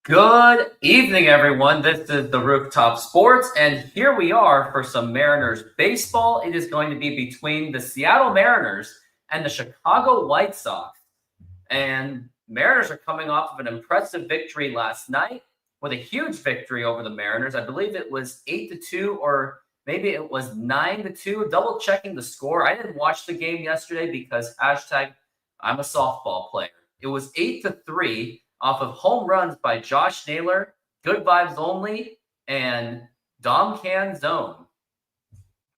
Good evening, everyone. This is the Rooftop Sports, and here we are for some Mariners baseball. It is going to be between the Seattle Mariners and the Chicago White Sox. And Mariners are coming off of an impressive victory last night with a huge victory over the Mariners. I believe it was 8-2, or maybe it was 9-2. Double checking the score. I didn't watch the game yesterday because hashtag I'm a softball player. It was 8-3 off of home runs by Josh Naylor, Good Vibes Only, and Dom Canzone.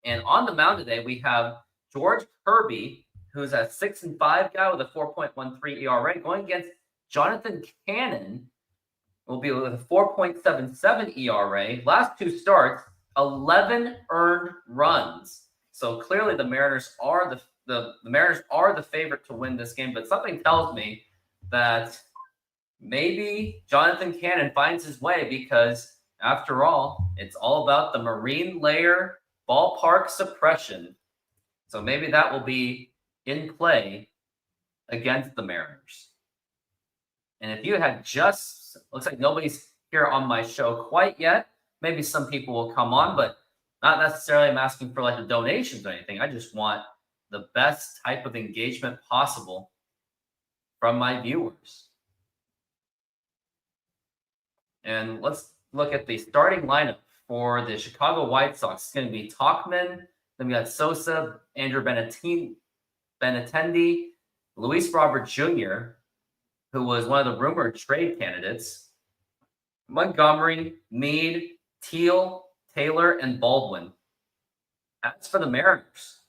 And on the mound today, we have George Kirby, who's a 6-5 guy with a 4.13 ERA, going against Jonathan Cannon, will be with a 4.77 ERA. Last two starts, 11 earned runs. So clearly, the Mariners are the Mariners are the favorite to win this game. But something tells me that maybe Jonathan Cannon finds his way because, after all, it's all about the marine layer ballpark suppression. So maybe that will be in play against the Mariners. And if you had just, looks like nobody's here on my show quite yet. Maybe some people will come on, but not necessarily I'm asking for like the donations or anything. I just want the best type of engagement possible from my viewers. And let's look at the starting lineup for the Chicago White Sox. It's going to be Tauchman. Then we got Sosa, Andrew Benintendi, Luis Robert Jr., who was one of the rumored trade candidates, Montgomery, Meade, Teal, Taylor, and Baldwin. As for the Mariners,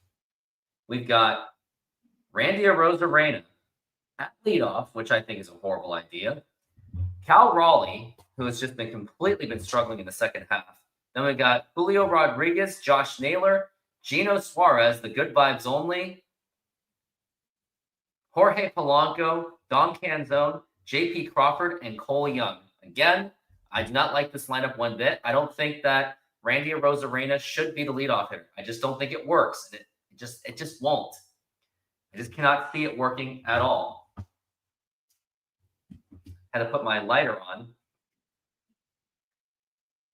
we've got Randy Arozarena at leadoff, which I think is a horrible idea. Cal Raleigh, who has just completely been struggling in the second half. Then we got Julio Rodriguez, Josh Naylor, Gino Suarez, the Good Vibes Only, Jorge Polanco, Dom Canzone, J.P. Crawford, and Cole Young. Again, I do not like this lineup one bit. I don't think that Randy Arozarena should be the leadoff hitter. I just don't think it works. It just won't. I just cannot see it working at all. Had to put my lighter on.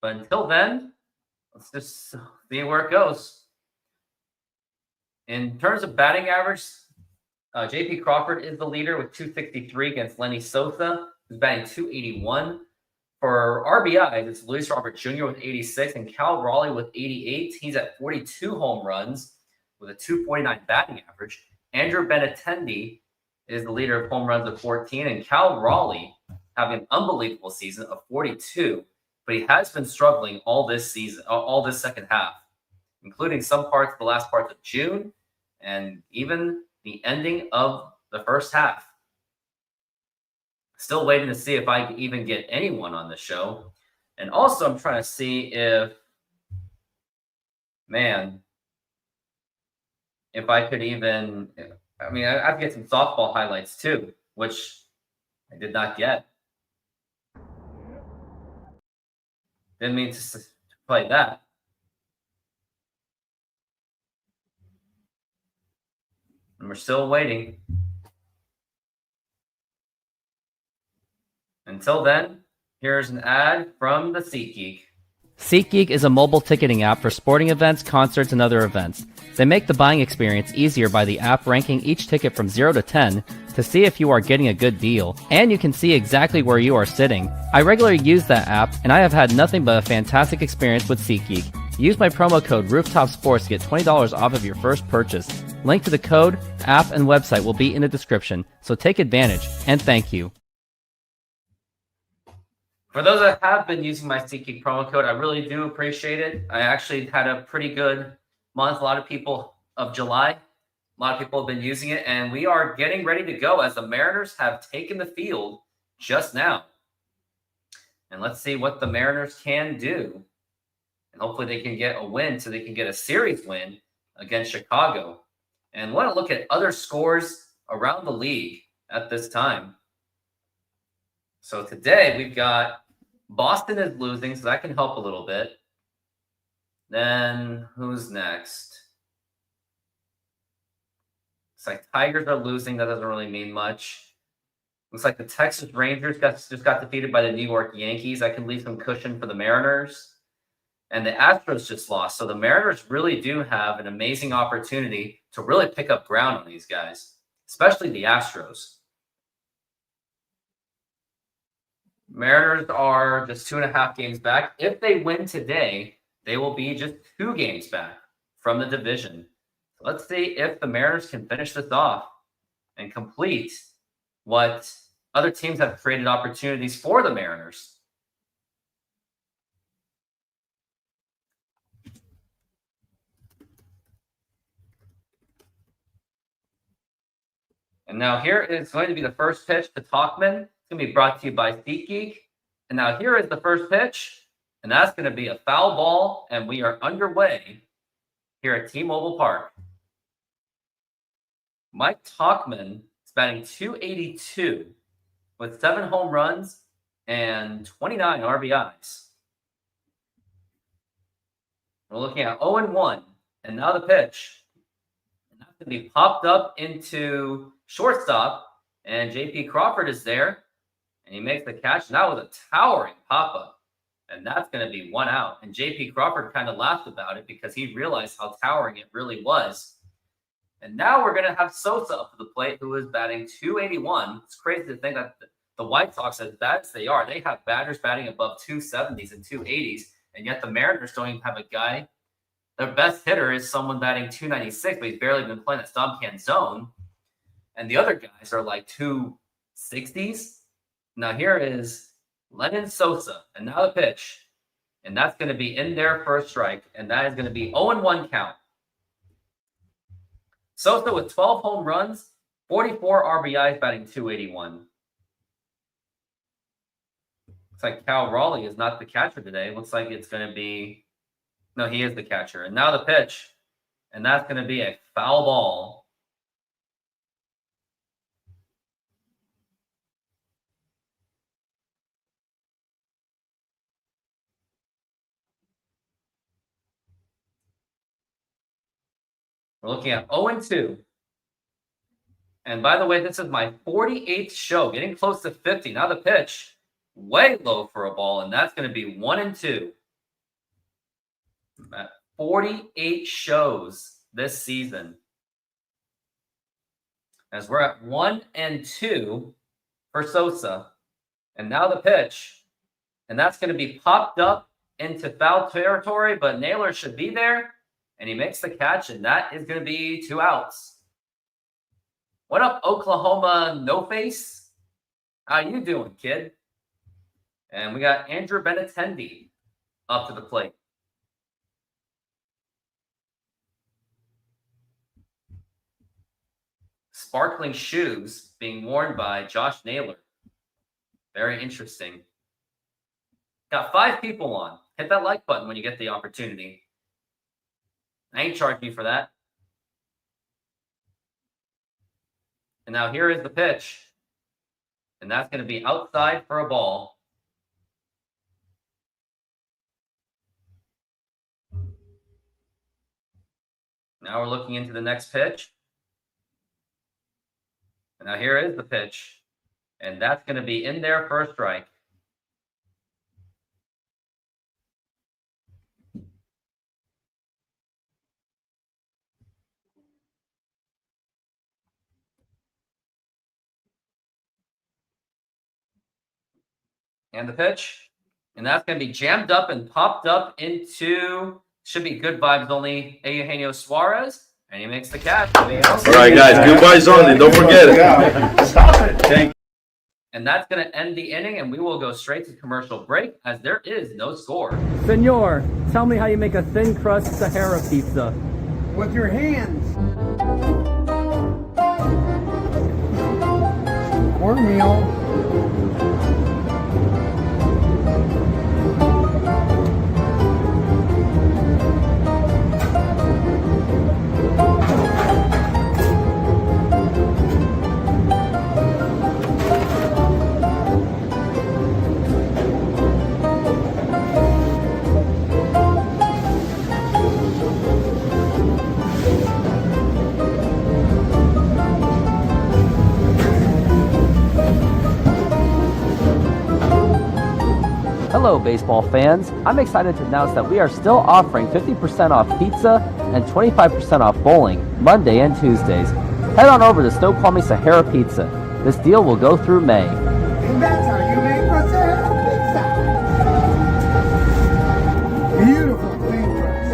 But until then, let's just see where it goes. In terms of batting average, J.P. Crawford is the leader with 263 against Lenny Sosa, who's batting 281. For RBIs, it's Luis Robert Jr. with 86 and Cal Raleigh with 88. He's at 42 home runs with a 249 batting average. Andrew Benintendi is the leader of home runs with 14, and Cal Raleigh having an unbelievable season of 42. But he has been struggling all this season, all this second half, including some parts of the last parts of June and even the ending of the first half. Still waiting to see if I can even get anyone on the show. And also, I'm trying to see if I could even, I have to get some softball highlights too, which I did not get. Didn't mean to play that. And we're still waiting. Until then, here's an ad from the SeatGeek. SeatGeek is a mobile ticketing app for sporting events, concerts, and other events. They make the buying experience easier by the app ranking each ticket from 0 to 10 to see if you are getting a good deal, and you can see exactly where you are sitting. I regularly use that app, and I have had nothing but a fantastic experience with SeatGeek. Use my promo code RooftopSports to get $20 off of your first purchase. Link to the code, app, and website will be in the description, so take advantage, and thank you. For those that have been using my SeatGeek promo code, I really do appreciate it. I actually had a pretty good month. A lot of people of July, a lot of people have been using it, and we are getting ready to go as the Mariners have taken the field just now. And let's see what the Mariners can do. And hopefully they can get a win so they can get a series win against Chicago. And want to look at other scores around the league at this time. So today we've got Boston is losing, so that can help a little bit. Then who's next? It's like Tigers are losing. That doesn't really mean much. Looks like the Texas Rangers just got defeated by the New York Yankees. That can leave some cushion for the Mariners. And the Astros just lost. So the Mariners really do have an amazing opportunity to really pick up ground on these guys, especially the Astros. Mariners are just 2.5 games back. If they win today, they will be just 2 games back from the division. Let's see if the Mariners can finish this off and complete what other teams have created opportunities for the Mariners. And now here is going to be the first pitch to Tauchman. It's going to be brought to you by SeatGeek. And now here is the first pitch, and that's going to be a foul ball, and we are underway here at T-Mobile Park. Mike Tauchman is batting .282 with 7 home runs and 29 RBIs. We're looking at 0-1, and now the pitch. And that's going to be popped up into shortstop, and J.P. Crawford is there, and he makes the catch. And that was a towering pop-up, and that's going to be 1 out. And J.P. Crawford kind of laughed about it because he realized how towering it really was. And now we're going to have Sosa up to the plate, who is batting .281. It's crazy to think that the White Sox, as bad as they are, they have batters batting above .270s and .280s, and yet the Mariners don't even have a guy. Their best hitter is someone batting .296, but he's barely been playing that stop can zone. And the other guys are like .260s. Now here is Lenyn Sosa, and now the pitch. And that's going to be in there for a strike, and that is going to be 0-1 count. Sosa with 12 home runs, 44 RBIs, batting .281. Looks like Cal Raleigh is not the catcher today. Looks like it's going to be... No, he is the catcher. And now the pitch. And that's going to be a foul ball. We're looking at 0-2. And by the way, this is my 48th show, getting close to 50. Now the pitch, way low for a ball, and that's going to be 1-2. At 48 shows this season. As we're at 1-2 for Sosa. And now the pitch. And that's going to be popped up into foul territory, but Naylor should be there. And he makes the catch, and that is going to be 2 outs. What up, Oklahoma No Face? How you doing, kid? And we got Andrew Benintendi up to the plate. Sparkling shoes being worn by Josh Naylor. Very interesting. Got 5 people on. Hit that like button when you get the opportunity. I ain't charging you for that. And now here is the pitch. And that's going to be outside for a ball. Now we're looking into the next pitch. And now here is the pitch. And that's going to be in there for a strike. And the pitch. And that's going to be jammed up and popped up into, should be good vibes only, Eugenio Suarez. And he makes the catch. All right, guys, good vibes only. Don't forget it. Stop it. Thank you. And that's going to end the inning, and we will go straight to commercial break as there is no score. Senor, tell me how you make a thin crust Sahara pizza. With your hands. Cornmeal. Hello, baseball fans. I'm excited to announce that we are still offering 50% off pizza and 25% off bowling Monday and Tuesdays. Head on over to Snoqualmie Sahara Pizza. This deal will go through May. And that's how you make a Sahara pizza. Beautiful paintbrush.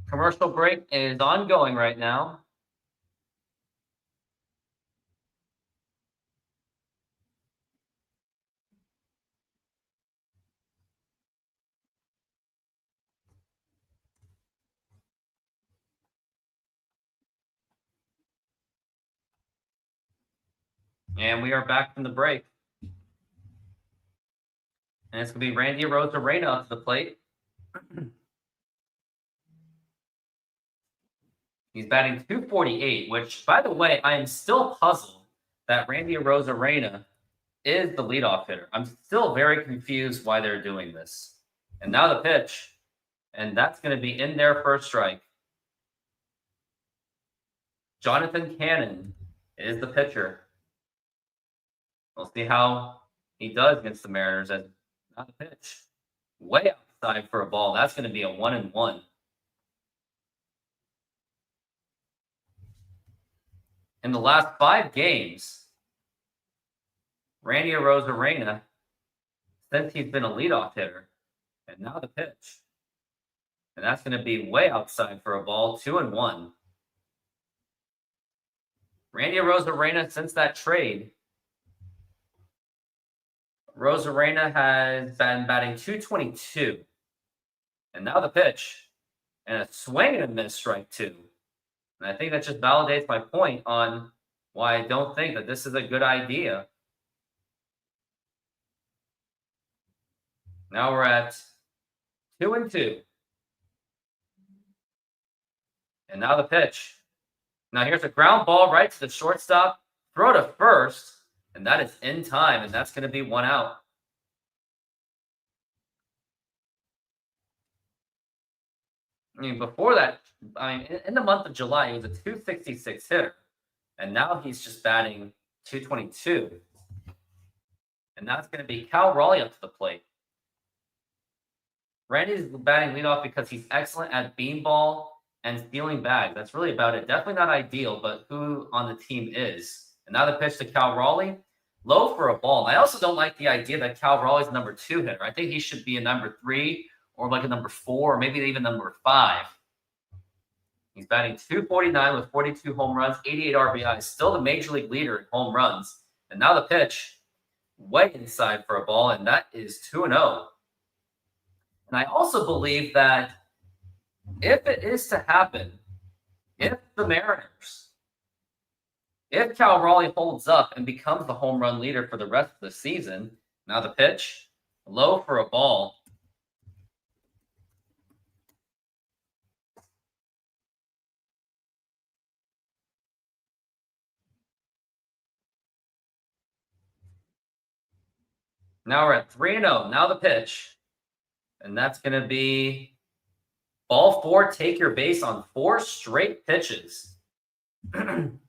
Commercial break is ongoing right now. And we are back from the break. And it's going to be Randy Arozarena up to the plate. He's batting .248, which, by the way, I am still puzzled that Randy Arozarena is the leadoff hitter. I'm still very confused why they're doing this. And now the pitch. And that's going to be in there for a strike. Jonathan Cannon is the pitcher. We'll see how he does against the Mariners. As not a pitch. Way outside for a ball. That's going to be a 1-1. In the last 5 games, Randy Arozarena, since he's been a leadoff hitter, and now the pitch. And that's going to be way outside for a ball, 2-1. Randy Arozarena, since that trade, Arozarena has been batting .222. And now the pitch. And a swing and a miss, strike 2. And I think that just validates my point on why I don't think that this is a good idea. Now we're at 2-2. And now the pitch. Now here's a ground ball right to the shortstop. Throw to first. And that is in time. And that's going to be 1 out. I mean, before that, in the month of July, he was a .266 hitter. And now he's just batting .222. And that's going to be Cal Raleigh up to the plate. Randy's batting leadoff because he's excellent at beanball and stealing bags. That's really about it. Definitely not ideal, but who on the team is. And now the pitch to Cal Raleigh. Low for a ball. I also don't like the idea that Cal Raleigh's number 2 hitter. I think he should be a number 3 or like a number 4 or maybe even number 5. He's batting .249 with 42 home runs, 88 RBIs. Still the major league leader in home runs. And now the pitch. Way inside for a ball, and that is 2-0. And I also believe that if it is to happen, if the Mariners, if Cal Raleigh holds up and becomes the home run leader for the rest of the season, now the pitch, low for a ball. Now we're at 3-0. Now the pitch. And that's going to be ball 4, take your base on 4 straight pitches. In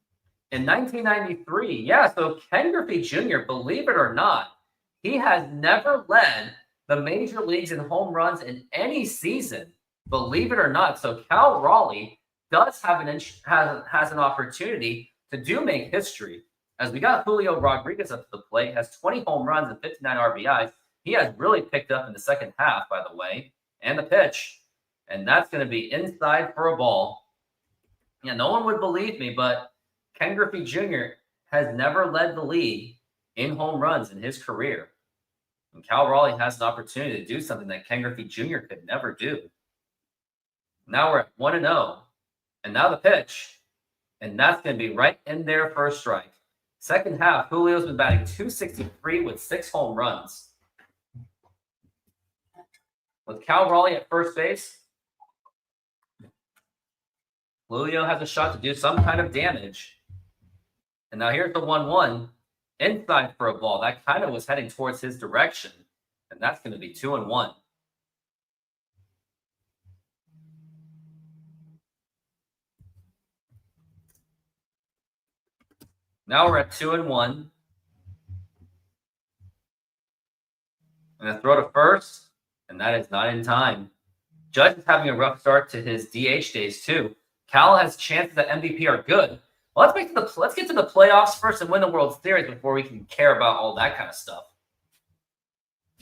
1993, yeah, so Ken Griffey Jr., believe it or not, he has never led the major leagues in home runs in any season, believe it or not. So Cal Raleigh does have has an opportunity to make history. As we got Julio Rodriguez up to the plate, has 20 home runs and 59 RBIs. He has really picked up in the second half, by the way, and the pitch. And that's going to be inside for a ball. Yeah, no one would believe me, but Ken Griffey Jr. has never led the league in home runs in his career. And Cal Raleigh has an opportunity to do something that Ken Griffey Jr. could never do. Now we're at 1-0. And now the pitch. And that's going to be right in there for a strike. Second half, Julio's been batting .263 with 6 home runs. With Cal Raleigh at first base, Julio has a shot to do some kind of damage. And now here's the 1-1 inside for a ball. That kind of was heading towards his direction. And that's going to be 2-1. Now we're at 2-1. And a throw to first, and that is not in time. Judge is having a rough start to his DH days too. Cal has chances at MVP are good. Well, let's get to the playoffs first and win the World Series before we can care about all that kind of stuff.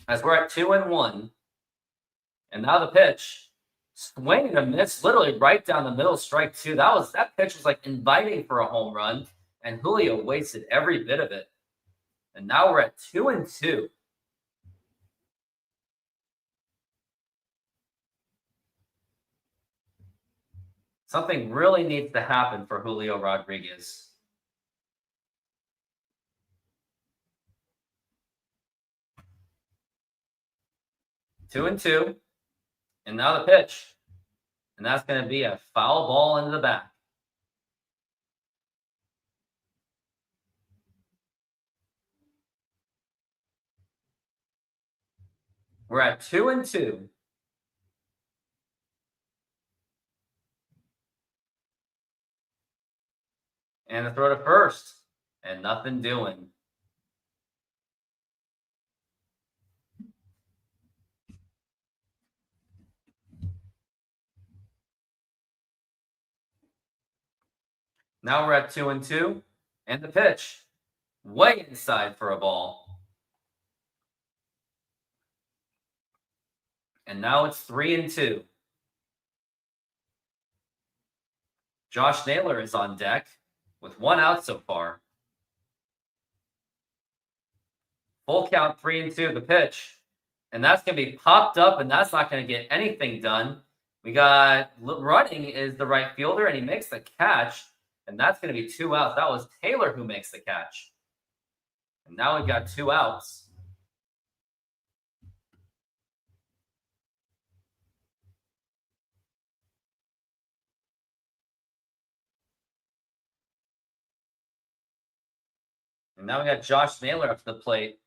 As we're at 2-1, and now the pitch, swing and a miss, literally right down the middle, strike two. That pitch was like inviting for a home run, and Julio wasted every bit of it. And now we're at 2-2. Something really needs to happen for Julio Rodriguez. Two and two. And now the pitch. And that's going to be a foul ball into the back. We're at 2-2. And the throw to first. And nothing doing. Now we're at 2-2. And the pitch. Way inside for a ball. And now it's 3-2. Josh Naylor is on deck with one out so far. Full count, 3-2, the pitch. And that's going to be popped up, and that's not going to get anything done. We got running is the right fielder, and he makes the catch. And that's going to be 2 outs. That was Taylor who makes the catch. And now we've got 2 outs. And now we got Josh Naylor up to the plate.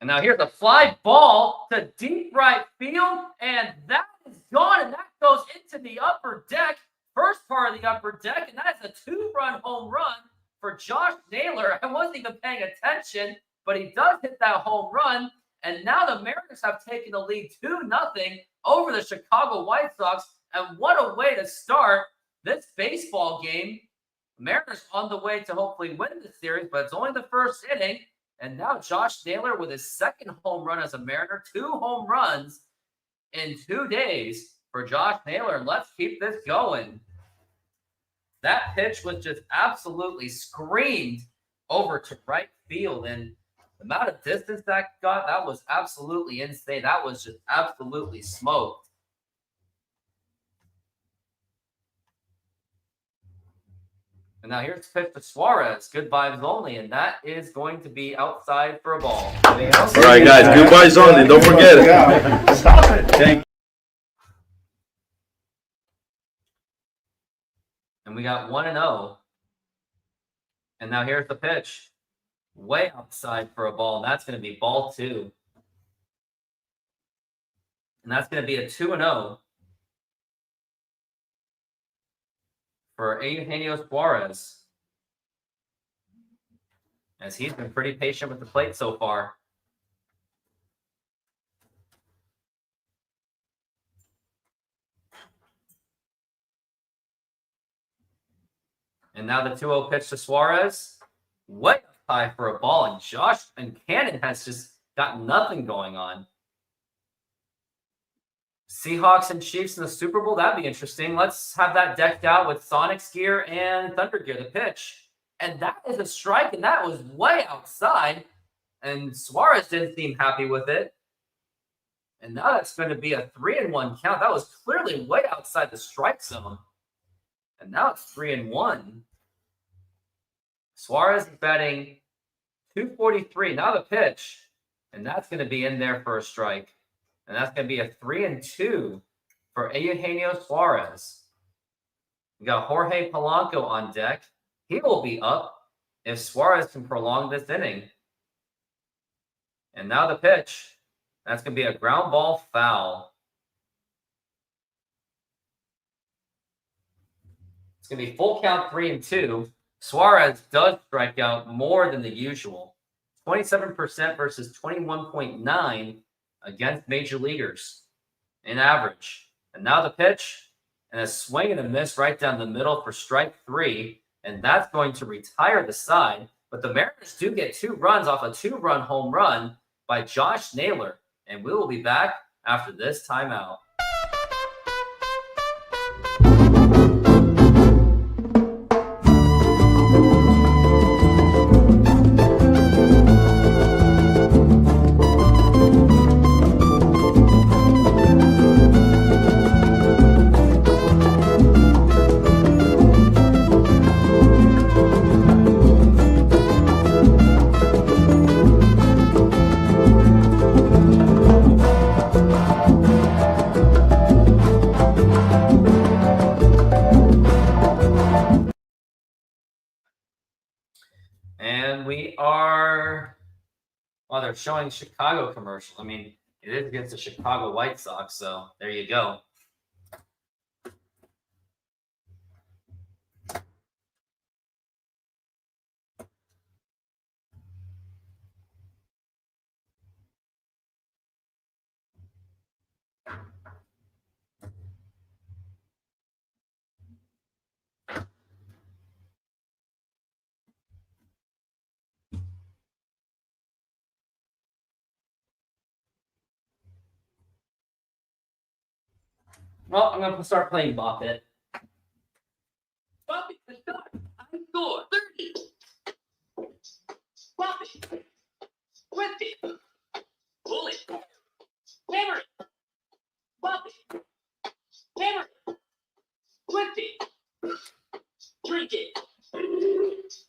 And now here's a fly ball to deep right field, and that is gone, and that goes into the upper deck, first part of the upper deck, and that is a 2-run home run for Josh Naylor. I wasn't even paying attention, but he does hit that home run, and now the Mariners have taken the lead 2-0 over the Chicago White Sox, and what a way to start this baseball game. Mariners on the way to hopefully win the series, but it's only the first inning. And now Josh Naylor with his second home run as a Mariner, 2 home runs in 2 days for Josh Naylor. And let's keep this going. That pitch was just absolutely screamed over to right field. And the amount of distance that got, that was absolutely insane. That was just absolutely smoked. And now here's the pitch to Suarez. Good vibes only. And that is going to be outside for a ball. All right, guys. Good vibes only. Don't forget it. Stop it. Thank you. And we got 1-0. And now here's the pitch. Way outside for a ball. And that's going to be ball 2. And that's going to be a 2-0 for Eugenio Suarez, as he's been pretty patient with the plate so far. And now the 2-0 pitch to Suarez, way up high for a ball, and Josh and Cannon has just got nothing going on. Seahawks and Chiefs in the Super Bowl, that'd be interesting. Let's have that decked out with Sonics gear and Thunder gear, the pitch. And that is a strike, and that was way outside. And Suarez didn't seem happy with it. And now that's going to be a 3-1 count. That was clearly way outside the strike zone. And now it's 3-1. Suarez is batting .243. Now the pitch. And that's going to be in there for a strike. And that's going to be a 3-2 for Eugenio Suarez. We got Jorge Polanco on deck. He will be up if Suarez can prolong this inning. And now the pitch. That's going to be a ground ball foul. It's going to be full count 3-2. Suarez does strike out more than the usual. 27% versus 21.9 against major leaguers in average. And now the pitch, and a swing and a miss right down the middle for strike 3, and that's going to retire the side. But the Mariners do get 2 runs off a 2-run home run by Josh Naylor, and we will be back after this timeout. And we are, well, they're showing Chicago commercial. I mean, it is against the Chicago White Sox, so there you go. Well, I'm going to start playing Bop It. Bobby, the shot. I score. 30. Bobby. 20. Pull it. Hammer it. Bobby. Hammer it. 20. Drink it.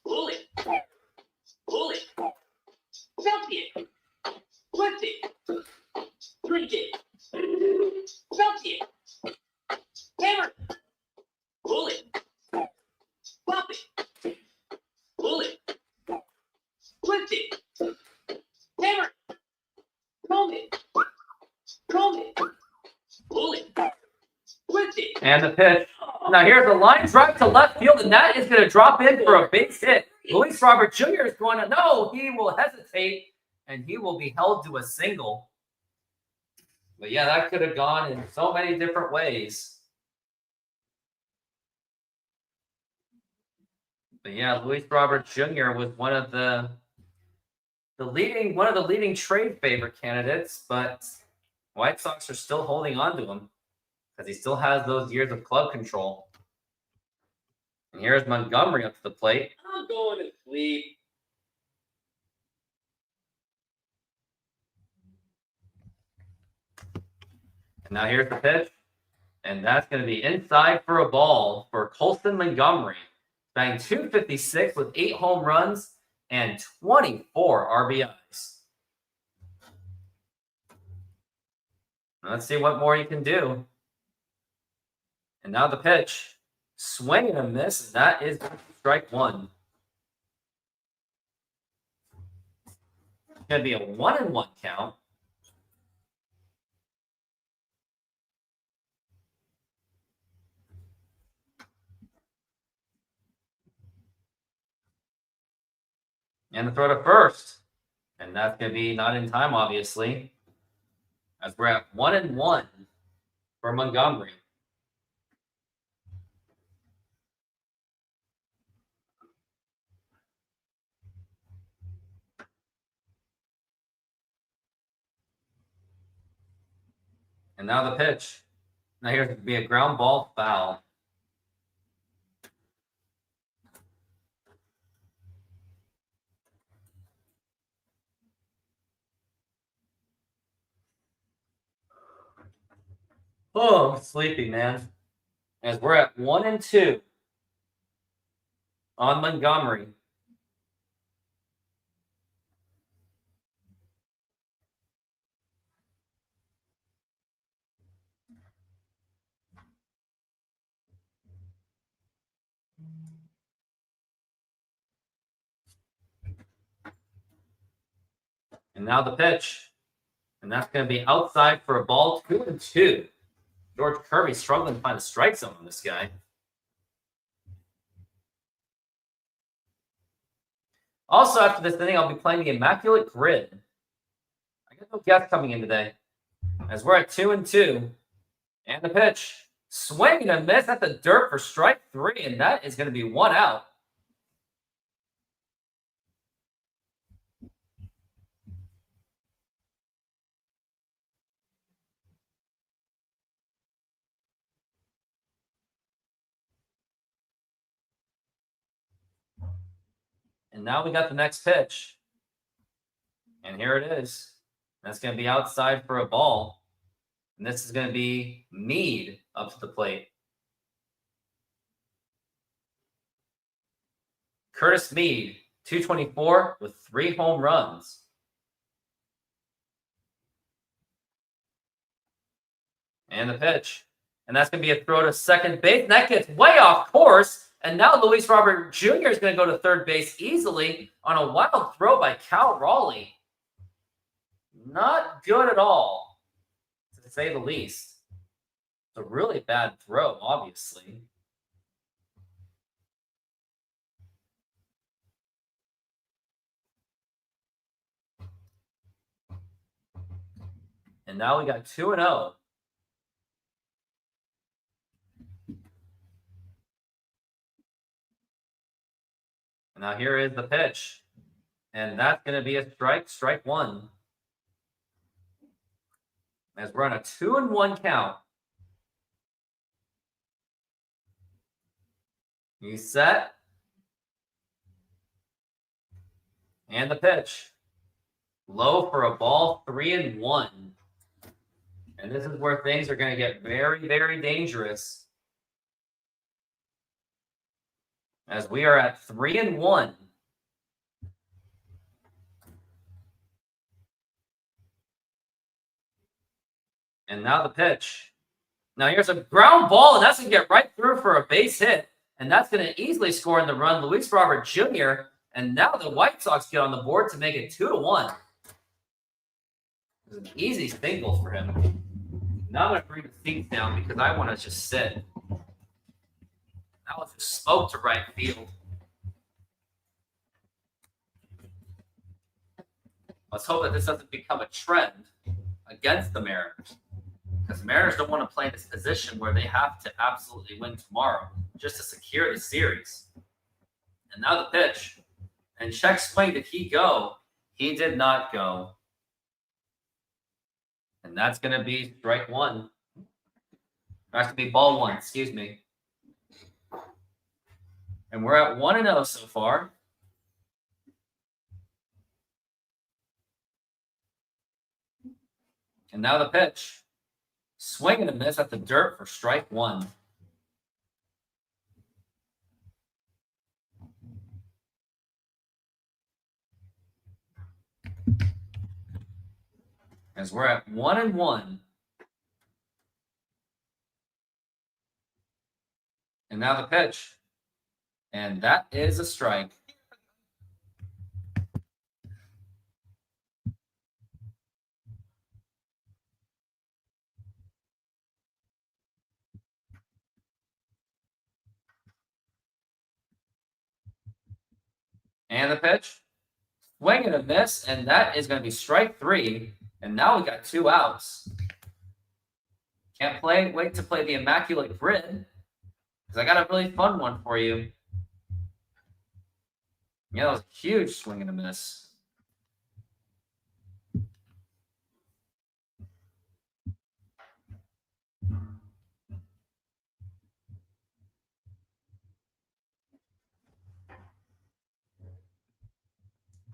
Pull it. Pull it. Champion. 20. Drink it. Champion. Hammer. Pull it. Pop it. Pull it. Twist it. Hammer. Comb it. Comb it. Pull it. Twist it. And the pitch. Now here's a line drive to left field, and that is going to drop in for a base hit. Luis Robert Jr. is going to, no, he will hesitate, and he will be held to a single. But yeah, that could have gone in so many different ways. But yeah, Luis Robert Jr. was one of the leading trade favorite candidates, but White Sox are still holding on to him because he still has those years of club control. And here's Montgomery up to the plate. I'm going to sleep. And now here's the pitch. And that's going to be inside for a ball for Colson Montgomery. Batting .256 with 8 home runs and 24 RBIs. Let's see what more he can do. And now the pitch. Swing and a miss. And that is strike 1. It's going to be a 1-1 count. And the throw to first. And that's going to be not in time, obviously. As we're at 1-1 for Montgomery. And now the pitch. Now here's going to be a ground ball foul. Oh, I'm sleepy, man. As we're at 1-2 on Montgomery. And now the pitch. And that's going to be outside for a ball, 2-2. George Kirby struggling to find a strike zone on this guy. Also, after this inning, I'll be playing the Immaculate Grid. I got no guests coming in today, as we're at 2-2. And the pitch. Swing and a miss at the dirt for strike 3, and that is going to be 1 out. And now we got the next pitch. And here it is. That's going to be outside for a ball. And this is going to be Mead up to the plate. Curtis Mead, 224 with 3 home runs. And the pitch. And that's going to be a throw to second base. And that gets way off course. And now Luis Robert Jr. is going to go to third base easily on a wild throw by Cal Raleigh. Not good at all, to say the least. It's a really bad throw, obviously. And now we got 2-0. And now here is the pitch. And that's going to be a strike 1. As we're on a 2-1 count. He's set. And the pitch. Low for a ball, 3-1. And this is where things are going to get very, very dangerous. As we are at 3-1. And now the pitch. Now here's a ground ball, and that's going to get right through for a base hit. And that's going to easily score in the run, Luis Robert Jr. And now the White Sox get on the board to make it 2-1. It was an easy single for him. Now I'm going to bring the seats down because I want to just sit. That was just smoke to right field. Let's hope that this doesn't become a trend against the Mariners. Because the Mariners don't want to play in this position where they have to absolutely win tomorrow just to secure the series. And now the pitch. And check swing, did he go? He did not go. And that's going to be strike 1. That's going to be ball 1, excuse me. And we're at 1-0 so far. And now the pitch. Swing and a miss at the dirt for strike 1. As we're at 1-1. And now the pitch. And that is a strike. And the pitch. Swing and a miss, and that is going to be strike 3. And now we got 2 outs. Can't wait to play the Immaculate Grid. Because I got a really fun one for you. Yeah, that was a huge swing and a miss.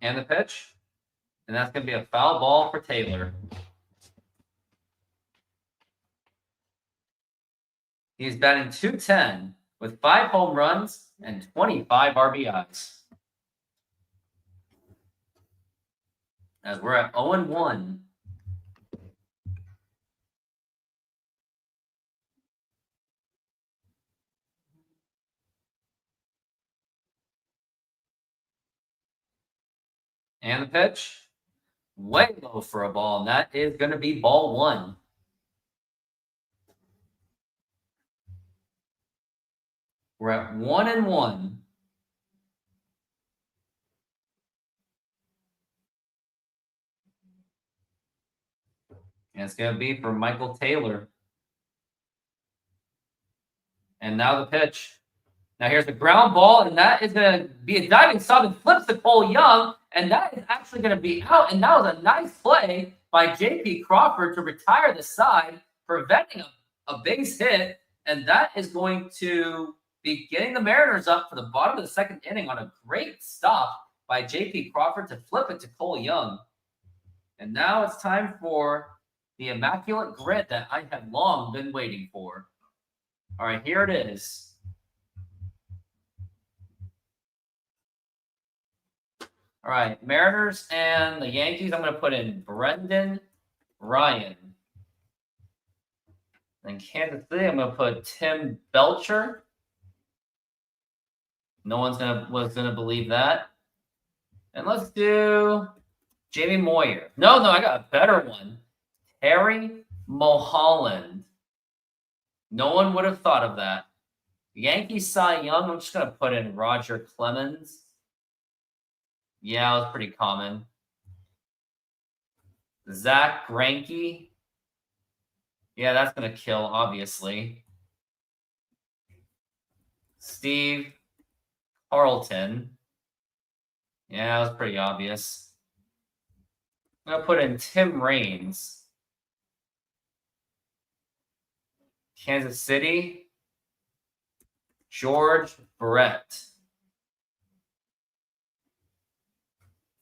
And the pitch. And that's going to be a foul ball for Taylor. He's batting .210 with 5 home runs and 25 RBIs. As we're at 0-1. And the pitch. Way low for a ball, and that is going to be ball 1. We're at 1-1. And it's going to be for Michael Taylor. And now the pitch. Now here's the ground ball, and that is going to be a diving stop and flips to Cole Young, and that is actually going to be out. And that was a nice play by J.P. Crawford to retire the side, preventing a base hit, and that is going to be getting the Mariners up for the bottom of the 2nd inning on a great stop by J.P. Crawford to flip it to Cole Young. And now it's time for the immaculate grid that I have long been waiting for. All right, here it is. All right, Mariners and the Yankees, I'm going to put in Brendan Ryan. Then Kansas City, I'm going to put Tim Belcher. No one's was gonna believe that. And let's do Jamie Moyer. No, I got a better one. Terry Mulholland. No one would have thought of that. Yankees Cy Young, I'm just gonna put in Roger Clemens. Yeah, it was pretty common. Zach Greinke. Yeah, that's gonna kill, obviously. Steve Carlton. Yeah, that was pretty obvious. I'm going to put in Tim Raines. Kansas City. George Brett.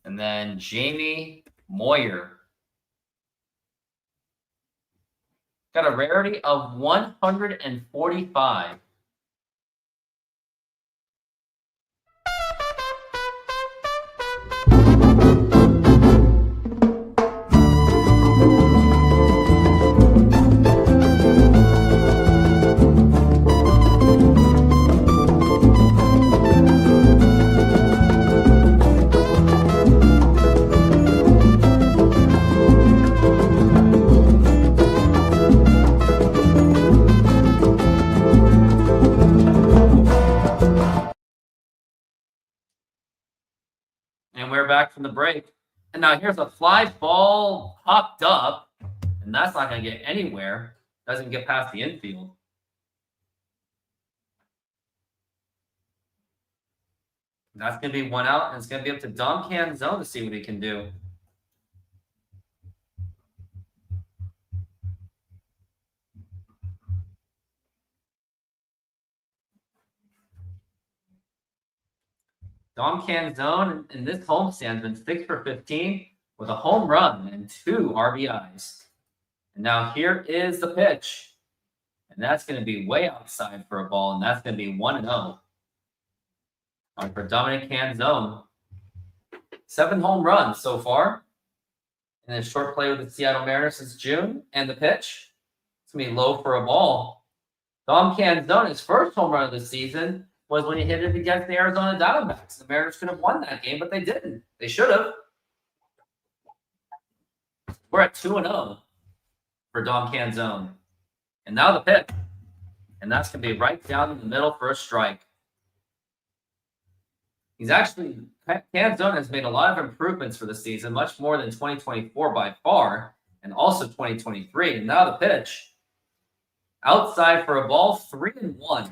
And then Jamie Moyer. Got a rarity of 145. And we're back from the break. And now here's a fly ball popped up. And that's not going to get anywhere. Doesn't get past the infield. That's going to be 1 out. And it's going to be up to Dom Canzone to see what he can do. Dom Canzone in this homestand has been 6 for 15 with a home run and 2 RBIs. And now here is the pitch. And that's going to be way outside for a ball, and that's going to be 1-0. For Dominic Canzone. 7 home runs so far. And a short play with the Seattle Mariners since June. And the pitch. It's going to be low for a ball. Dom Canzone, his first home run of the season, was when he hit it against the Arizona Diamondbacks. The Mariners could have won that game, but they didn't. They should have. We're at 2-0 for Dom Canzone. And now the pitch. And that's going to be right down in the middle for a strike. Canzone has made a lot of improvements for the season, much more than 2024 by far, and also 2023. And now the pitch. Outside for a ball, 3-1.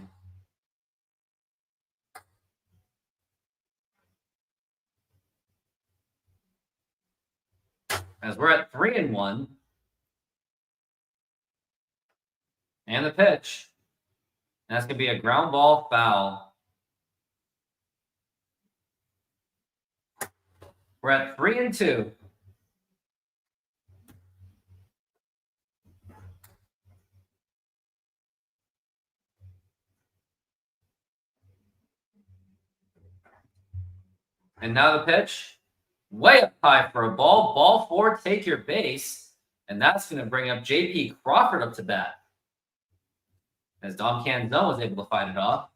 As we're at 3-1. And the pitch. And that's going to be a ground ball foul. We're at 3-2. And now the pitch. Way up high for a ball. Ball 4, take your base. And that's going to bring up J.P. Crawford up to bat. As Dom Canzone was able to fight it off.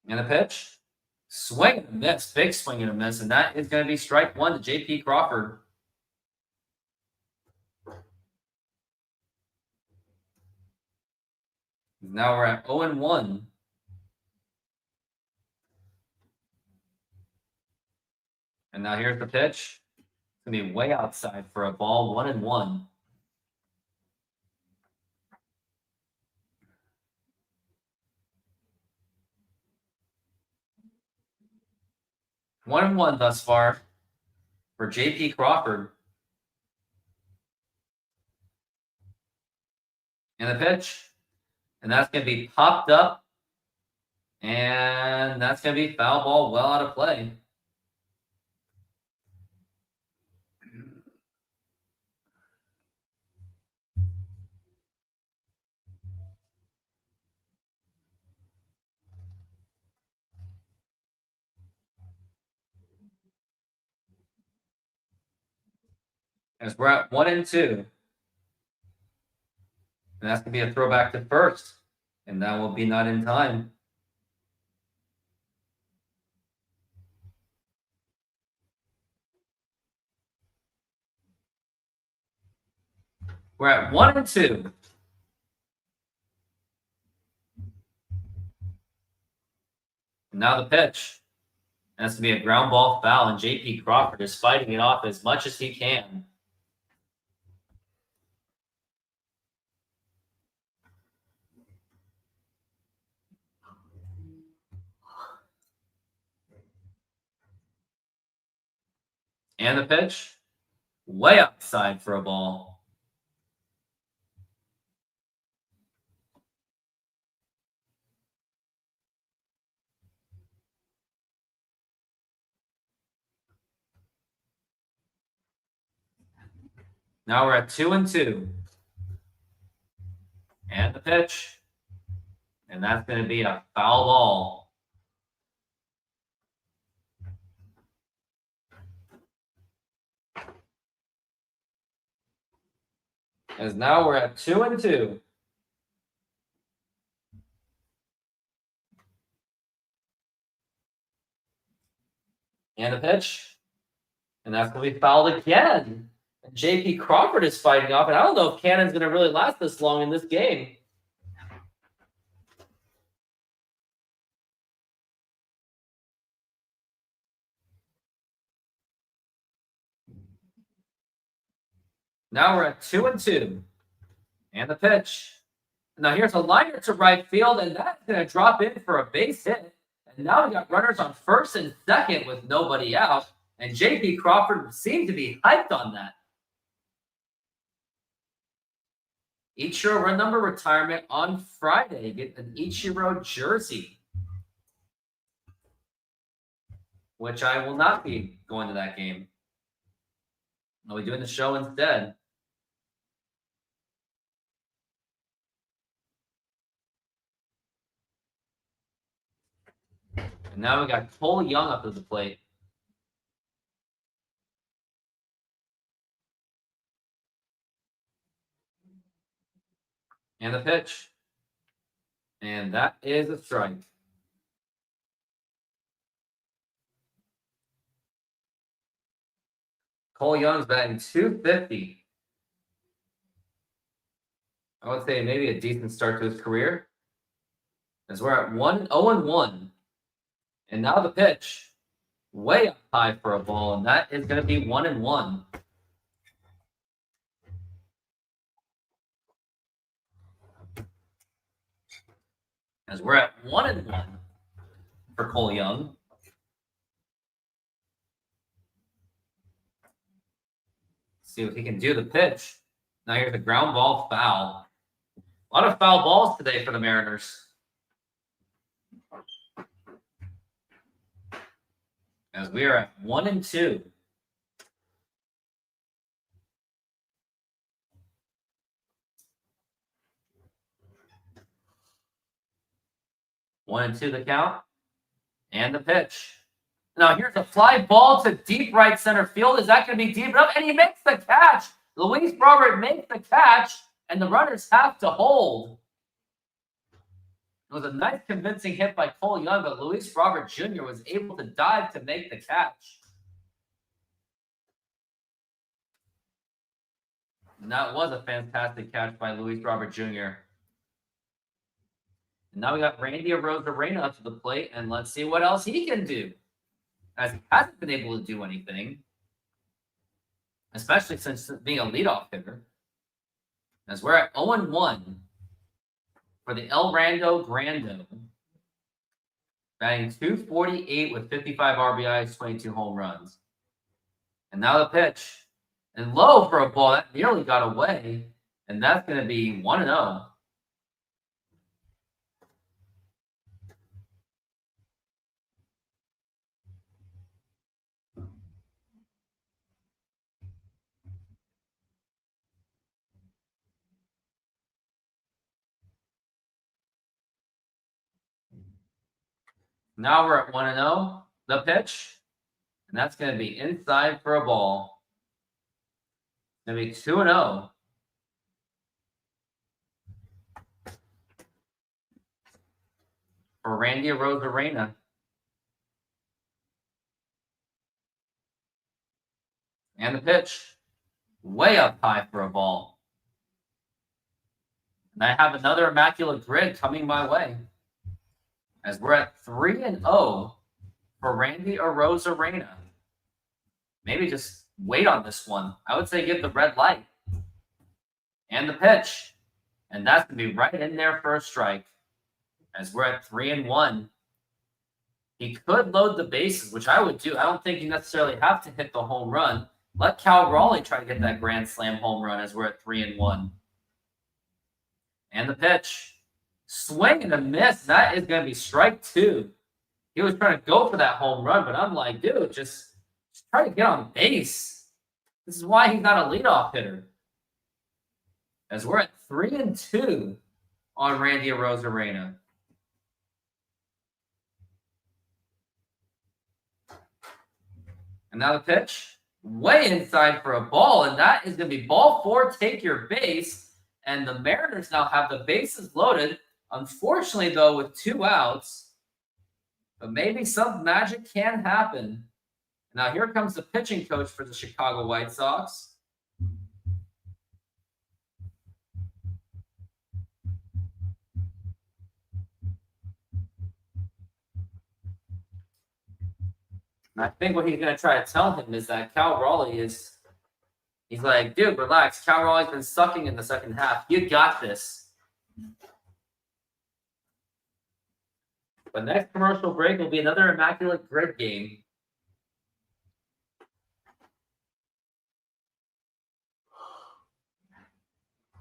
And the pitch. Swing and a miss. Big swing and a miss. And that is going to be strike one to J.P. Crawford. Now we're at 0-1. And now here's the pitch. It's going to be way outside for a ball, 1-1. One and one thus far for J.P. Crawford. And the pitch. And that's going to be popped up. And that's going to be foul ball well out of play. As we're at 1-2. And that's going to be a throwback to first. And that will be not in time. We're at 1-2. And now the pitch. And that's going to be a ground ball foul. And J.P. Crawford is fighting it off as much as he can. And the pitch, way outside for a ball. Now we're at 2-2. And the pitch. And that's going to be a foul ball. As now we're at 2-2. And a pitch. And that's going to be fouled again. And J.P. Crawford is fighting off. And I don't know if Cannon's going to really last this long in this game. Now we're at 2-2. And the pitch. Now here's a liner to right field, and that's going to drop in for a base hit. And now we got runners on first and second with nobody out. And J.P. Crawford seemed to be hyped on that. Ichiro run number retirement on Friday. Get an Ichiro jersey. Which I will not be going to that game. I'll be doing the show instead. And now we got Cole Young up to the plate. And the pitch. And that is a strike. Cole Young's batting .250. I would say maybe a decent start to his career. As we're at 0-1. And now the pitch. Way up high for a ball, and that is going to be 1-1. As we're at 1-1 for Cole Young. See if he can do the pitch. Now here's a ground ball foul. A lot of foul balls today for the Mariners. As we are at 1-2. One and two the count. And the pitch. Now here's a fly ball to deep right center field. Is that going to be deep enough? And he makes the catch. Luis Robert makes the catch, and the runners have to hold. It was a nice convincing hit by Cole Young, but Luis Robert Jr. was able to dive to make the catch. And that was a fantastic catch by Luis Robert Jr. And now we got Randy Arozarena up to the plate, and let's see what else he can do. As he hasn't been able to do anything, especially since being a leadoff hitter. As we're at 0-1 for the El Rando Grando. Batting .248 with 55 RBIs, 22 home runs. And now the pitch. And low for a ball that nearly got away. And that's going to be 1-0. Now we're at 1-0. The pitch. And that's going to be inside for a ball. It's going to be 2-0. For Randy Arozarena. And the pitch. Way up high for a ball. And I have another immaculate grid coming my way. As we're at 3-0 for Randy Arozarena. Maybe just wait on this one. I would say give the red light. And the pitch. And that's going to be right in there for a strike. As we're at 3-1. He could load the bases, which I would do. I don't think you necessarily have to hit the home run. Let Cal Raleigh try to get that grand slam home run as we're at 3-1. And the pitch. Swing and a miss. That is going to be strike 2. He was trying to go for that home run, but I'm like, dude, just try to get on base. This is why he's not a leadoff hitter. As we're at 3-2 on Randy Arozarena. And now the pitch. Way inside for a ball, and that is going to be ball 4, take your base. And the Mariners now have the bases loaded. Unfortunately, though, with 2 outs. But maybe some magic can happen. Now here comes the pitching coach for the Chicago White Sox. And I think what he's going to try to tell him is that Cal Raleigh is, he's like, dude, relax. Cal Raleigh's been sucking in the second half. You got this. But next commercial break will be another immaculate grid game.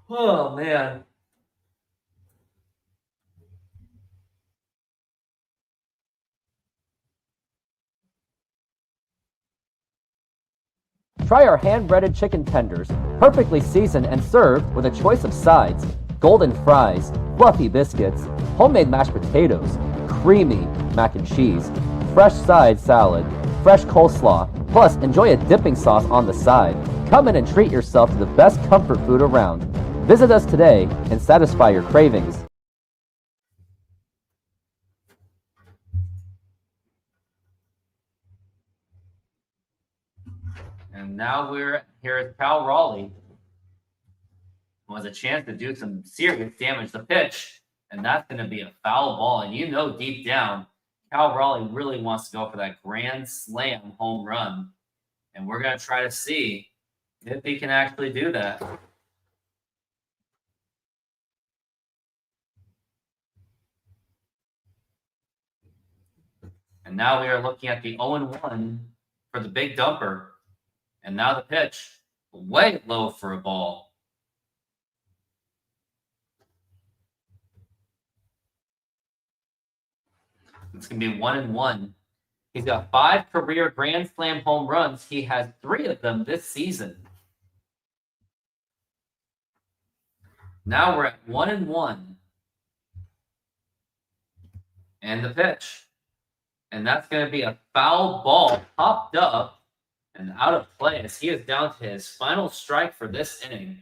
Oh, man. Try our hand-breaded chicken tenders, perfectly seasoned and served with a choice of sides, golden fries, fluffy biscuits, homemade mashed potatoes, creamy mac and cheese, fresh side salad, fresh coleslaw, plus enjoy a dipping sauce on the side. Come in and treat yourself to the best comfort food around. Visit us today and satisfy your cravings. And now we're here at Cal Raleigh, who has a chance to do some serious damage. The pitch, and that's going to be a foul ball. And you know deep down, Cal Raleigh really wants to go for that grand slam home run. And we're going to try to see if he can actually do that. And now we are looking at the 0-1 for the big dumper. And now the pitch, way low for a ball. It's going to be 1-1. He's got 5 career Grand Slam home runs. He has 3 of them this season. Now we're at 1-1. And the pitch. And that's going to be a foul ball popped up and out of play as he is down to his final strike for this inning.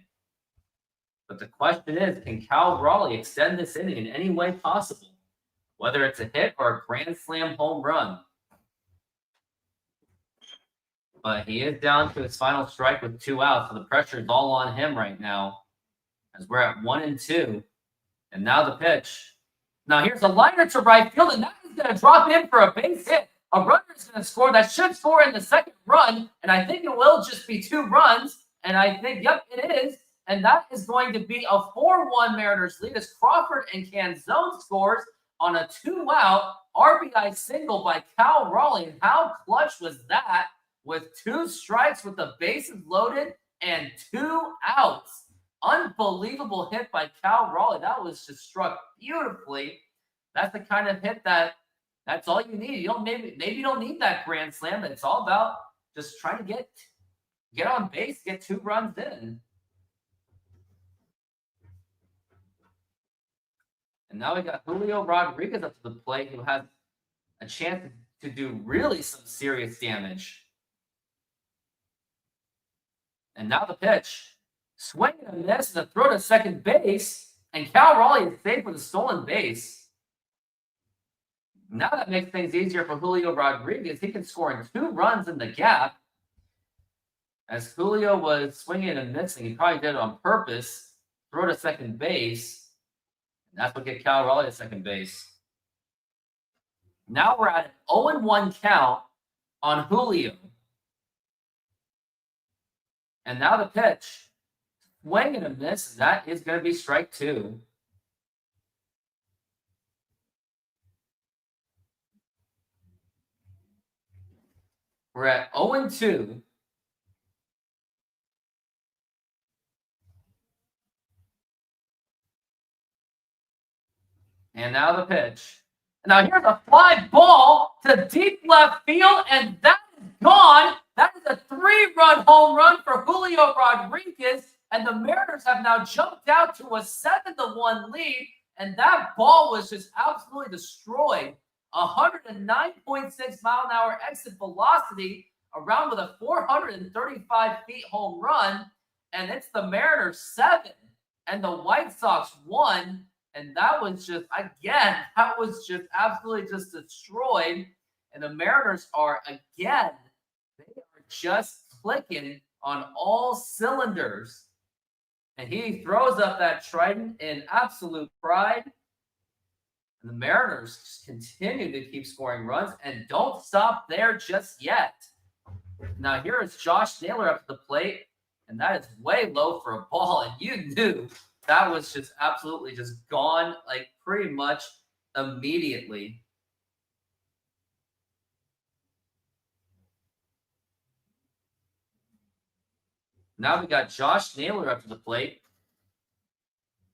But the question is, can Cal Raleigh extend this inning in any way possible? whether it's a hit or a grand slam home run. But he is down to his final strike with 2 outs, so the pressure is all on him right now as we're at 1-2. And now the pitch. Now here's a liner to right field, and that is going to drop in for a base hit. A runner is going to score. That should score in the second run, and I think it will just be 2 runs. And I think, yep, it is. And that is going to be a 4-1 Mariners lead as Crawford and Canzone scores on a 2-out RBI single by Cal Raleigh. And how clutch was that with 2 strikes with the bases loaded and 2 outs? Unbelievable hit by Cal Raleigh. That was just struck beautifully. That's the kind of hit that's all you need. You don't maybe you don't need that grand slam. It's all about just trying to get on base, get 2 runs in. And now we got Julio Rodriguez up to the plate, who has a chance to do really some serious damage. And now the pitch. Swing and a miss, and a throw to second base, and Cal Raleigh is safe with a stolen base. Now that makes things easier for Julio Rodriguez. He can score in 2 runs in the gap. As Julio was swinging and missing, he probably did it on purpose. Throw to second base. And that's what get Cal Raleigh to second base. Now we're at an 0-1 count on Julio. And now the pitch. Swing and a miss. That is going to be strike 2. We're at 0-2. And now the pitch. Now here's a fly ball to deep left field, and that is gone. That is a 3-run home run for Julio Rodriguez, and the Mariners have now jumped out to a 7-1 lead, and that ball was just absolutely destroyed. 109.6 mile an hour exit velocity, around with a 435 feet home run, and it's the Mariners 7 and the White Sox 1. And that was just, again, that was just absolutely just destroyed. And the Mariners are, again, they are just clicking on all cylinders. And he throws up that trident in absolute pride. And the Mariners just continue to keep scoring runs and don't stop there just yet. Now here is Josh Naylor up to the plate, and that is way low for a ball. And you knew that was just absolutely just gone, like pretty much immediately. Now we got Josh Naylor up to the plate.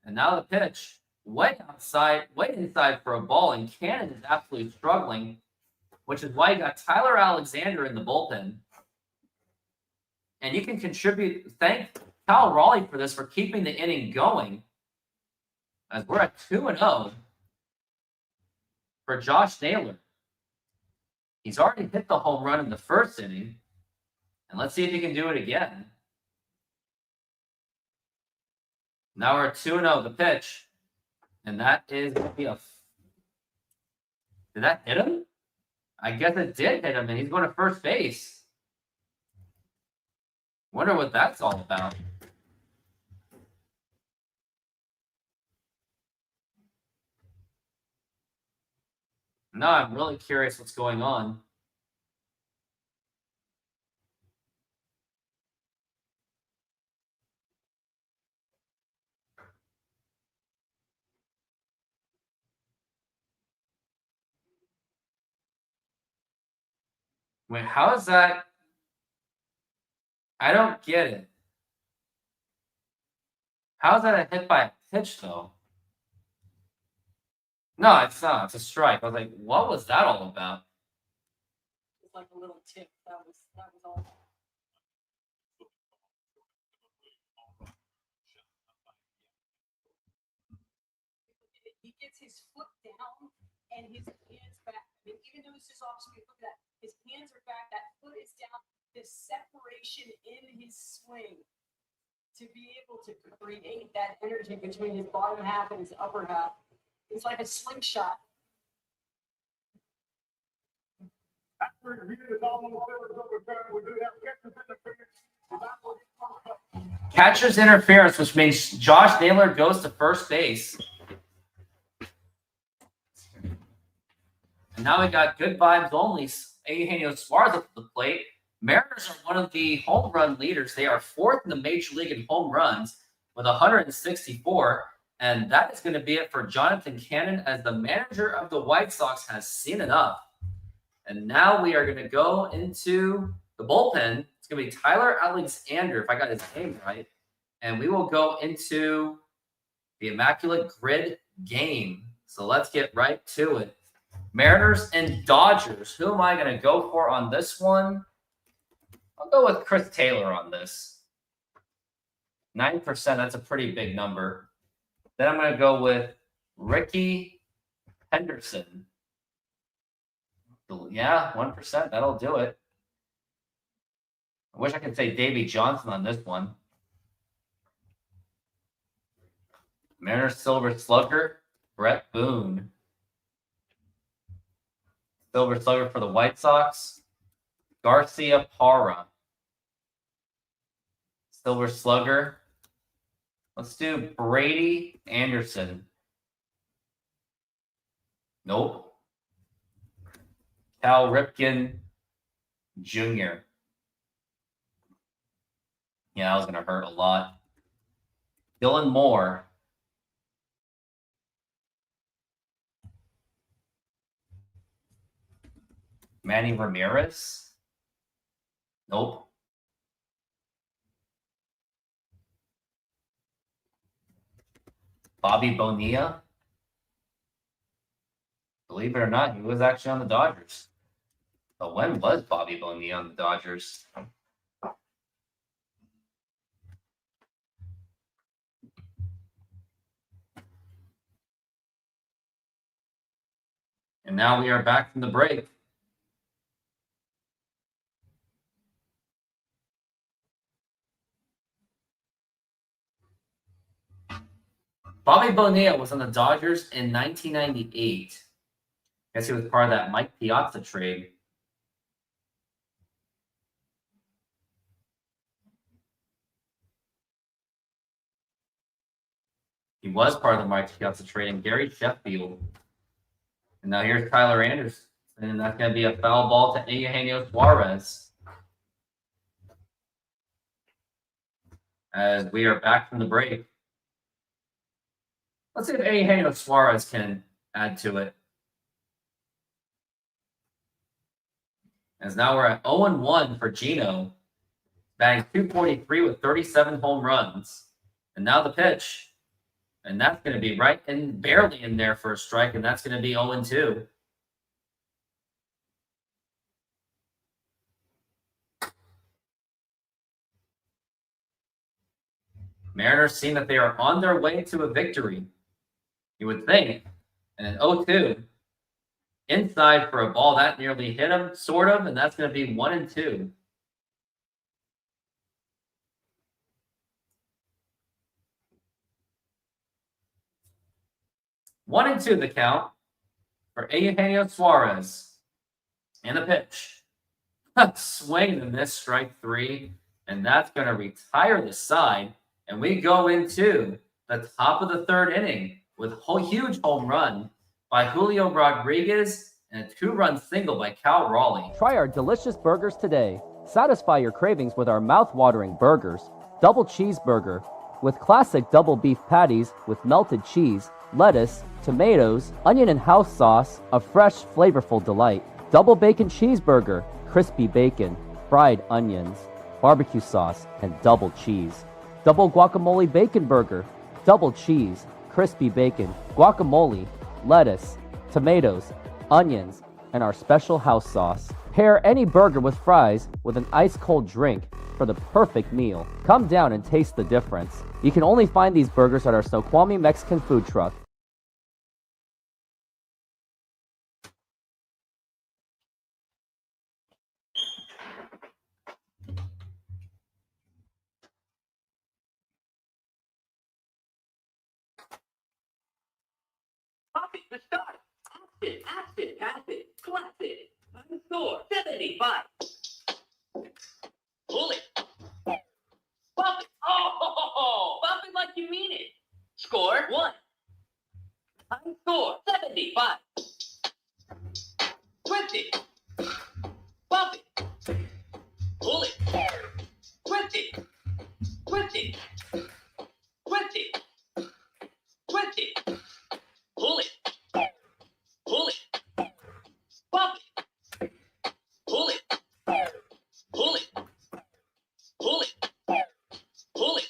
And now the pitch. Way outside, way inside for a ball, and Cannon is absolutely struggling, which is why you got Tyler Alexander in the bullpen. And you can contribute, thank Cal Raleigh for this, for keeping the inning going, as we're at 2-0 for Josh Naylor. He's already hit the home run in the first inning, and let's see if he can do it again. Now we're at 2-0, the pitch. And that is going to be a... Did that hit him? I guess it did hit him, and he's going to first base. Wonder what that's all about. No, I'm really curious what's going on. Wait, how is that? I don't get it. How is that a hit by a pitch, though? No, it's not. It's a strike. I was like, what was that all about? It's like a little tip. That was all. He gets his foot down and his hands back. I mean, even though it's just off speed, look at that. His hands are back. That foot is down. The separation in his swing to be able to create that energy between his bottom half and his upper half. It's like a slingshot. After review is almost overturned, we do have catcher's interference. Catcher's interference, which means Josh Naylor goes to first base. And now we got good vibes only. Eugenio Suarez up to the plate. Mariners are one of the home run leaders. They are fourth in the major league in home runs with 164. And that is going to be it for Jonathan Cannon, as the manager of the White Sox has seen enough. And now we are going to go into the bullpen. It's going to be Tyler Alexander, if I got his name right. And we will go into the Immaculate Grid game. So let's get right to it. Mariners and Dodgers. Who am I going to go for on this one? I'll go with Chris Taylor on this. 9%, that's a pretty big number. Then I'm going to go with Ricky Henderson. Yeah, 1%, that'll do it. I wish I could say Davey Johnson on this one. Mariners Silver Slugger, Brett Boone. Silver Slugger for the White Sox, Garcia Parra. Silver Slugger. Let's do Brady Anderson. Nope. Cal Ripken Jr. Yeah, that was going to hurt a lot. Dylan Moore. Manny Ramirez? Nope. Bobby Bonilla? Believe it or not, he was actually on the Dodgers. But when was Bobby Bonilla on the Dodgers? And now we are back from the break. Bobby Bonilla was on the Dodgers in 1998. I guess he was part of that Mike Piazza trade. He was part of the Mike Piazza trade, and Gary Sheffield. And now here's Tyler Anderson. And that's going to be a foul ball to Eugenio Suarez. As we are back from the break. Let's see if Eugenio Suarez can add to it. As now we're at 0-1 for Gino. Batting .243 with 37 home runs. And now the pitch. And that's going to be right in, barely in there for a strike, and that's going to be 0-2. Mariners seem that they are on their way to a victory. You would think. And an 0-2. Inside for a ball that nearly hit him, sort of, and that's going to be 1-2. One and 2 the count for Eugenio Suarez. And the pitch. Swing and miss, strike 3. And that's going to retire the side. And we go into the top of the third inning with a huge home run by Julio Rodriguez and a 2-run single by Cal Raleigh. Try our delicious burgers today. Satisfy your cravings with our mouth-watering burgers. Double cheeseburger with classic double beef patties with melted cheese, lettuce, tomatoes, onion and house sauce, a fresh, flavorful delight. Double bacon cheeseburger, crispy bacon, fried onions, barbecue sauce, and double cheese. Double guacamole bacon burger, double cheese, crispy bacon, guacamole, lettuce, tomatoes, onions, and our special house sauce. Pair any burger with fries with an ice-cold drink for the perfect meal. Come down and taste the difference. You can only find these burgers at our Snoqualmie Mexican food truck. Copy the start. Action, action, pass it, clap it. I score 75. Pull it. Bump it. Oh, bump it like you mean it. Score 1. I score 75. Twist it. Bump it. Pull it. Twist it. Twist it. Twist it. Twist it. Pull it. Pull it. Bump it. Pull it. Pull it. Pull it. Pull it.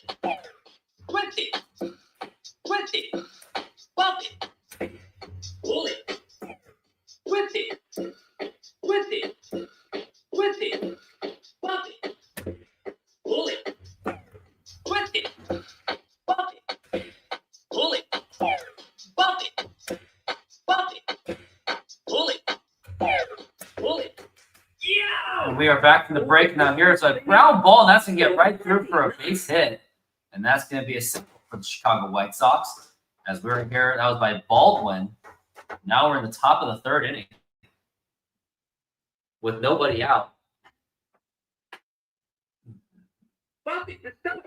Twist it. Twist it. Bump it. Pull it. Twist it. Twist it. Twist it. Bump it. Pull it. Twist it. Bump it. Pull it. Bump it. Bump it. Pull it. Pull it. Yeah! And we are back from the break. Now here's a ground ball, and that's going to get right through for a base hit. And that's going to be a single for the Chicago White Sox. As we're here, that was by Baldwin. Now we're in the top of the third inning with nobody out. Bump it. Let's go.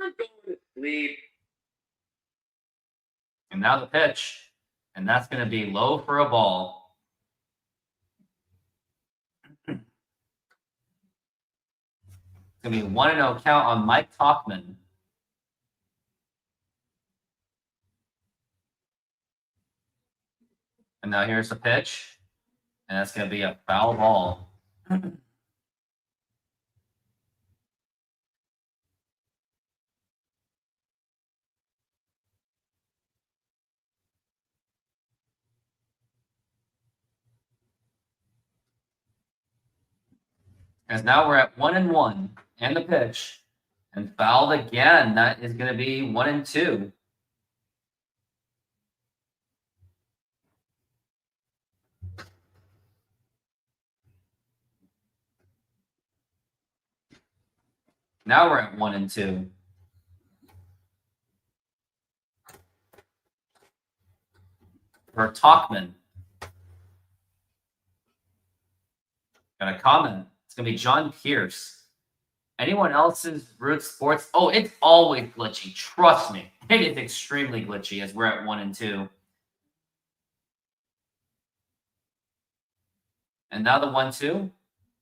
I'm going to sleep. And now the pitch. And that's going to be low for a ball. It's going to be 1-0 count on Mike Talkman. And now here's the pitch. And that's going to be a foul ball. As now we're at 1-1 and the pitch. And fouled again. That is going to be 1-2. Now we're at 1-2. For Talkman. Got a comment. It's going to be John Pierce. Anyone else's Root Sports? Oh, it's always glitchy. Trust me. It is extremely glitchy as we're at 1-2. And now the 1-2.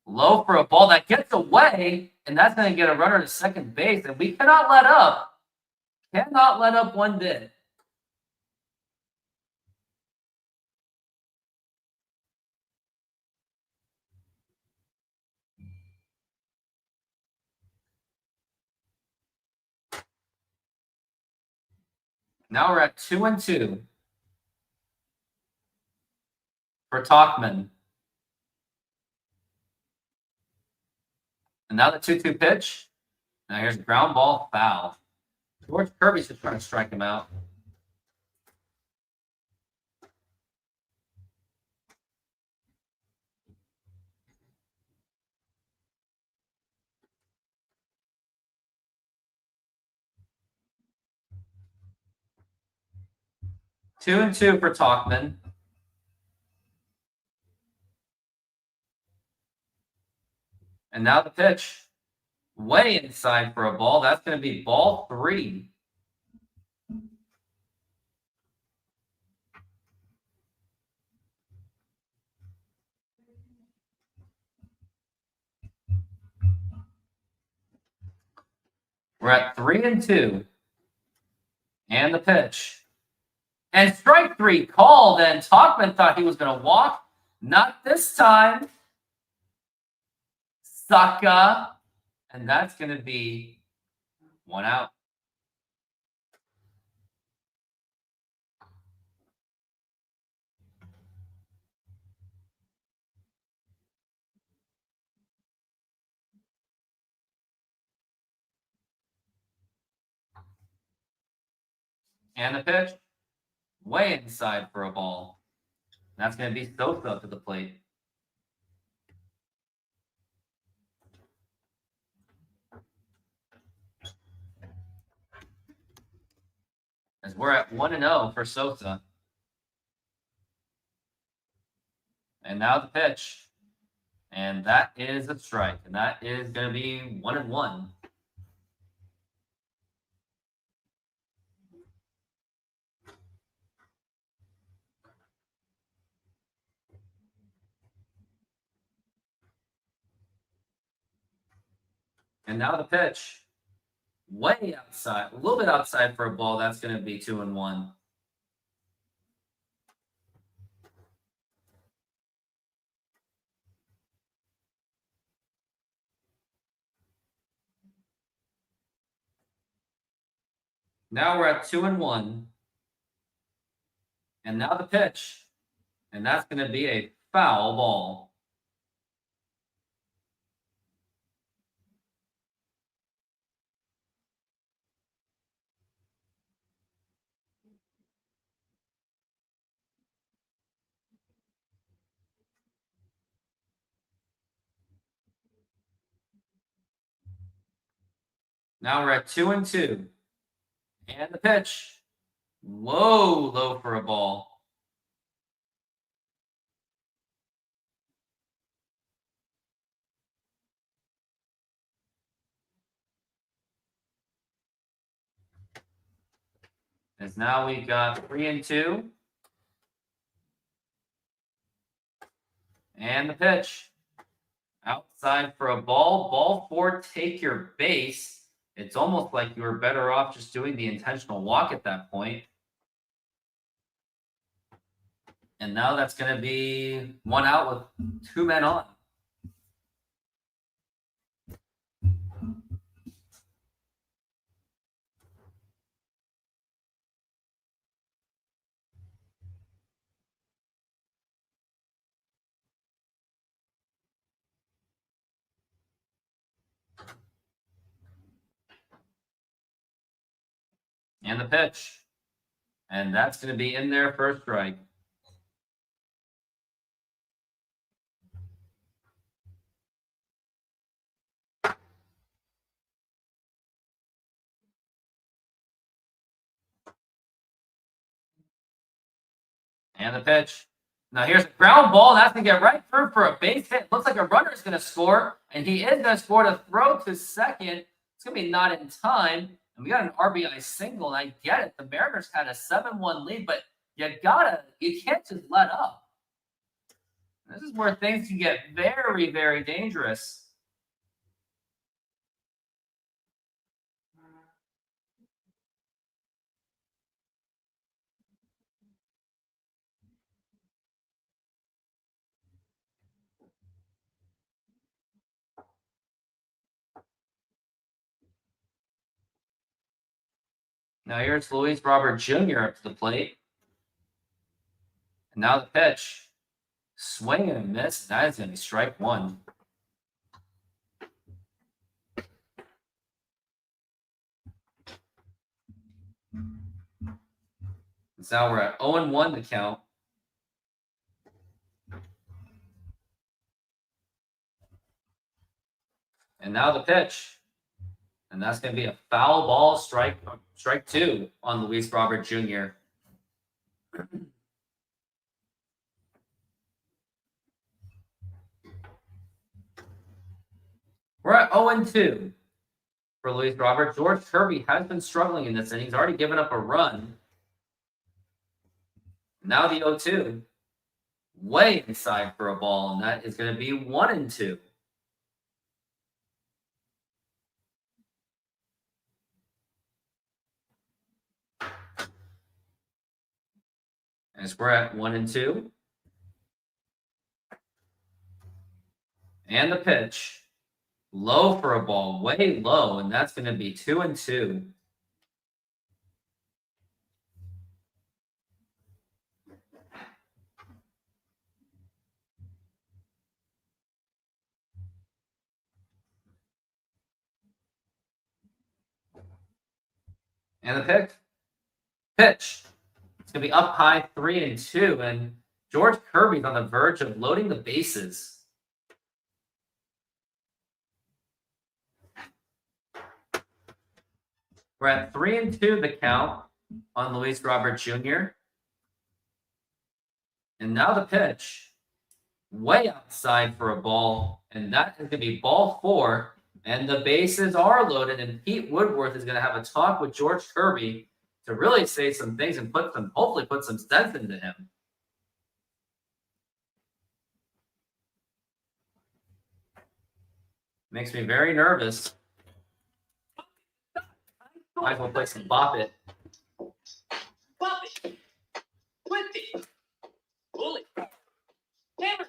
Low for a ball that gets away. And that's going to get a runner to second base. And we cannot let up. Cannot let up one bit. Now we're at 2-2 for Talkman. And now the 2-2 pitch. Now here's a ground ball foul. George Kirby's just trying to strike him out. Two and two for Talkman. And now the pitch. Way inside for a ball. That's going to be ball 3. We're at 3-2. And the pitch. And strike 3 called, and Talkman thought he was going to walk. Not this time. Sucker. And that's going to be 1 out. And the pitch. Way inside for a ball. That's going to be Sosa to the plate. As we're at 1-0 for Sosa. And now the pitch. And that is a strike. And that is going to be 1-1. And now the pitch. Way outside. A little bit outside for a ball. That's going to be 2-1. Now we're at 2-1. And now the pitch. And that's going to be a foul ball. Now we're at 2-2. And the pitch. Whoa, low for a ball. As now we've got 3-2. And the pitch. Outside for a ball. Ball 4, take your base. It's almost like you were better off just doing the intentional walk at that point. And now that's going to be 1 out with 2 men on. And the pitch. And that's going to be in there for a strike. And the pitch. Now here's a ground ball. That's going to get right through for a base hit. Looks like a runner is going to score. And he is going to score to throw to second. It's going to be not in time. And we got an RBI single. And I get it. The Mariners had a 7-1 lead. But you can't just let up. This is where things can get very, very dangerous. Now here's Luis Robert Jr. up to the plate. And now the pitch. Swing and a miss. That is going to be strike 1. So now we're at 0-1 to count. And now the pitch. And that's going to be a foul ball, strike 2 on Luis Robert Jr. We're at 0-2 for Luis Robert. George Kirby has been struggling in this inning. He's already given up a run. Now the 0-2. Way inside for a ball, and that is going to be 1-2. As we're at 1-2. And the pitch. Low for a ball, way low, and that's going to be 2-2. And the pitch. It's going to be up high, 3-2, and George Kirby's on the verge of loading the bases. We're at 3-2 the count. on Luis Robert Jr. And now the pitch. Way outside for a ball. And that is going to be ball 4. And the bases are loaded. And Pete Woodworth is going to have a talk with George Kirby to really say some things and hopefully put some sense into him. Makes me very nervous. Might as well play some Bop It. Bop it. Whip it. Pull it. Hammer.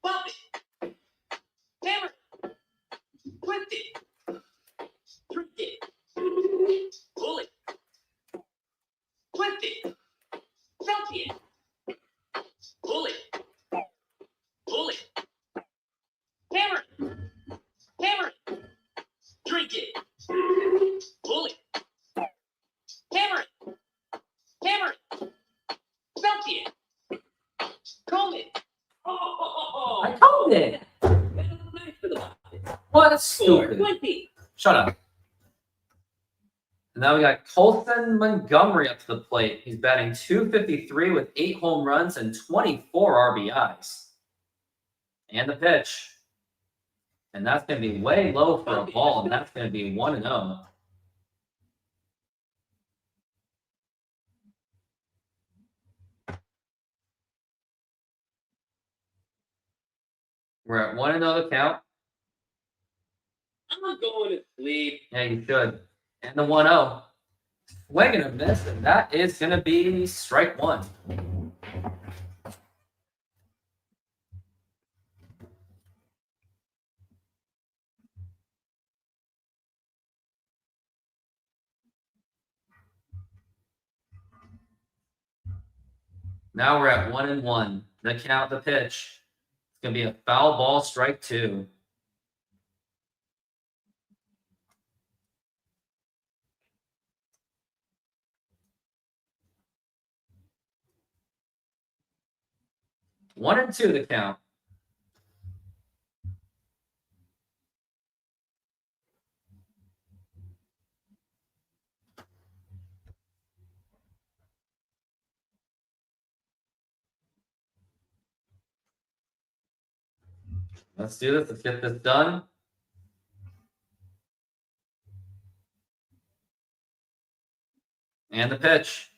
Bop it. Hammer. Whip it. Trick it. Pull it. Whip it. Jump it. Pull it. Pull it. Hammer. Hammer. Drink it. Pull it. Hammer it. Hammer it. Jump it. Comb it. Oh, I told it. What? That's stupid. 20. Shut up. And now we got Colton Montgomery up to the plate. He's batting .253 with 8 home runs and 24 RBIs. And the pitch. And that's going to be way low for a ball, and that's going to be 1-0. We're at 1-0 count. I'm going to sleep. Yeah, you should. And the 1-0. Swing and a miss, and that is going to be strike 1. Now we're at 1-1. The count, the pitch. It's going to be a foul ball, strike 2. One and 2 the count. Let's do this. Let's get this done. And the pitch.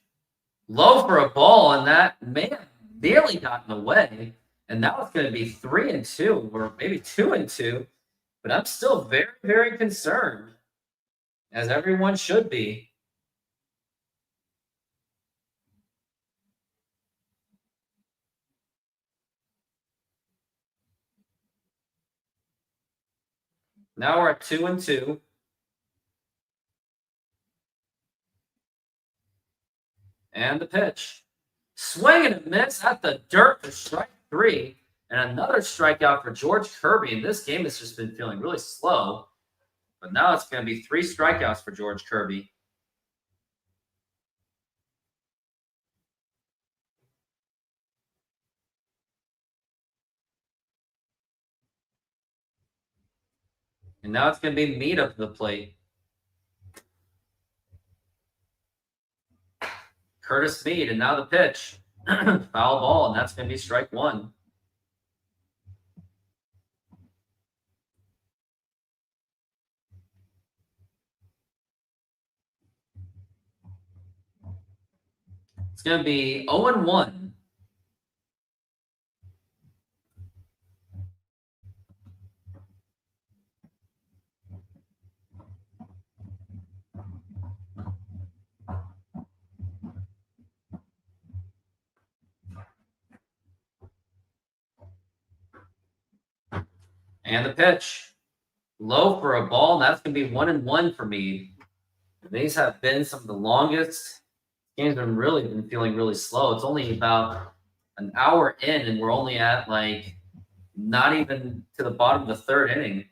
Low for a ball, and that may have nearly gotten away. And now it's going to be 3-2, or maybe 2-2. But I'm still very, very concerned, as everyone should be. Now we're at 2-2. And the pitch. Swing and a miss at the dirt for strike 3. And another strikeout for George Kirby. And this game has just been feeling really slow. But now it's going to be 3 strikeouts for George Kirby. And now it's going to be Mead up to the plate. Curtis Mead, and now the pitch. Foul ball, and that's going to be strike 1. It's going to be 0-1. And the pitch. Low for a ball, and that's going to be 1-1 for me. These have been some of the longest. Game's been feeling really slow. It's only about an hour in, and we're only at like not even to the bottom of the 3rd inning.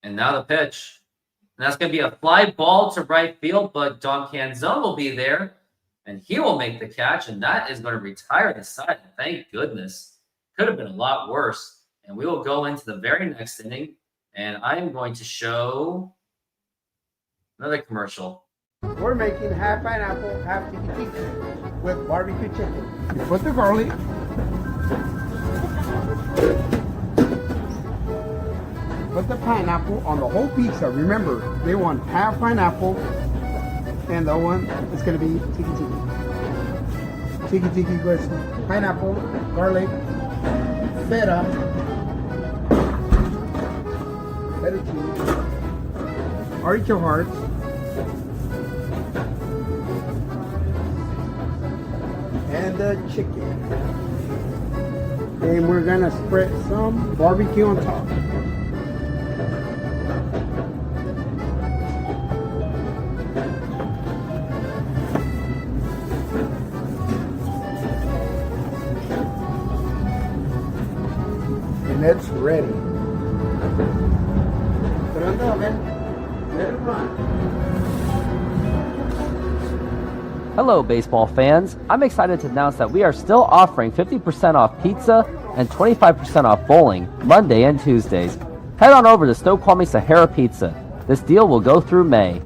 And now the pitch. And that's going to be a fly ball to right field, but Don Canzone will be there. And he will make the catch, and that is going to retire the side. Thank goodness. Could have been a lot worse. And we will go into the very next inning And I am going to show another commercial. We're making half pineapple, half tiki tiki with barbecue chicken. You put the garlic. Put the pineapple on the whole pizza. Remember, they want half pineapple, and the one is gonna be tiki tiki. Tiki tiki goes pineapple, garlic, feta cheese, artichoke hearts, and the chicken. And we're gonna spread some barbecue on top. And it's ready. Put it on the oven. Let it run. Hello, baseball fans. I'm excited to announce that we are still offering 50% off pizza and 25% off bowling Monday and Tuesdays. Head on over to Snoqualmie Sahara Pizza. This deal will go through May.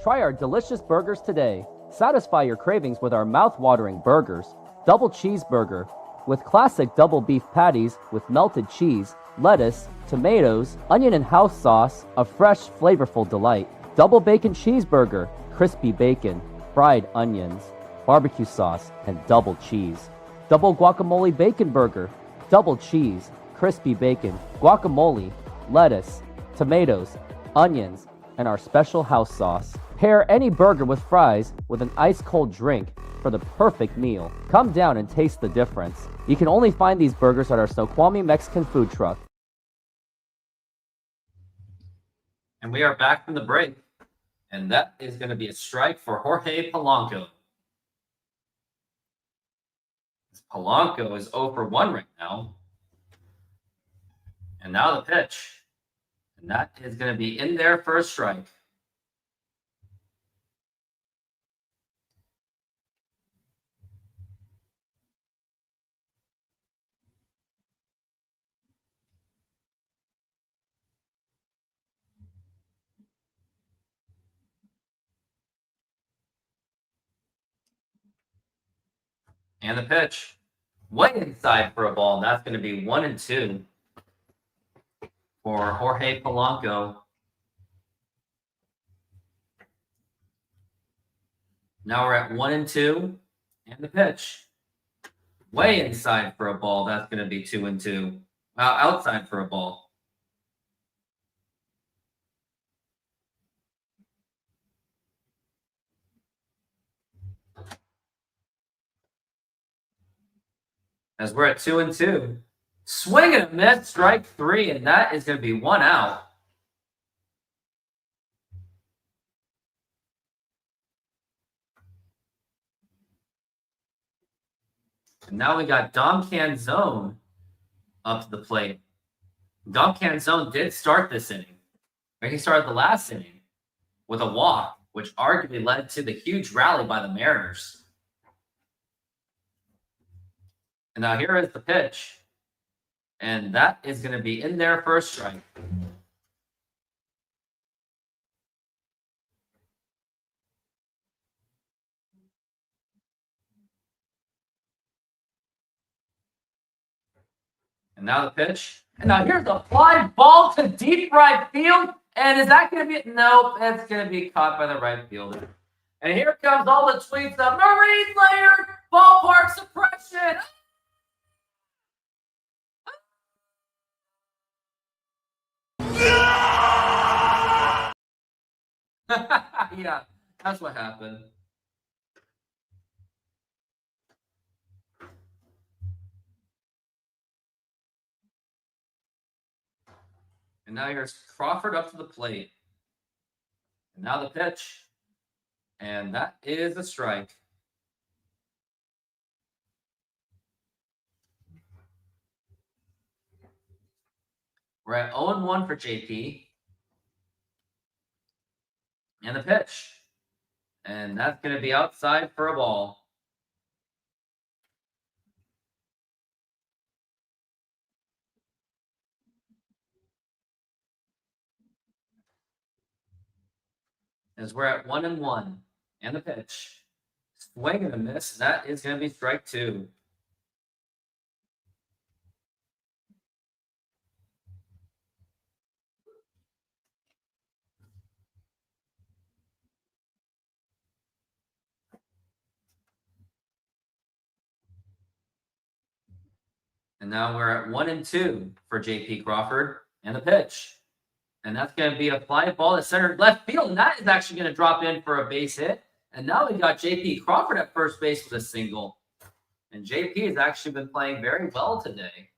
Try our delicious burgers today. Satisfy your cravings with our mouth-watering burgers. Double cheeseburger with classic double beef patties with melted cheese, lettuce, tomatoes, onion and house sauce, a fresh, flavorful delight. Double bacon cheeseburger, crispy bacon, fried onions, barbecue sauce, and double cheese. Double guacamole bacon burger, double cheese, crispy bacon, guacamole, lettuce, tomatoes, onions, and our special house sauce. Pair any burger with fries with an ice-cold drink for the perfect meal. Come down and taste the difference. You can only find these burgers at our Snoqualmie Mexican food truck. And we are back from the break. And that is going to be a strike for Jorge Polanco. Polanco is 0 for 1 right now. And now the pitch. And that is going to be in there for a strike. And the pitch. Way inside for a ball. And that's going to be 1-2 for Jorge Polanco. Now we're at 1-2. And the pitch. Way inside for a ball. That's going to be 2-2. Outside for a ball. As we're at 2-2. Swing and a miss, strike 3, and that is going to be 1 out. And now we got Dom Canzone up to the plate. Dom Canzone did start this inning. Or he started the last inning with a walk, which arguably led to the huge rally by the Mariners. And now here is the pitch. And that is going to be in there for a strike. And now the pitch. And now here's a fly ball to deep right field. And is that going to be? Nope, it's going to be caught by the right fielder. And here comes all the tweets of Marine Laird, ballpark suppression. Yeah, that's what happened. And now here's Crawford up to the plate. And now the pitch. And that is a strike. We're at 0-1 for JP. And the pitch. And that's going to be outside for a ball. As we're at 1-1. And the pitch. Swing and a miss. That is going to be strike 2. And now we're at 1-2 for JP Crawford and the pitch. And that's going to be a fly ball to center left field. And that is actually going to drop in for a base hit. And now we got JP Crawford at first base with a single. And JP has actually been playing very well today.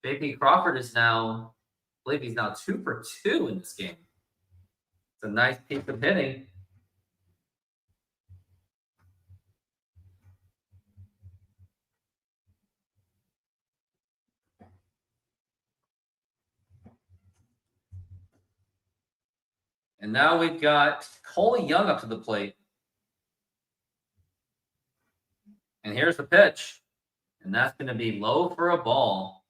JP Crawford is now, I believe he's now 2 for 2 in this game. It's a nice piece of hitting. And now we've got Cole Young up to the plate. And here's the pitch. And that's going to be low for a ball.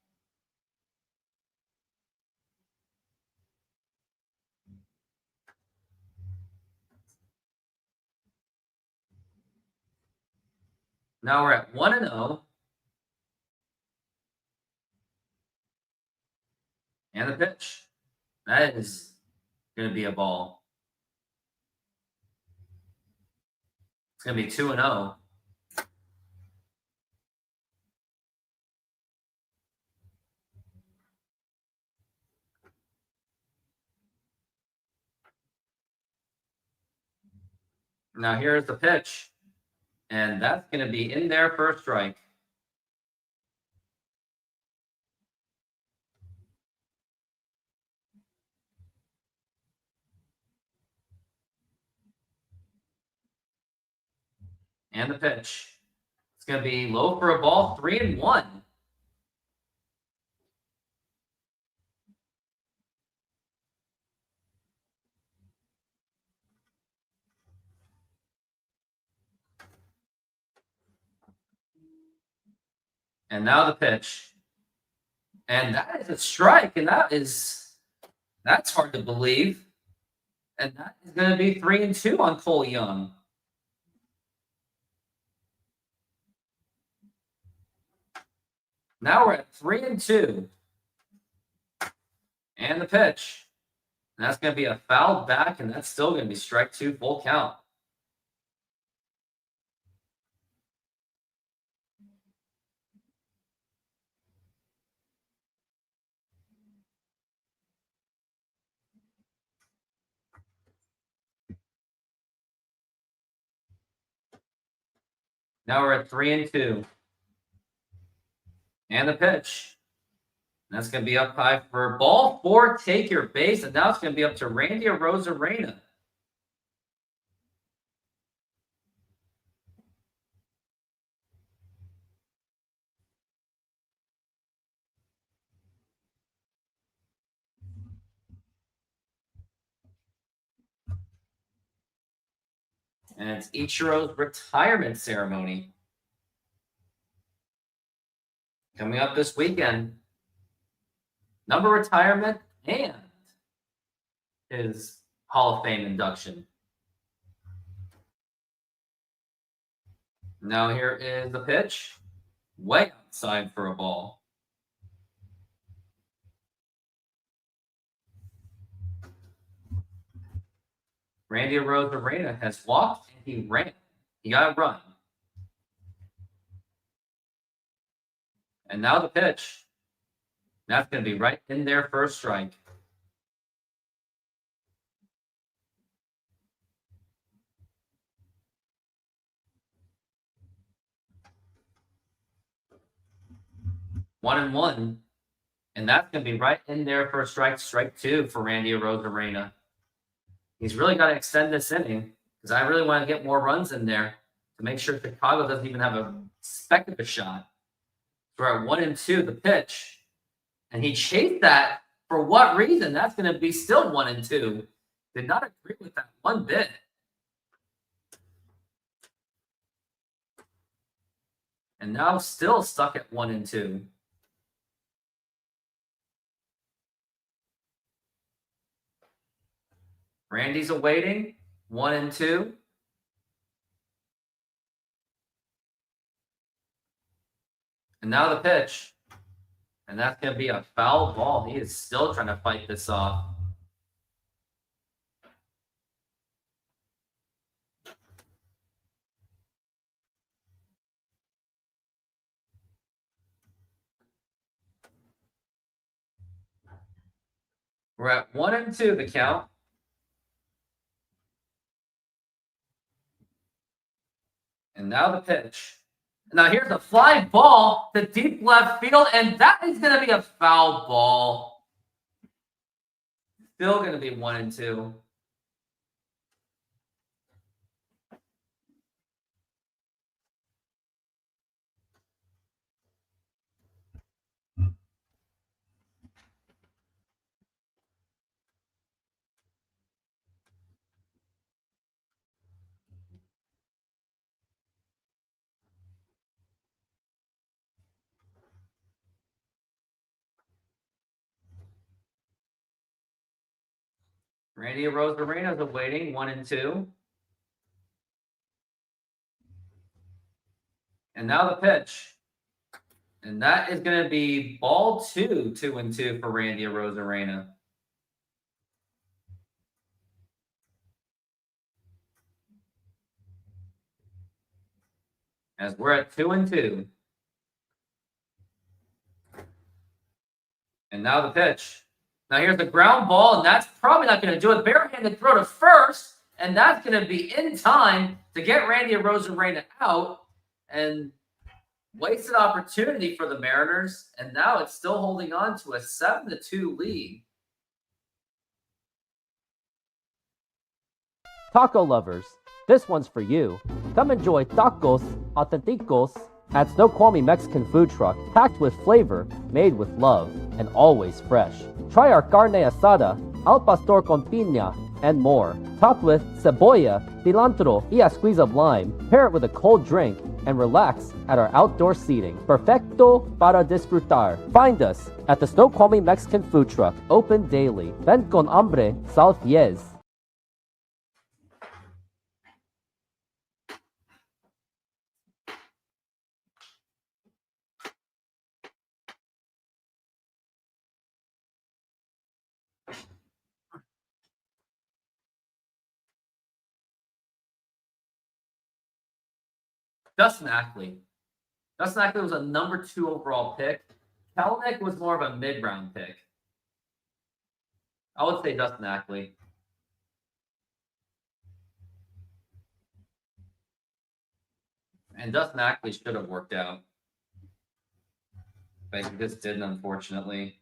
Now we're at 1-0. And the pitch. That is going to be a ball. It's going to be 2-0. Now here's the pitch. And that's going to be in there for a strike. And the pitch. It's going to be low for a ball, 3-1. And now the pitch. And that is a strike. And that's hard to believe. And that is going to be 3-2 on Cole Young. Now we're at 3-2. And the pitch. And that's going to be a foul back, and that's still going to be strike 2, full count. Now we're at 3-2. And the pitch. And that's going to be up high for ball 4, take your base. And now it's going to be up to Randy Arozarena. And it's Ichiro's retirement ceremony coming up this weekend. Number retirement and his Hall of Fame induction. Now here is the pitch. Way outside for a ball. Randy Arozarena has walked and he ran. He got a run. And now the pitch. That's going to be right in there for a strike. One and one. And that's going to be right in there for a strike. Strike 2 for Randy Arozarena. He's really got to extend this inning because I really want to get more runs in there to make sure Chicago doesn't even have a speck of a shot. So we're at 1-2, the pitch. And he chased that for what reason? That's going to be still 1-2. Did not agree with that one bit. And now still stuck at 1-2. Randy's awaiting 1 and 2. And now the pitch. And that's going to be a foul ball. He is still trying to fight this off. We're at 1 and 2, the count. And now the pitch. Now here's a fly ball to deep left field, and that is going to be a foul ball. Still going to be 1 and 2. Randy Arozarena is awaiting 1 and 2. And now the pitch. And that is going to be ball 2, 2 and 2 for Randy Arozarena. As we're at 2 and 2. And now the pitch. Now here's the ground ball, and that's probably not going to do it. Barehanded throw to first, and that's going to be in time to get Randy Arozarena out. And wasted opportunity for the Mariners, and now it's still holding on to a 7-2 lead. Taco lovers, this one's for you. Come enjoy tacos auténticos at Snoqualmie Mexican food truck, packed with flavor, made with love, and always fresh. Try our carne asada, al pastor con piña, and more. Topped with cebolla, cilantro, y a squeeze of lime. Pair it with a cold drink and relax at our outdoor seating. Perfecto para disfrutar. Find us at the Snoqualmie Mexican food truck, open daily. Ven con hambre, sal fies. Dustin Ackley. Dustin Ackley was a number 2 overall pick. Kelenic was more of a mid-round pick. I would say Dustin Ackley. And Dustin Ackley should have worked out. But he just didn't, unfortunately.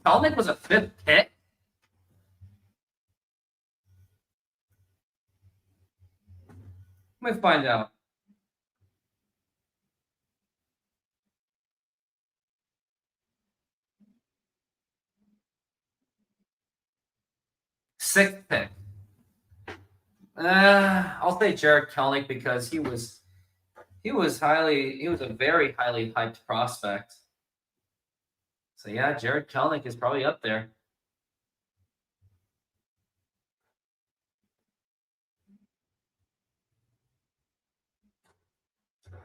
Kelenic was a 5th pick. Let me find out. Sixth pick. I'll say Jared Kelenic because he was a very highly hyped prospect. So yeah, Jared Kelenic is probably up there.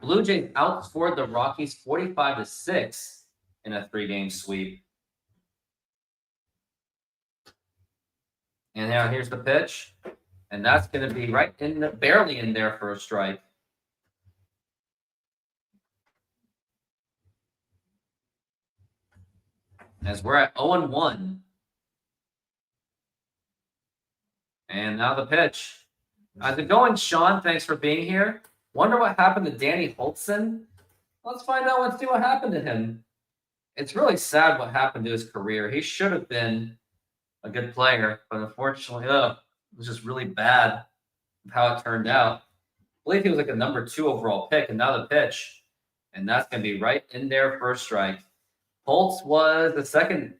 Blue Jays outscored the Rockies 45-6 in a 3-game sweep. And now here's the pitch. And that's going to be right in the, barely in there for a strike. As we're at 0-1. And now the pitch. How's it going, Sean? Thanks for being here. Wonder what happened to Danny Holtzen? Let's find out. Let's see what happened to him. It's really sad what happened to his career. He should have been a good player, but unfortunately, it was just really bad how it turned out. I believe he was like a number 2 overall pick, and now the pitch. And that's going to be right in there for a strike. Holtz was the 2nd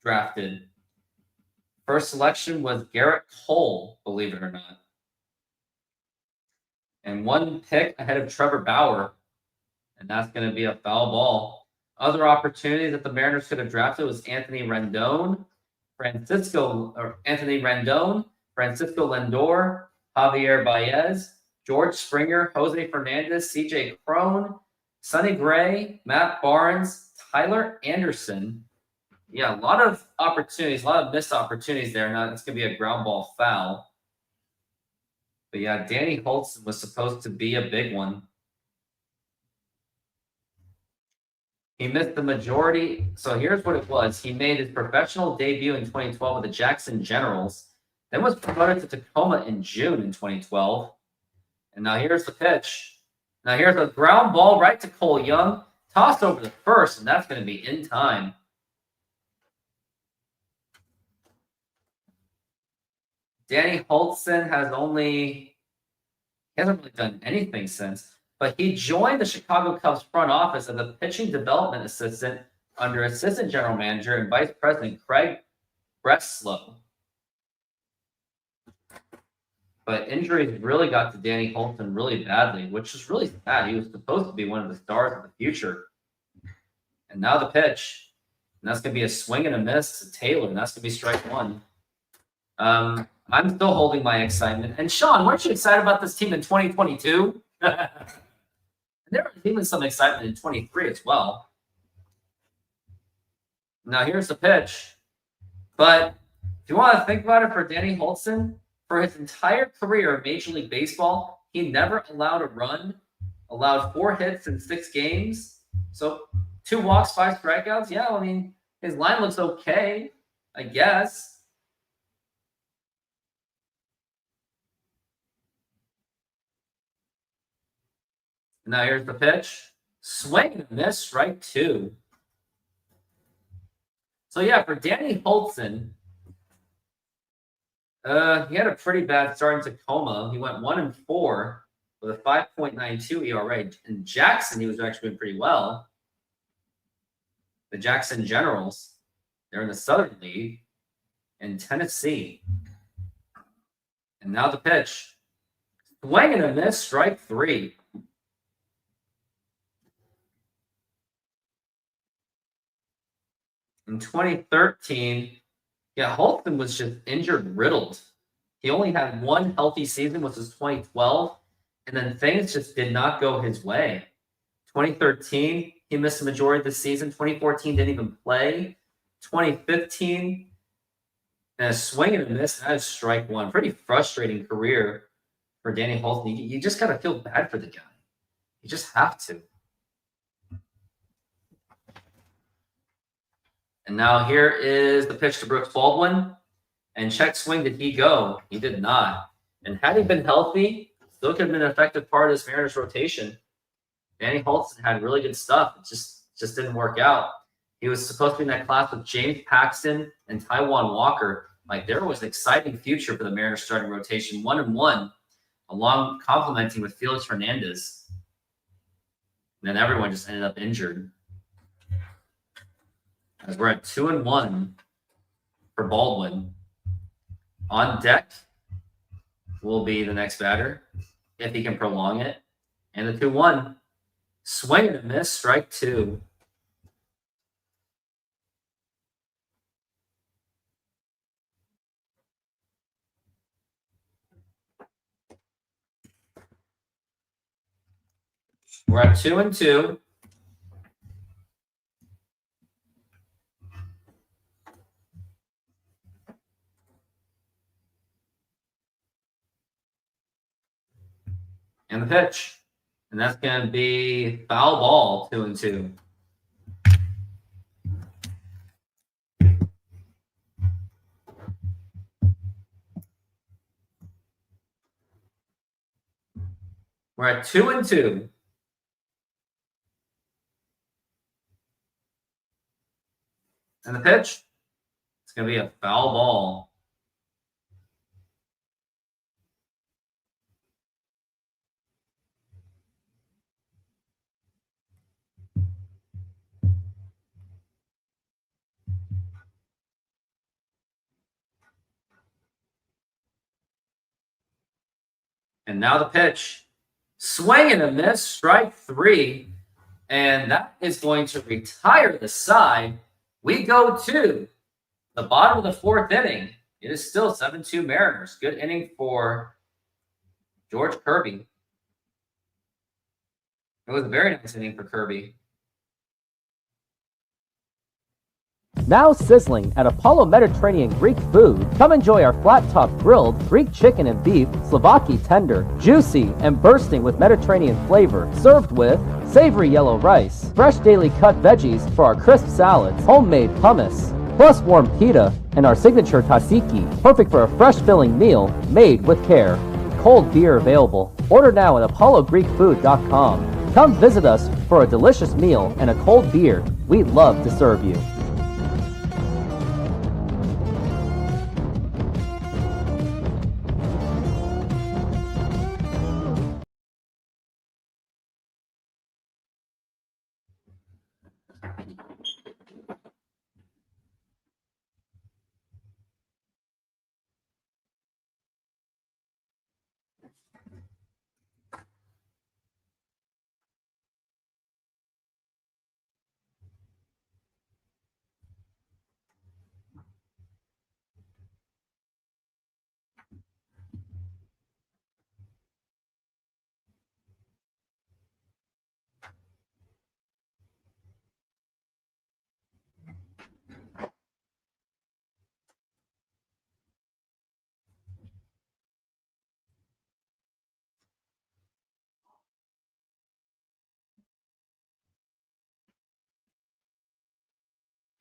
drafted. First selection was Garrett Cole, believe it or not. And 1 pick ahead of Trevor Bauer. And that's going to be a foul ball. Other opportunities that the Mariners could have drafted was Anthony Rendon, Francisco Lindor, Javier Baez, George Springer, Jose Fernandez, CJ Cron, Sonny Gray, Matt Barnes, Tyler Anderson. Yeah, a lot of opportunities, a lot of missed opportunities there. Now it's going to be a ground ball foul. But yeah, Danny Holtzman was supposed to be a big one. He missed the majority. So here's what it was. He made his professional debut in 2012 with the Jackson Generals, then was promoted to Tacoma in June in 2012. And now here's the pitch. Now here's a ground ball right to Cole Young, tossed over the first, and that's going to be in time. Danny Holtzman hasn't really done anything since, but he joined the Chicago Cubs front office as a pitching development assistant under assistant general manager and vice president Craig Breslow. But injuries really got to Danny Holtzman really badly, which is really sad. He was supposed to be one of the stars of the future. And now the pitch. And that's going to be a swing and a miss to Taylor, and that's going to be strike one. I'm still holding my excitement. And Sean, weren't you excited about this team in 2022? There was even some excitement in 23 as well. Now here's the pitch. But if you want to think about it, for Danny Holtzman, for his entire career in Major League Baseball, he never allowed a run, allowed 4 hits in 6 games. So 2 walks, 5 strikeouts. Yeah, I mean, his line looks okay, I guess. Now here's the pitch. Swing and a miss, strike 2. So yeah, for Danny Holtzman, he had a pretty bad start in Tacoma. He went 1-4 with a 5.92 ERA. In Jackson, he was actually doing pretty well. The Jackson Generals, they're in the Southern League in Tennessee. And now the pitch. Swing and a miss, strike 3. In 2013, Holtzman was just injured riddled. He only had 1 healthy season, which was 2012, and then things just did not go his way. 2013, he missed the majority of the season. 2014, didn't even play. 2015, and a swing and a miss, that is strike 1. Pretty frustrating career for Danny Holtzman. You just got to feel bad for the guy. You just have to. And now here is the pitch to Brooks Baldwin. And check swing, did he go? He did not. And had he been healthy, still could have been an effective part of this Mariners rotation. Danny Holtzman had really good stuff. It just didn't work out. He was supposed to be in that class with James Paxton and Taijuan Walker. Like, there was an exciting future for the Mariners starting rotation. 1-1, along complementing with Felix Hernandez. And then everyone just ended up injured. As we're at 2-1 for Baldwin. On deck will be the next batter, if he can prolong it. And the 2-1. Swing and a miss, strike 2. We're at 2-2. And the pitch. And that's going to be foul ball, 2-2. We're at 2-2. And the pitch, it's going to be a foul ball. And now the pitch. Swing and a miss, strike 3. And that is going to retire the side. We go to the bottom of the fourth inning. It is still 7-2 Mariners. Good inning for George Kirby. It was a very nice inning for Kirby. Now sizzling at Apollo Mediterranean Greek Food, come enjoy our flat-top grilled Greek chicken and beef, Slovaki tender, juicy and bursting with Mediterranean flavor, served with savory yellow rice, fresh daily cut veggies for our crisp salads, homemade hummus, plus warm pita, and our signature tzatziki, perfect for a fresh filling meal made with care. Cold beer available. Order now at apollogreekfood.com. Come visit us for a delicious meal and a cold beer. We'd love to serve you.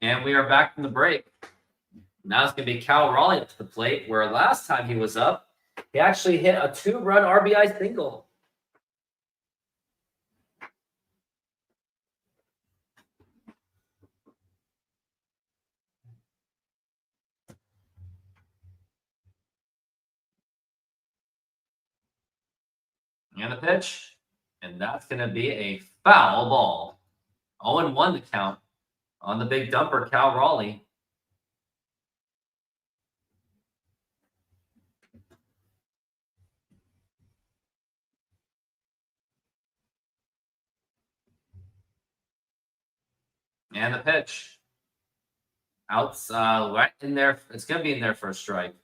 And we are back from the break. Now it's going to be Cal Raleigh up to the plate, where last time he was up, he actually hit a 2-run RBI single. And the pitch. And that's going to be a foul ball. 0-1 the count on the big dumper, Cal Raleigh. And the pitch. Outside, right in there. It's going to be in there for a strike.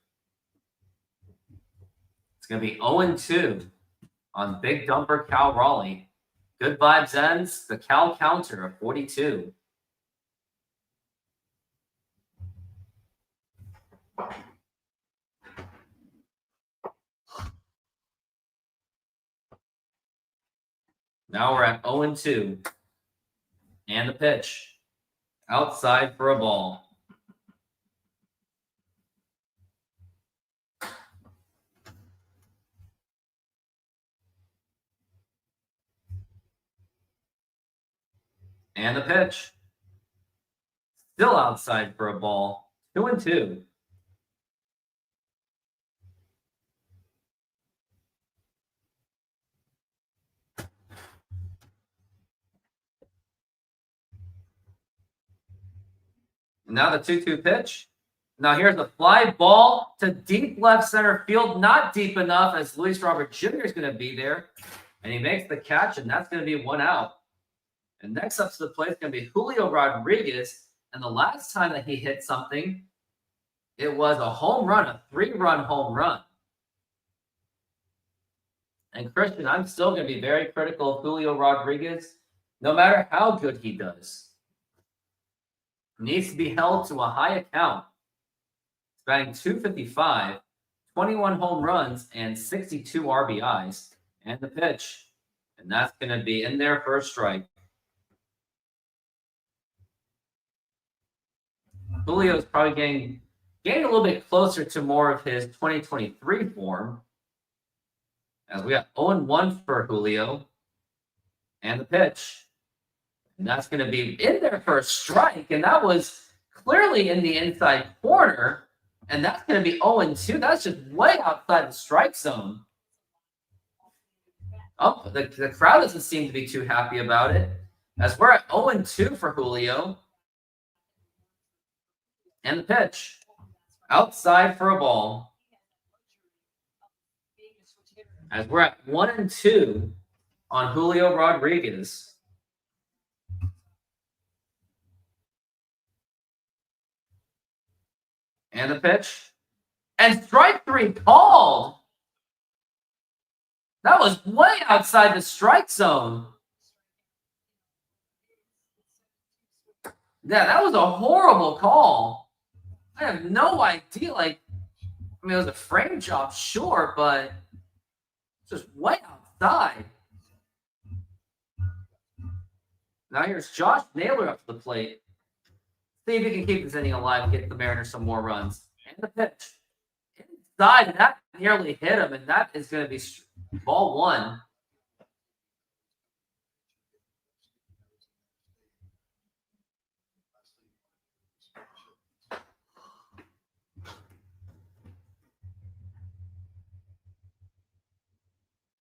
It's going to be 0-2 on big dumper Cal Raleigh. Good vibes ends the Cal counter of 42. Now we're at 0-2. And the pitch. Outside for a ball. And the pitch. Still outside for a ball. 2-2. Now the 2-2 pitch. Now here's a fly ball to deep left center field. Not deep enough, as Luis Robert Jr. is going to be there. And he makes the catch, and that's going to be 1 out. And next up to the plate is going to be Julio Rodriguez. And the last time that he hit something, it was a home run, a 3-run home run. And Christian, I'm still going to be very critical of Julio Rodriguez, no matter how good he does. Needs to be held to a high account. He's batting .255, 21 home runs, and 62 RBIs. And the pitch. And that's going to be in there for a strike. Julio's probably getting a little bit closer to more of his 2023 form. As we got 0-1 for Julio. And the pitch. And that's going to be in there for a strike. And that was clearly in the inside corner. And that's going to be 0-2. That's just way outside the strike zone. Oh, the crowd doesn't seem to be too happy about it. As we're at 0-2 for Julio. And the pitch. Outside for a ball. As we're at 1-2 on Julio Rodriguez. And the pitch. And strike 3 called. That was way outside the strike zone. Yeah, that was a horrible call. I have no idea. Like, I mean, it was a frame job, sure, but just way outside. Now here's Josh Naylor up to the plate. See if he can keep this inning alive and get the Mariners some more runs. And the pitch. Inside, and that nearly hit him, and that is going to be ball 1.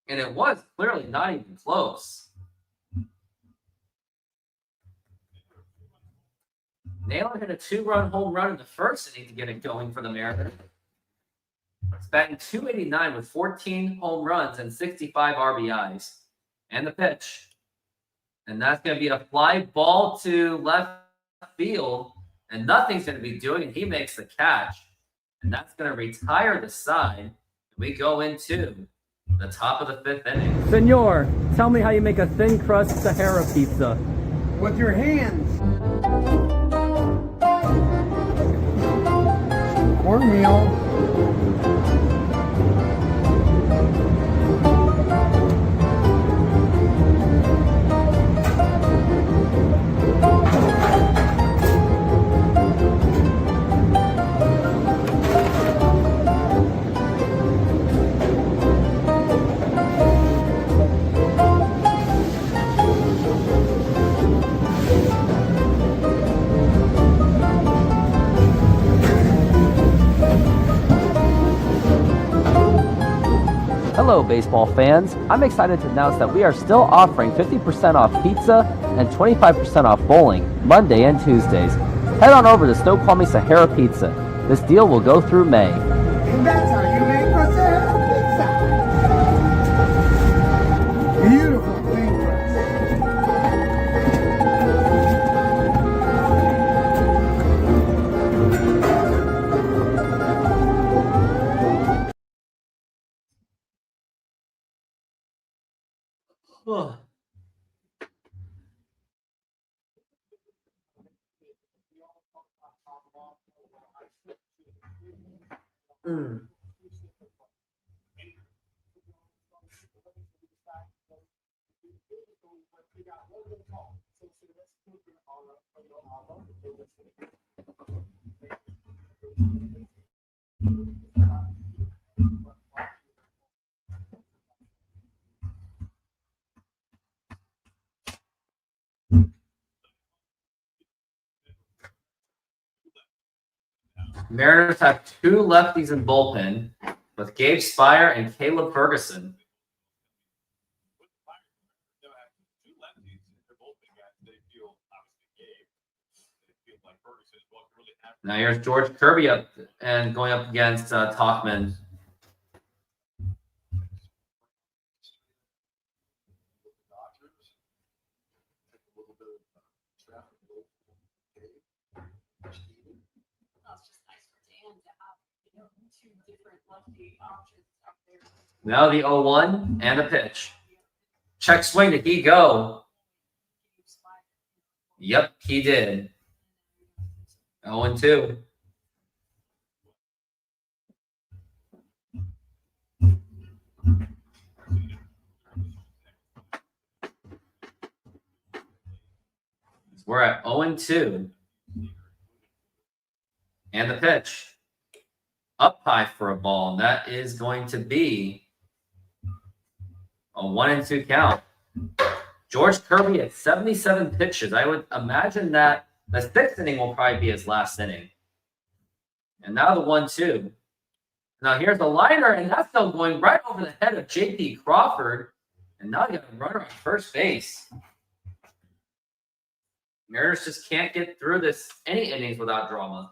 And it was clearly not even close. Naylor hit a 2-run home run in the first inning to get it going for the Mariners. It's batting .289 with 14 home runs and 65 RBIs. And the pitch. And that's going to be a fly ball to left field. And nothing's going to be doing, and he makes the catch. And that's going to retire the side. We go into the top of the 5th inning. Senor, tell me how you make a thin crust Sahara pizza. With your hands. Cornmeal. Hello, baseball fans. I'm excited to announce that we are still offering 50% off pizza and 25% off bowling Monday and Tuesdays. Head on over to Snoqualmie Sahara Pizza. This deal will go through May. And that's how you make a Sahara pizza. Beautiful thing. Ugh. Mariners have 2 lefties in bullpen with Gabe Spire and Caleb Ferguson. Now here's George Kirby up and going up against Tauchman. Now the 0-1 and a pitch. Check swing. Did he go? Yep, he did. 0-2. We're at 0-2. And the pitch. Up high for a ball. And that is going to be a 1-2 count. George Kirby at 77 pitches. I would imagine that the 6th inning will probably be his last inning. And now the 1-2. Now here's the liner, and that's still going right over the head of J.P. Crawford. And now you got a runner on first base. Mariners just can't get through this any innings without drama.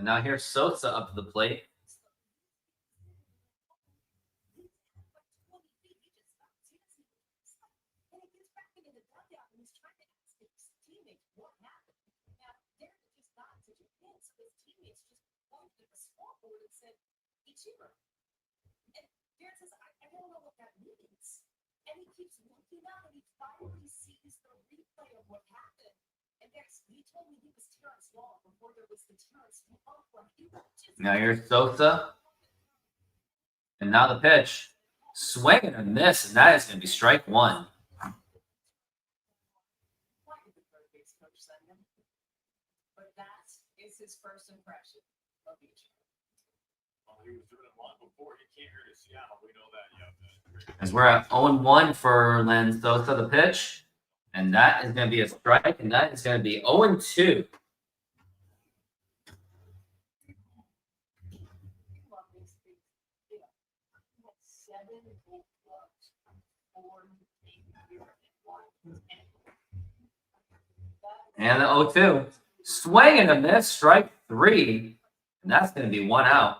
And now here's Sosa up to the plate. And he keeps looking up and he finally sees the replay of what happened. And next, he told me he was Terrence Long before there was the Terrence Long. Now here's Sosa. And now the pitch. Swing and a miss, and that is going to be strike one. But that is his first impression of each other. He was doing it long before he came here to Seattle. We know that, yeah. As we're at 0-1 for Len Sosa, the pitch. And that is going to be a strike, and that is going to be 0-2. And the 0-2. Swing and a miss, strike three. And that's going to be one out.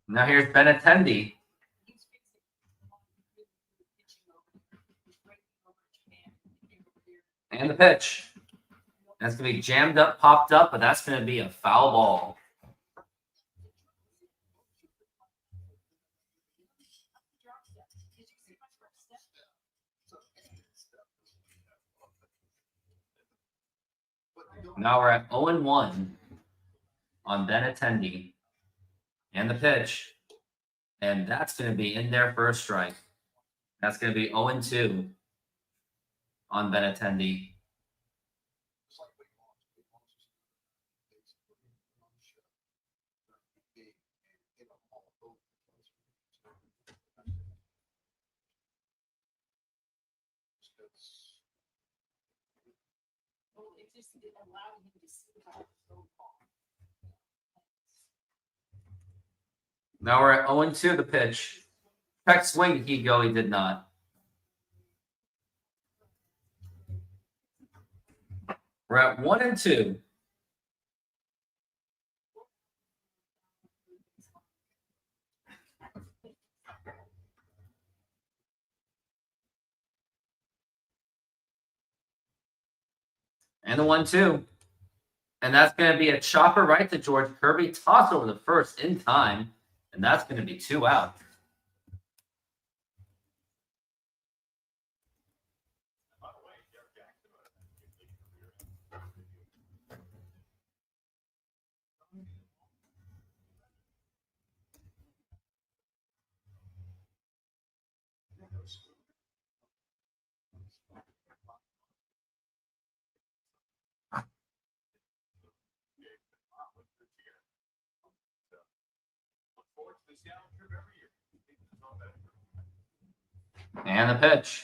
Now here's Benintendi. And the pitch. That's going to be jammed up, popped up, but that's going to be a foul ball. Now we're at 0-1 on Benintendi. And the pitch. And that's going to be in there for a strike. That's going to be 0-2 on Benintendi. Now we're at 0-2 the pitch. Check swing, did he go? He did not. We're at 1-2. And the 1-2. And that's going to be a chopper right to George Kirby. Toss over the first in time. And that's going to be 2 out. And the pitch.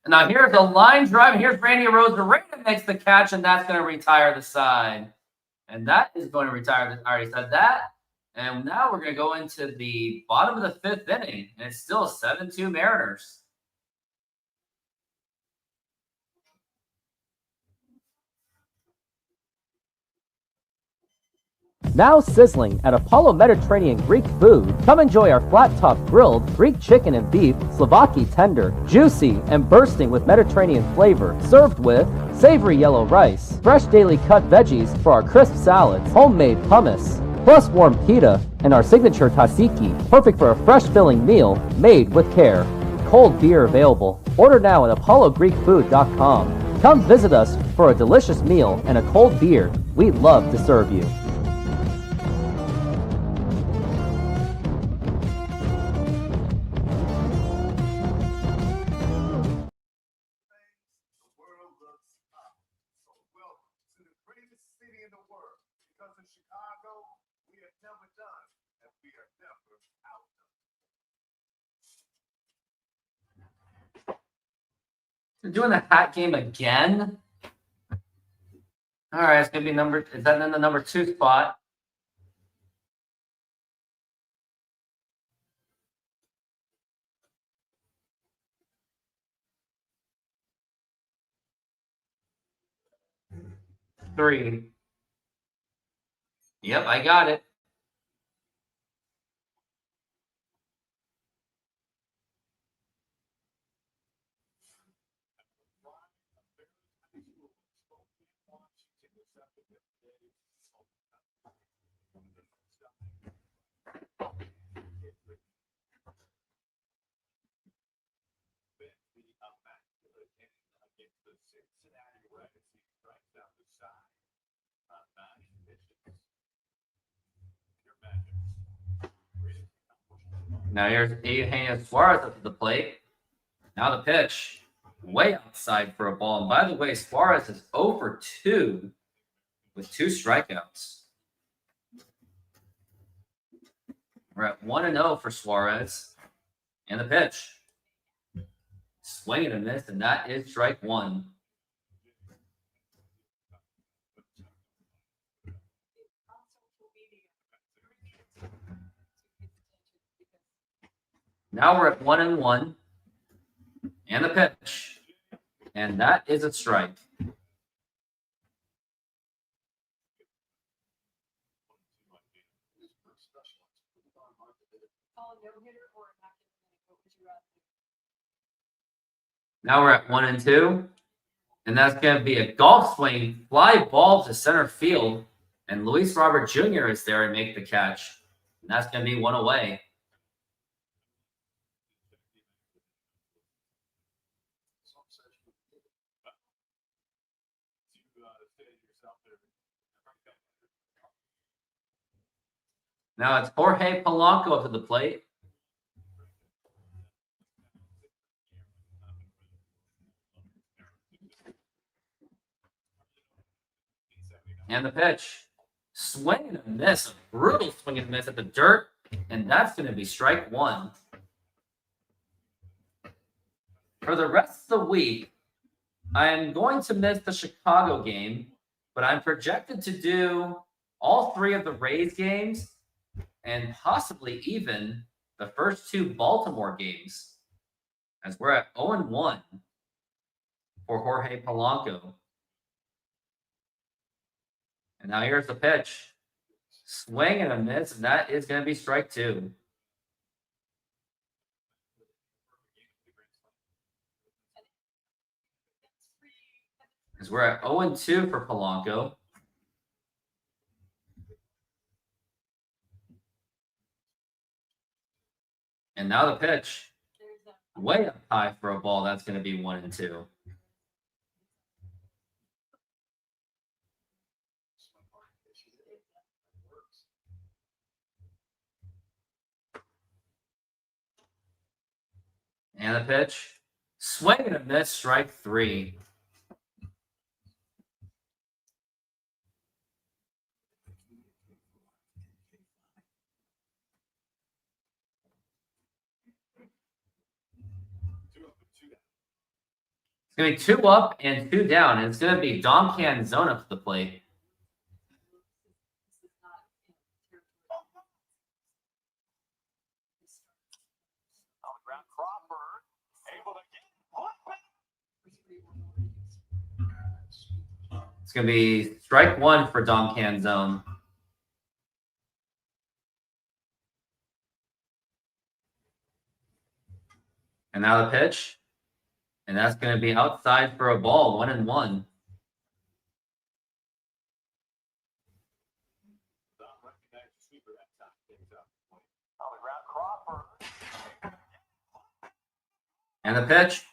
Now here's a line drive. Here's Randy Arozarena makes the catch, and that's going to retire the side. And that is going to retire. I already said that. And now we're going to go into the bottom of the 5th inning, and it's still 7-2 Mariners. Now sizzling at Apollo Mediterranean Greek Food, come enjoy our flat-top grilled Greek chicken and beef, Slovaki tender, juicy and bursting with Mediterranean flavor, served with savory yellow rice, fresh daily cut veggies for our crisp salads, homemade hummus, plus warm pita, and our signature tzatziki, perfect for a fresh filling meal made with care. Cold beer available. Order now at apollogreekfood.com. Come visit us for a delicious meal and a cold beer. We'd love to serve you. They're doing the hat game again. All right, it's gonna be number. Is that in the number 2 spot? Three. Yep, I got it. Now here's Eugenio Suarez up to the plate. Now the pitch. Way outside for a ball. And by the way, Suarez is 0 for 2 with 2 strikeouts. We're at 1-0 for Suarez. And the pitch. Swing and a miss, and that is strike 1. Now we're at 1-1. And the pitch. And that is a strike. Now we're at 1-2. And that's going to be a golf swing, fly ball to center field. And Luis Robert Jr. is there to make the catch. And that's going to be 1 away. Now it's Jorge Polanco to the plate. And the pitch. Swing and a miss. A brutal swing and miss at the dirt. And that's going to be strike 1. For the rest of the week, I am going to miss the Chicago game, but I'm projected to do all 3 of the Rays games and possibly even the first 2 Baltimore games, as we're at 0-1 for Jorge Polanco. And now here's the pitch. Swing and a miss, and that is going to be strike 2. As we're at 0-2 for Polanco. And now the pitch. Way up high for a ball. That's going to be 1-2. And the pitch. Swing and a miss, strike 3. It's going to be 2 up and 2 down, and it's going to be Dom Canzone up to the plate. It's going to be strike 1 for Dom Canzone. And now the pitch. And that's going to be outside for a ball, 1-1. And the pitch.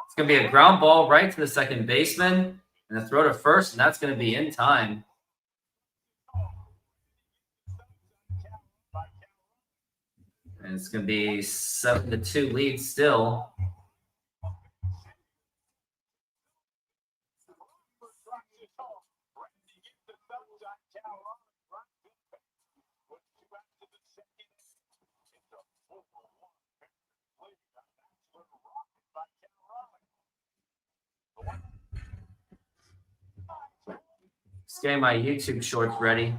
It's going to be a ground ball right to the second baseman. And the throw to first, and that's going to be in time. And it's going to be 7-2 lead still. It's getting my YouTube shorts ready.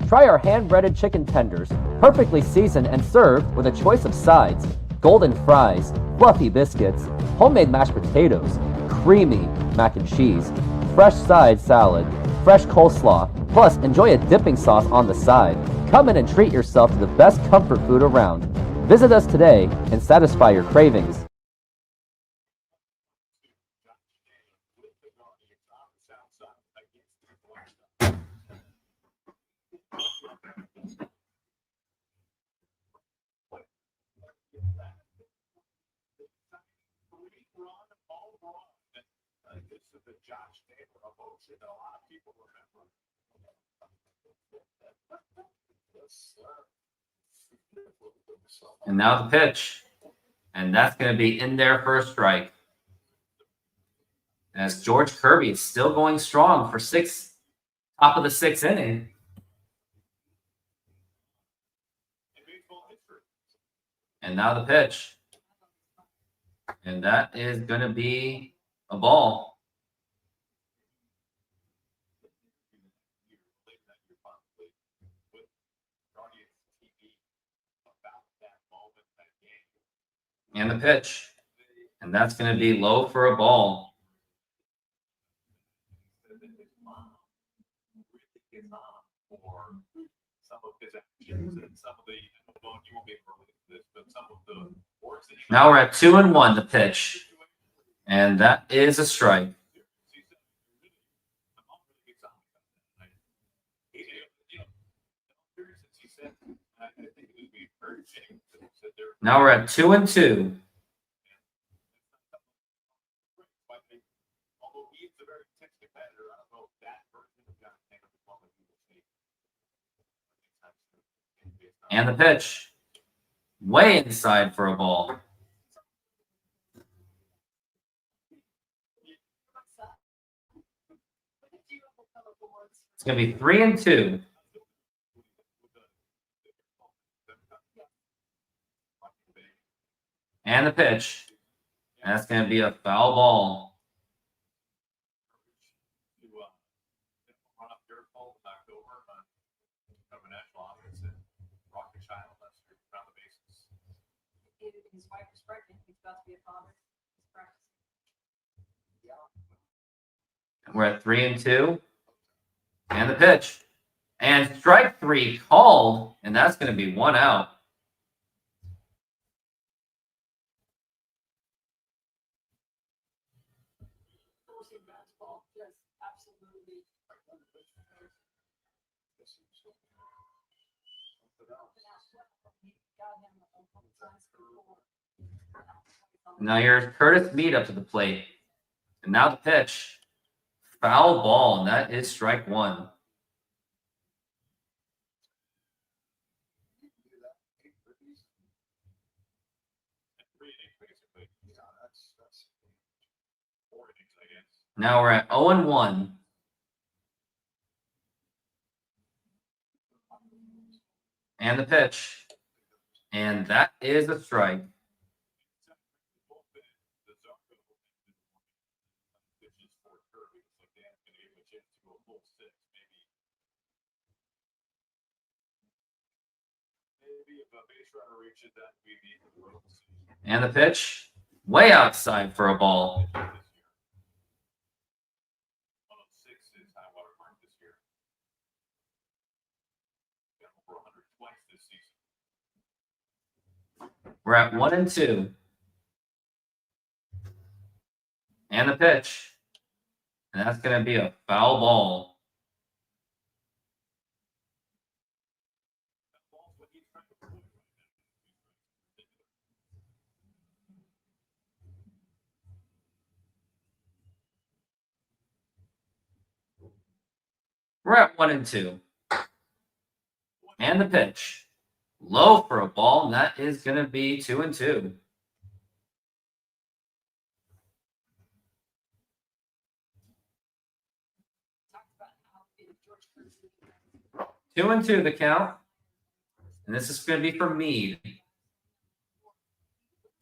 Try our hand-breaded chicken tenders, perfectly seasoned and served with a choice of sides, golden fries, fluffy biscuits, homemade mashed potatoes, creamy mac and cheese, fresh side salad, fresh coleslaw, plus enjoy a dipping sauce on the side. Come in and treat yourself to the best comfort food around. Visit us today and satisfy your cravings. This is the Josh Taylor emotion that a lot of people remember. And now the pitch. And that's going to be in there for a strike. As George Kirby is still going strong for top of the sixth inning. And now the pitch. And that is going to be a ball. And the pitch. And that's going to be low for a ball. Now we're at 2-1 the pitch. And that is a strike. Now we're at 2-2. And the pitch. Way inside for a ball. It's going to be 3-2. And the pitch. And that's going to be a foul ball. His wife is pregnant. He's about to be a father. He's practicing. We're at 3-2. And the pitch. And strike 3 called. And that's going to be 1 out. Now here's Curtis Mead up to the plate. And now the pitch. Foul ball, and that is strike 1. Now we're at 0-1. And the pitch. And that is a strike. And the pitch. Way outside for a ball. We're at 1-2. And the pitch. And that's going to be a foul ball. We're at 1-2. And the pitch. Low for a ball, and that is going to be 2-2. Talked about how big George Kirby is. 2-2 the count. And this is going to be for Meade.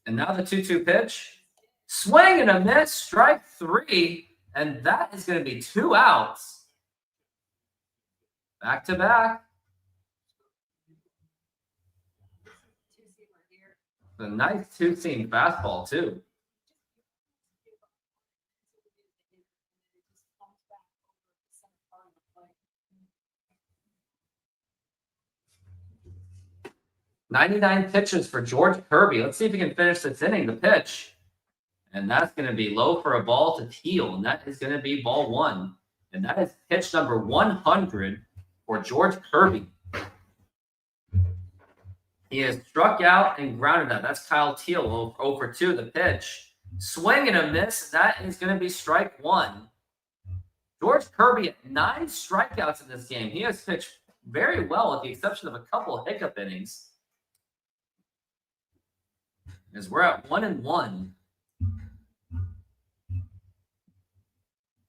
And now the 2-2 pitch. Swing and a miss, strike 3. And that is going to be 2 outs. Back to back. Two-seamer here. A nice 2-seam fastball, too. 99 pitches for George Kirby. Let's see if he can finish this inning. The pitch. And that's going to be low for a ball to Teal. And that is going to be ball 1. And that is pitch number 100 for George Kirby. He has struck out and grounded out. That's Kyle Teal, 0 for 2. The pitch. Swing and a miss. That is going to be strike 1. George Kirby at 9 strikeouts in this game. He has pitched very well with the exception of a couple of hiccup innings. As we're at 1-1.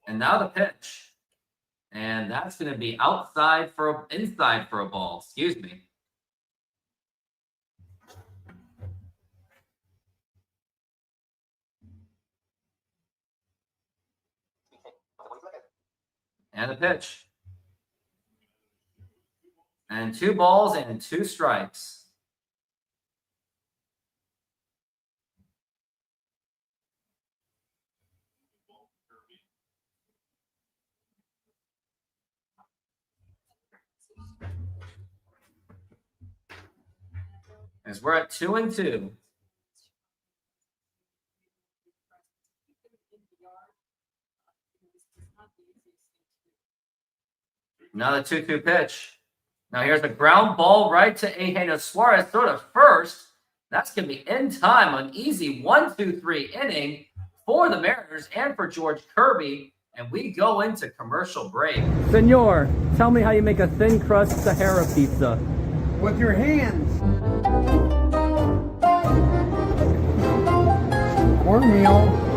And now the pitch. And that's going to be inside for a ball. Excuse me. And the pitch. And 2 balls and 2 strikes. As we're at 2-2. Now the 2-2 pitch. Now here's a ground ball right to Eugenio Suarez. Throw to first. That's going to be in time. An easy 1-2-3 inning for the Mariners and for George Kirby. And we go into commercial break. Senor, tell me how you make a thin crust Sahara pizza. With your hands. Cornmeal.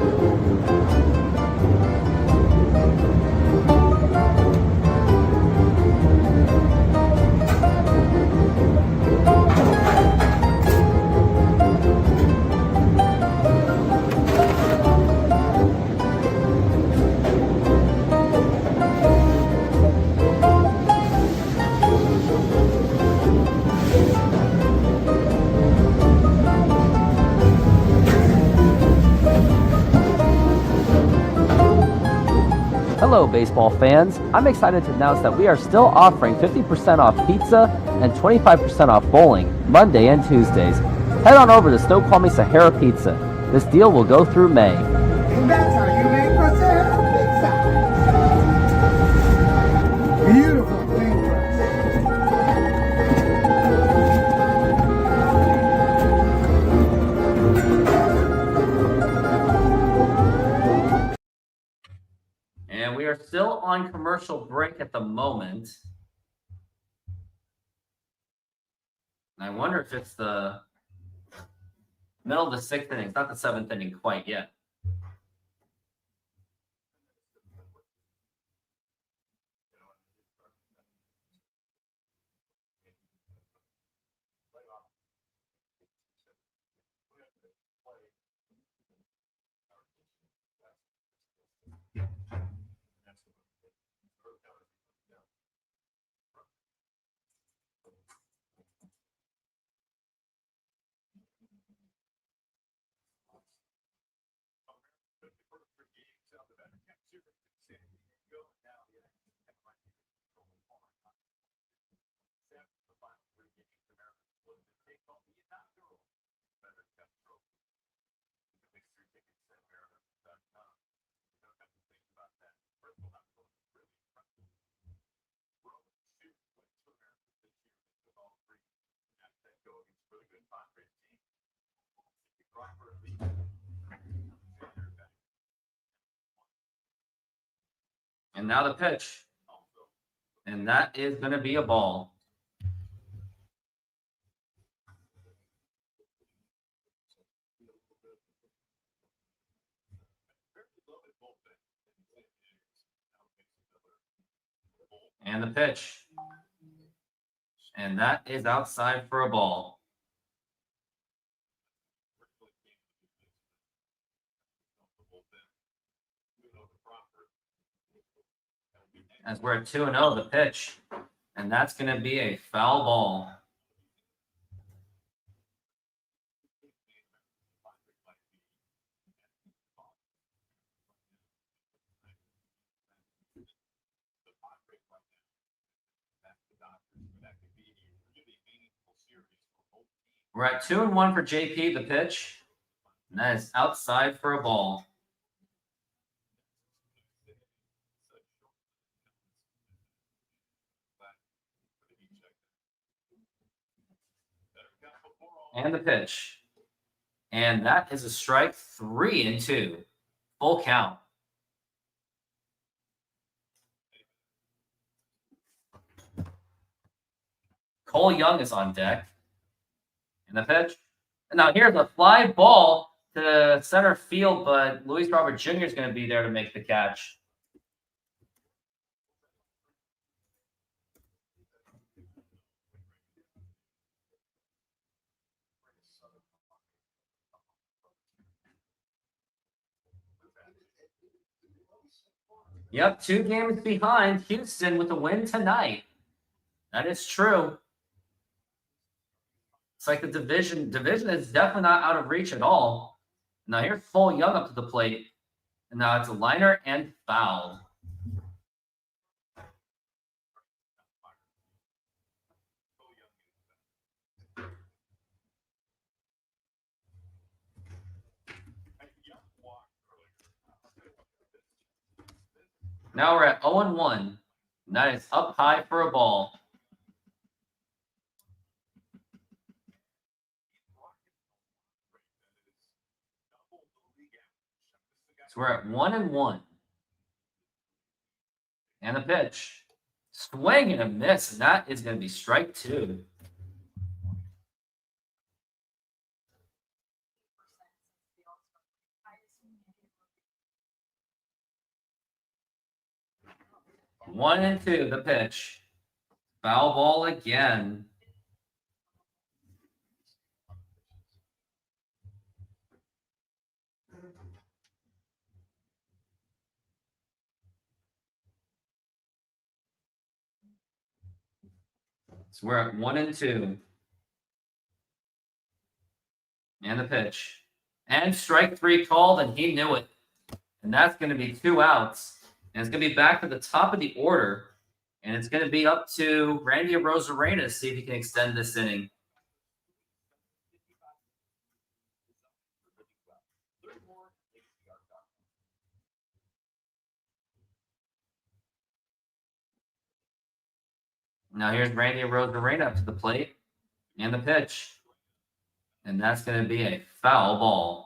Hello, baseball fans. I'm excited to announce that we are still offering 50% off pizza and 25% off bowling Monday and Tuesdays. Head on over to Snoqualmie Sahara Pizza. This deal will go through May. And that's how you make a Sahara pizza. Beautiful thing. And we are still on commercial break at the moment. And I wonder if it's the middle of the 6th inning. It's not the 7th inning quite yet. And now the pitch. And that is going to be a ball. And the pitch. And that is outside for a ball. As we're at 2-0, the pitch. And that's going to be a foul ball. We're at 2-1 for JP, the pitch. And that is outside for a ball. And the pitch. And that is a strike. 3-2. Full count. Cole Young is on deck. And the pitch. And now here's a fly ball to center field, but Luis Robert Jr. is going to be there to make the catch. Yep, 2 games behind Houston with a win tonight. That is true. It's like the division is definitely not out of reach at all. Now here's Cole Young up to the plate. And now it's a liner and foul. Now we're at 0-1. And that is up high for a ball. So we're at 1-1. And the pitch. Swing and a miss. And that is going to be strike 2. One and 2, the pitch. Foul ball again. So we're at 1-2. And the pitch. And strike 3 called, and he knew it. And that's going to be 2 outs. And it's going to be back to the top of the order. And it's going to be up to Randy Arozarena to see if he can extend this inning. Now here's Randy Arozarena up to the plate. And the pitch. And that's going to be a foul ball.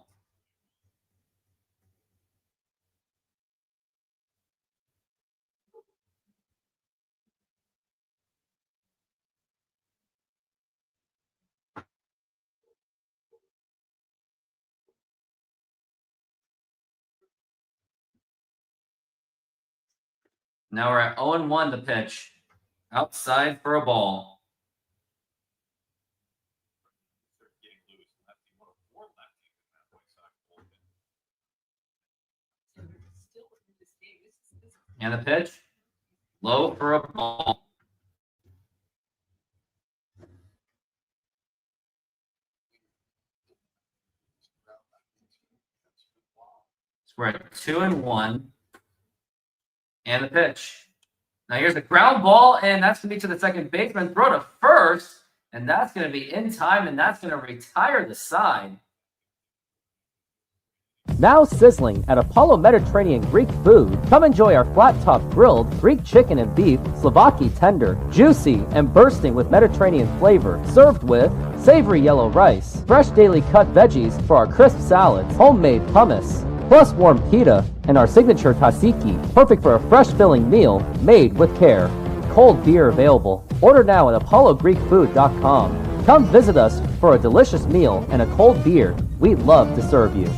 Now we're at 0-1, the pitch. Outside for a ball. And the pitch. Low for a ball. So we're at 2-1. And the pitch. Now here's the ground ball, and that's going to be to the second baseman. Throw to first, and that's going to be in time, and that's going to retire the side. Now sizzling at Apollo Mediterranean Greek Food. Come enjoy our flat-top grilled Greek chicken and beef, Slovaki tender, juicy and bursting with Mediterranean flavor, served with savory yellow rice, fresh daily cut veggies for our crisp salads, homemade hummus, plus warm pita, and our signature tzatziki, perfect for a fresh filling meal made with care. Cold beer available. Order now at apollogreekfood.com. Come visit us for a delicious meal and a cold beer. We'd love to serve you.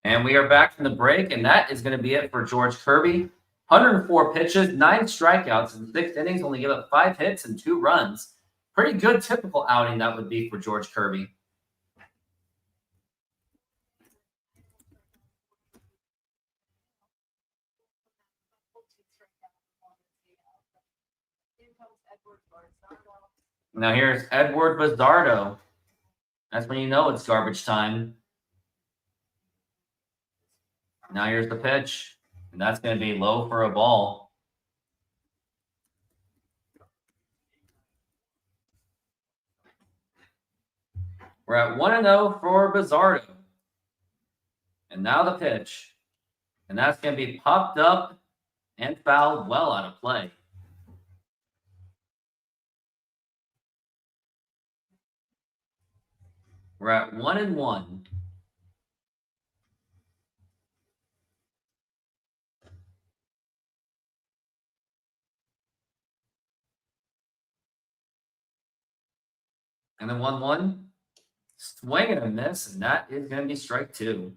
And we are back from the break, and that is going to be it for George Kirby. 104 pitches, 9 strikeouts in 6 innings, only gave up 5 hits and 2 runs. Pretty good typical outing that would be for George Kirby. Now here's Edward Bizzardo. That's when you know it's garbage time. Now here's the pitch, and that's going to be low for a ball. We're at 1-0 for Bizzardo. And now the pitch. And that's going to be popped up and fouled well out of play. We're at 1-1. And then 1-1. Swing and a miss, and that is going to be strike 2.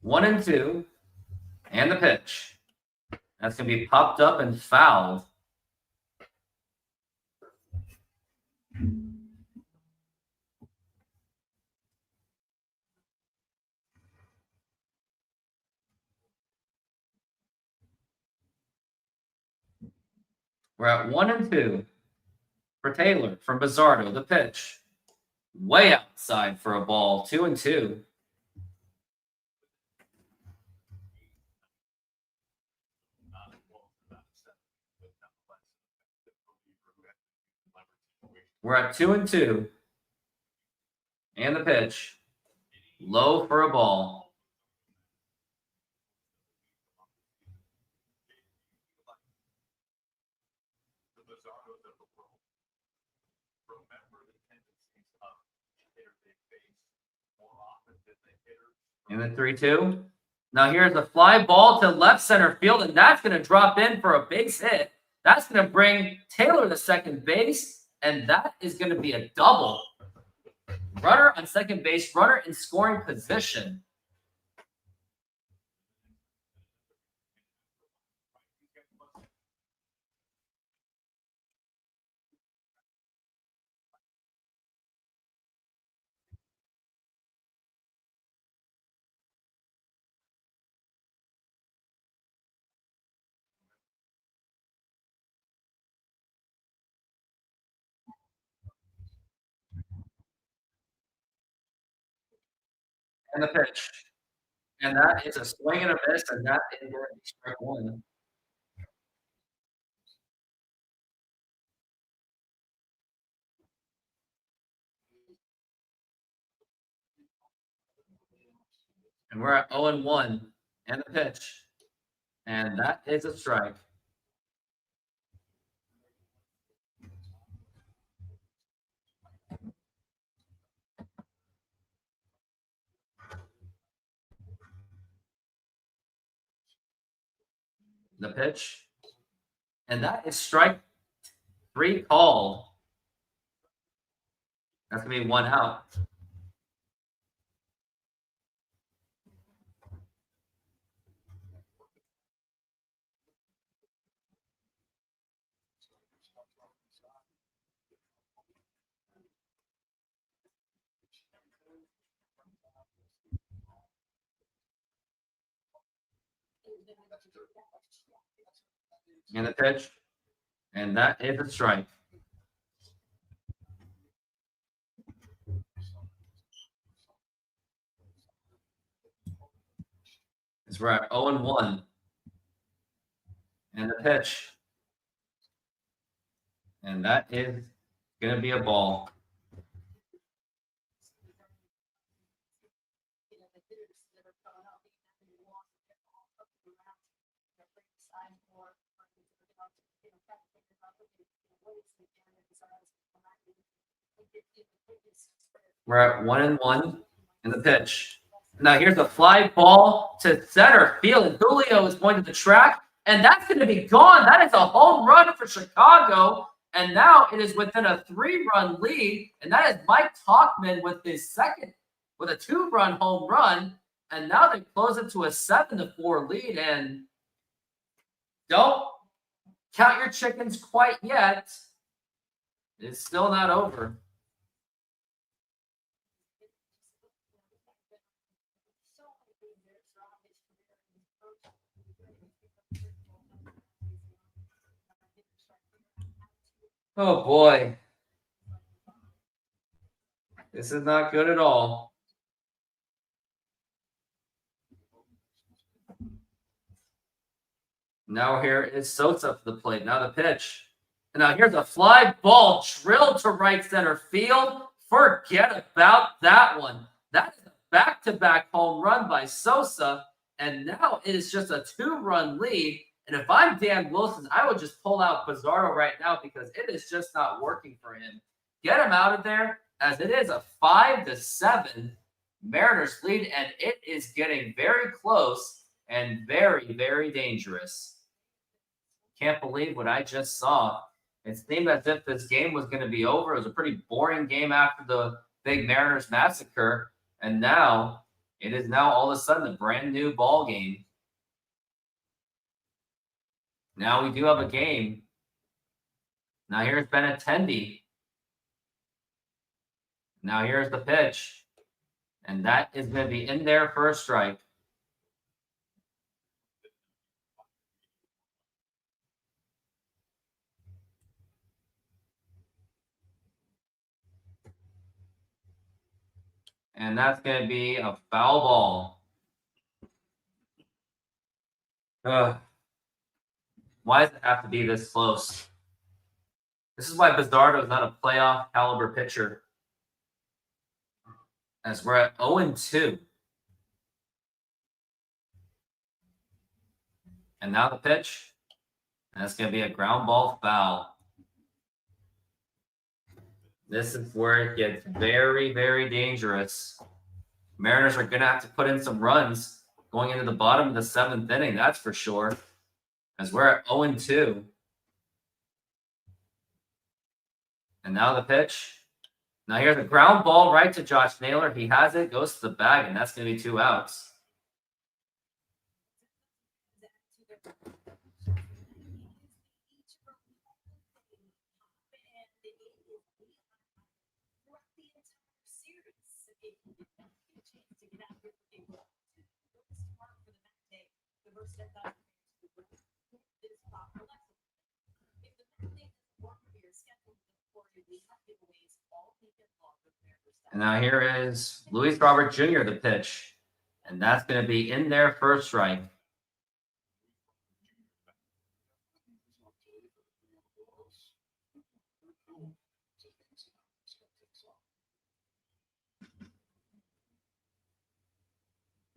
One and 2. And the pitch. That's going to be popped up and fouled. We're at 1-2 for Taylor from Bizzardo. The pitch. Way outside for a ball. 2-2. We're at 2-2. And the pitch. Low for a ball. And then 3-2. Now here's a fly ball to left center field, and that's going to drop in for a base hit. That's going to bring Taylor to second base, and that is going to be a double. Runner on second base, runner in scoring position. And the pitch. And that is a swing and a miss, and that is going to be strike one. And we're at 0-1 and the pitch. And that is a strike. The pitch. And that is strike 3 called. That's going to be 1 out. And the pitch. And that is a strike. As we're at 0-1. And the pitch. And that is going to be a ball. We're at 1-1 in the pitch. Now here's a fly ball to center field. And Julio is going to the track, and that's going to be gone. That is a home run for Chicago. And now it is within a 3-run lead. And that is Mike Tauchman with his second, with a 2-run home run. And now they close it to a 7-4 lead. And don't count your chickens quite yet. It's still not over. Oh boy. This is not good at all. Now here is Sosa for the plate. Now the pitch. And now here's a fly ball drilled to right center field. Forget about that one. That is a back-to-back home run by Sosa. And now it is just a 2-run lead. And if I'm Dan Wilson, I would just pull out Pizarro right now because it is just not working for him. Get him out of there, as it is a 5-7 Mariners lead, and it is getting very close and very, very dangerous. Can't believe what I just saw. It seemed as if this game was going to be over. It was a pretty boring game after the big Mariners massacre, and now it is now all of a sudden a brand new ball game. Now we do have a game. Now here's Benintendi. Now here's the pitch. And that is going to be in there for a strike. And that's going to be a foul ball. Why does it have to be this close? This is why Pizarro is not a playoff caliber pitcher. As we're at 0-2. And now the pitch. And that's going to be a ground ball foul. This is where it gets very, very dangerous. Mariners are going to have to put in some runs going into the bottom of the 7th inning, that's for sure. As we're at 0-2. And now the pitch. Now here's a ground ball right to Josh Naylor. He has it, goes to the bag, and that's going to be 2 outs. And now here is Luis Robert Jr., the pitch. And that's going to be in there for a strike.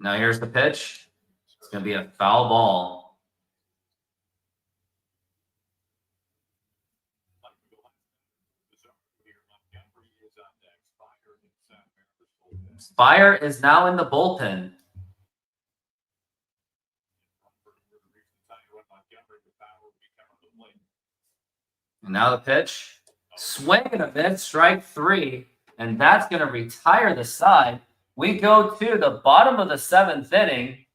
Now here's the pitch. It's going to be a foul ball. Spire is now in the bullpen. And now the pitch. Swing and a miss, strike 3. And that's going to retire the side. We go to the bottom of the 7th inning.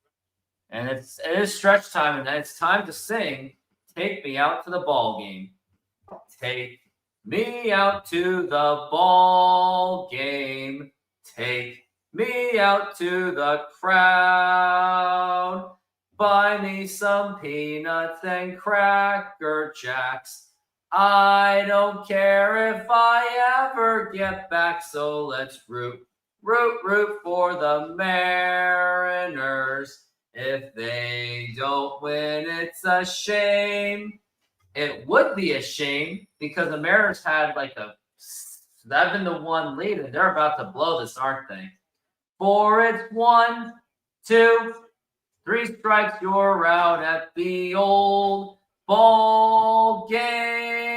And it is stretch time, and it's time to sing Take Me Out to the Ball Game. Take me out to the ball game. Take me out to the crowd. Buy me some peanuts and Cracker Jacks. I don't care if I ever get back, so let's root for the Mariners. If they don't win, it's a shame. It would be a shame because the Mariners had like a 7-1 lead, and they're about to blow this, aren't they? For it's 1, 2, 3 strikes, you're out at the old ball game.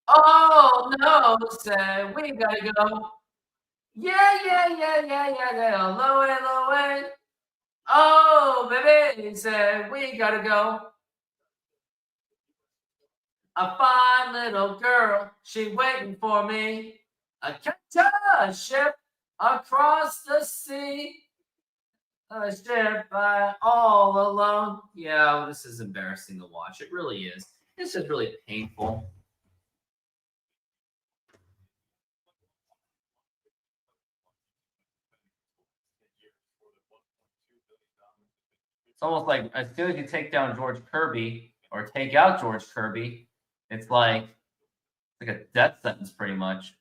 Oh no, say we gotta go. Yeah. Low. Oh, baby, say we gotta go. A fine little girl, she waiting for me. I catch a ship across the sea. A ship all alone. Yeah, this is embarrassing to watch. It really is. This is really painful. It's almost like as soon as you take down George Kirby or take out George Kirby, it's like a death sentence pretty much.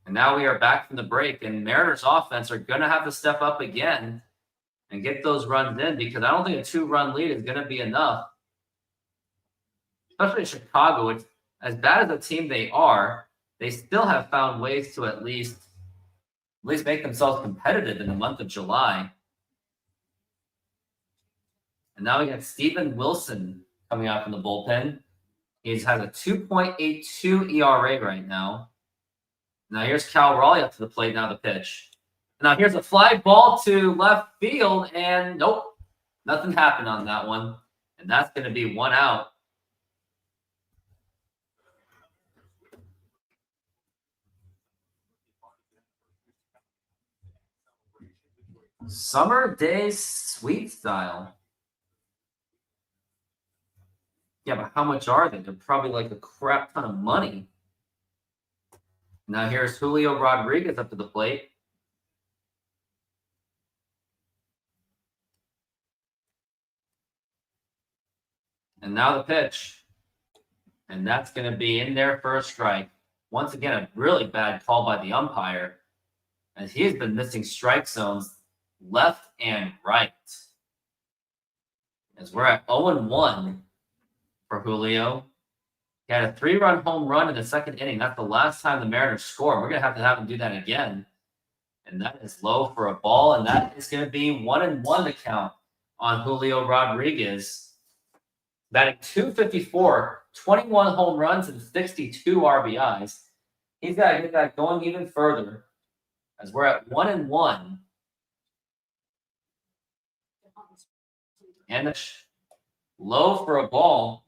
And now we are back from the break, and Mariners offense are going to have to step up again and get those runs in because I don't think a 2-run lead is going to be enough. Especially Chicago, it's as bad as a team they are, they still have found ways to at least make themselves competitive in the month of July. And now we got Steven Wilson coming out from the bullpen. He has a 2.82 ERA right now. Now here's Cal Raleigh up to the plate. Now the pitch. Now here's a fly ball to left field, and nope, nothing happened on that one. And that's going to be 1 out. Summer Day Sweet Style. Yeah, but how much are they? They're probably like a crap ton of money. Now here's Julio Rodriguez up to the plate. And now the pitch. And that's going to be in there for a strike. Once again, a really bad call by the umpire, as he has been missing strike zones left and right. As we're at 0-1 for Julio. He had a 3-run home run in the 2nd inning. That's the last time the Mariners scored. We're going to have him do that again. And that is low for a ball. And that is going to be 1-1 to count on Julio Rodriguez. Batting .254, 21 home runs and 62 RBIs. He's got to get that going even further as we're at 1-1. And it's low for a ball.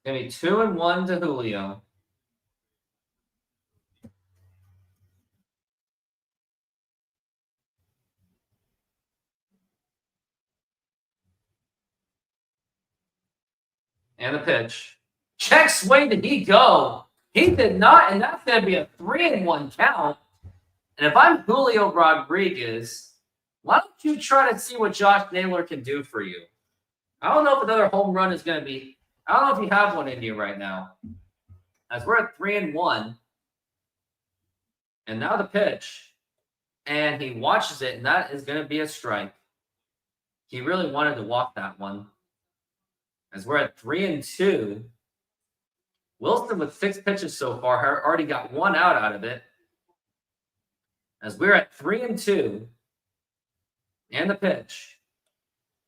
Gonna be 2-1 to Julio. And the pitch. Check swing, did he go? He did not, and that's going to be a 3-1 count. And if I'm Julio Rodriguez, why don't you try to see what Josh Naylor can do for you? I don't know if another home run is going to be, I don't know if you have one in you right now. As we're at 3-1. And now the pitch. And he watches it, and that is going to be a strike. He really wanted to walk that one. As we're at 3-2. Wilson with 6 pitches so far already got 1 out of it. As we're at 3-2. And the pitch.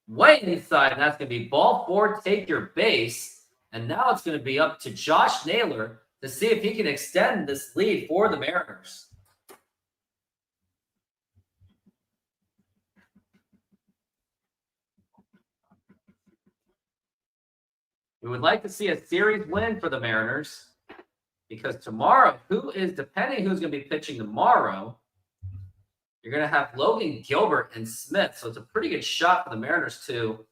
Way inside, and that's going to be ball 4, take your base. And now it's going to be up to Josh Naylor to see if he can extend this lead for the Mariners. We would like to see a series win for the Mariners because tomorrow, depending who's going to be pitching tomorrow, you're going to have Logan Gilbert and Smith. So it's a pretty good shot for the Mariners too.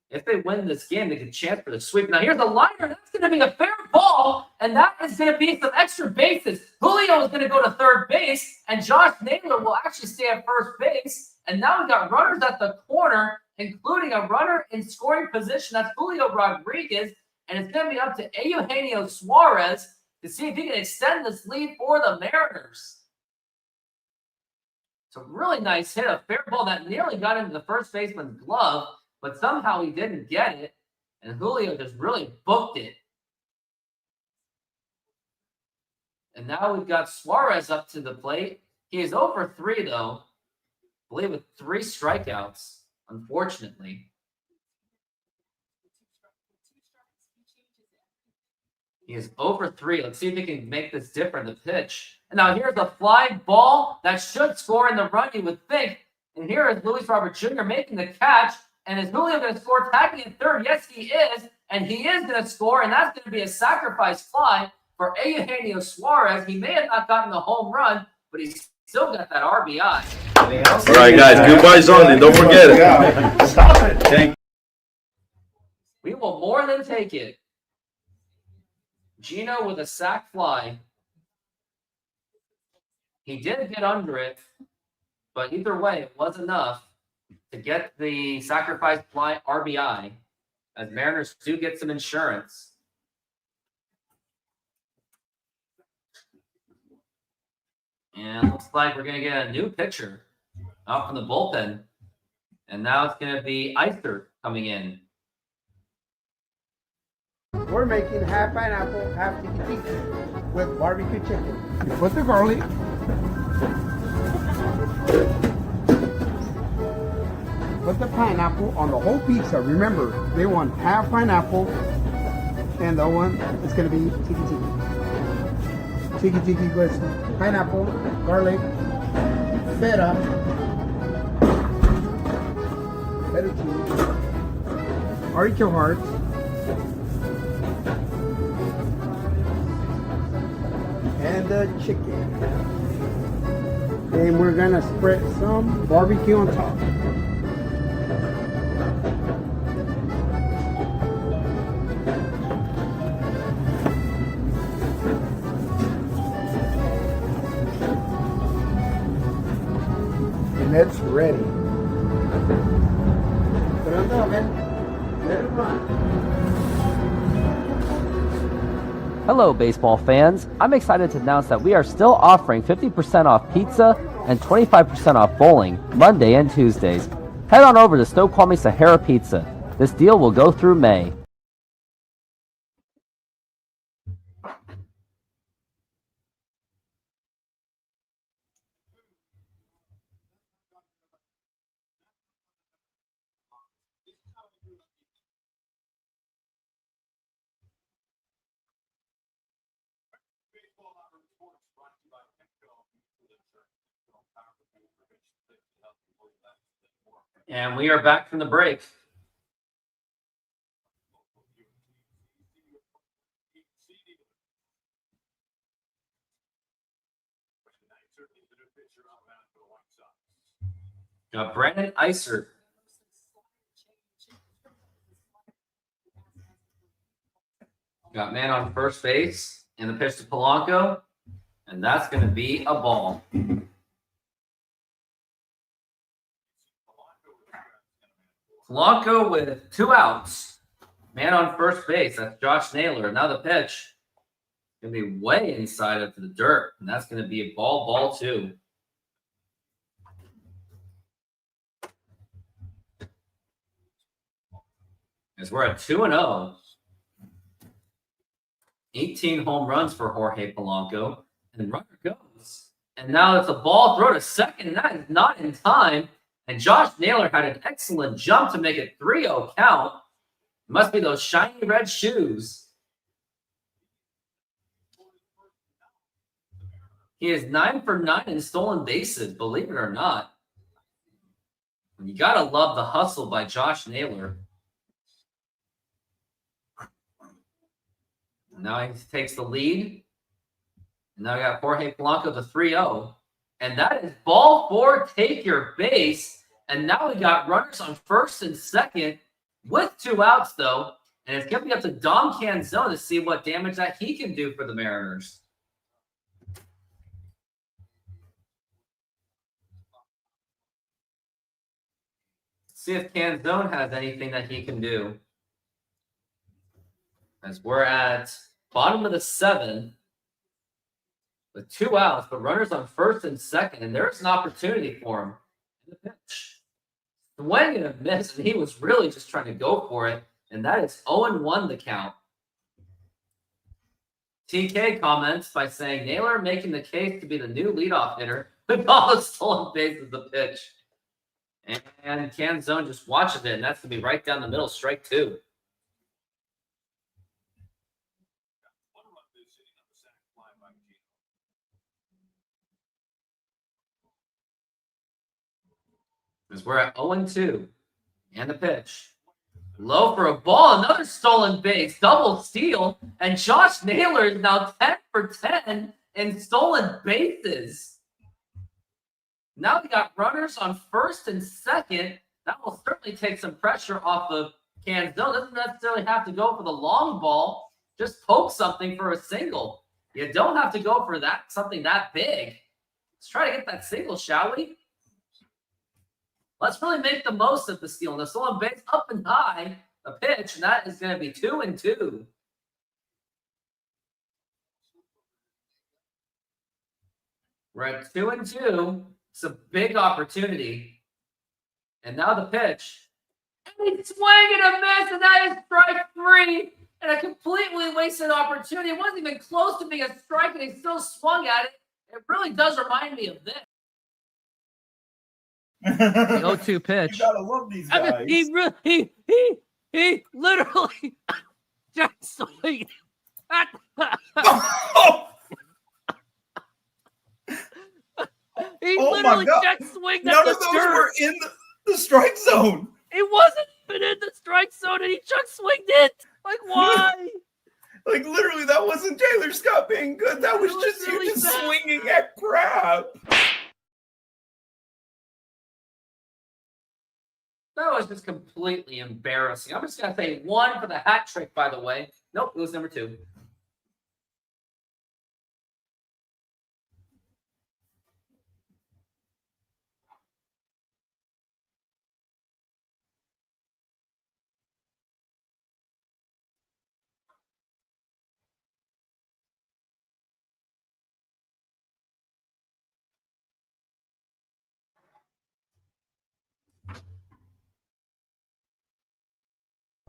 If they win this game, they get a chance for the sweep. Now here's the liner. That's going to be a fair ball, and that is going to be some extra bases. Julio is going to go to third base, and Josh Naylor will actually stay at first base. And now we've got runners at the corner, including a runner in scoring position. That's Julio Rodriguez, and it's going to be up to Eugenio Suarez to see if he can extend this lead for the Mariners. It's a really nice hit, a fair ball that nearly got into the first baseman's glove, but somehow he didn't get it, and Julio just really booked it. And now we've got Suarez up to the plate. He is 0 for 3, though. I believe with 3 strikeouts, unfortunately. He is 0 for 3. Let's see if he can make this different, the pitch. And now here's a fly ball that should score in the run, you would think. And here is Luis Robert Jr. making the catch. And is Julio going to score tagging in third? Yes, he is. And he is going to score, and that's going to be a sacrifice fly for Eugenio Suarez. He may have not gotten the home run, but he's still got that RBI. All right, guys, goodbyes only. Don't forget it. Stop it. Thank We will more than take it. Gino with a sac fly. He did get under it, but either way, it was enough to get the sacrifice fly RBI, as Mariners do get some insurance. And looks like we're going to get a new pitcher out from the bullpen. And now it's going to be Ister coming in. We're making half pineapple, half tiki tiki with barbecue chicken. You put the garlic. Put the pineapple on the whole pizza. Remember, they want half pineapple, and the one is going to be tiki tiki. Tiki tiki with pineapple, garlic, feta cheese, artichoke hearts, and the chicken. And we're gonna spread some barbecue on top. And it's ready. Put it on the oven. Let it run. Hello, baseball fans. I'm excited to announce that we are still offering 50% off pizza and 25% off bowling Monday and Tuesdays. Head on over to Snoqualmie Sahara Pizza. This deal will go through May. And we are back from the break. Got Brandon Iser. Got man on first base and the pitch to Polanco, and that's going to be a ball. Polanco with 2 outs. Man on first base. That's Josh Naylor. Now the pitch. Going to be way inside of the dirt, and that's going to be a ball 2. As we're at 2-0. 18 home runs for Jorge Polanco, and runner goes. And now it's a ball throw to second, and that is not in time. And Josh Naylor had an excellent jump to make it 3-0 count. Must be those shiny red shoes. He is 9 for 9 in stolen bases, believe it or not. You gotta love the hustle by Josh Naylor. Now he takes the lead. And now we got Jorge Polanco to 3-0. And that is ball 4, take your base. And now we got runners on first and second with 2 outs, though. And it's going to be up to Dom Canzone to see what damage that he can do for the Mariners. See if Canzone has anything that he can do. As we're at bottom of the 7th with 2 outs, but runners on first and second, and there's an opportunity for him in the pitch. Swing and a miss, and he was really just trying to go for it, and that is 0-1 the count. TK comments by saying, Naylor making the case to be the new leadoff hitter with all the stolen bases of the pitch. And Canzone just watches it, and that's going to be right down the middle, strike 2. As we're at 0-2. And the pitch. Low for a ball. Another stolen base. Double steal. And Josh Naylor is now 10 for 10 in stolen bases. Now we got runners on first and second. That will certainly take some pressure off the Canzone. Doesn't necessarily have to go for the long ball. Just poke something for a single. You don't have to go for that something that big. Let's try to get that single, shall we? Let's really make the most of the steal. And the stolen base up and high, a pitch, and that is going to be 2-2. We're at 2-2. It's a big opportunity. And now the pitch. And he's swinging a miss, and that is strike 3. And a completely wasted opportunity. It wasn't even close to being a strike, and he still swung at it. It really does remind me of this. The 0-2 pitch. You gotta love these guys. He literally just swing. He Oh my literally God. just swinged None at the of those dirt. were in the strike zone. It wasn't even in the strike zone, and he just swinged it. Like, why? Like, literally, that wasn't Taylor Scott being good. That was It was just really you just bad. swinging at crap. That was just completely embarrassing. I'm just going to say 1 for the hat trick, by the way. Nope, it was number 2.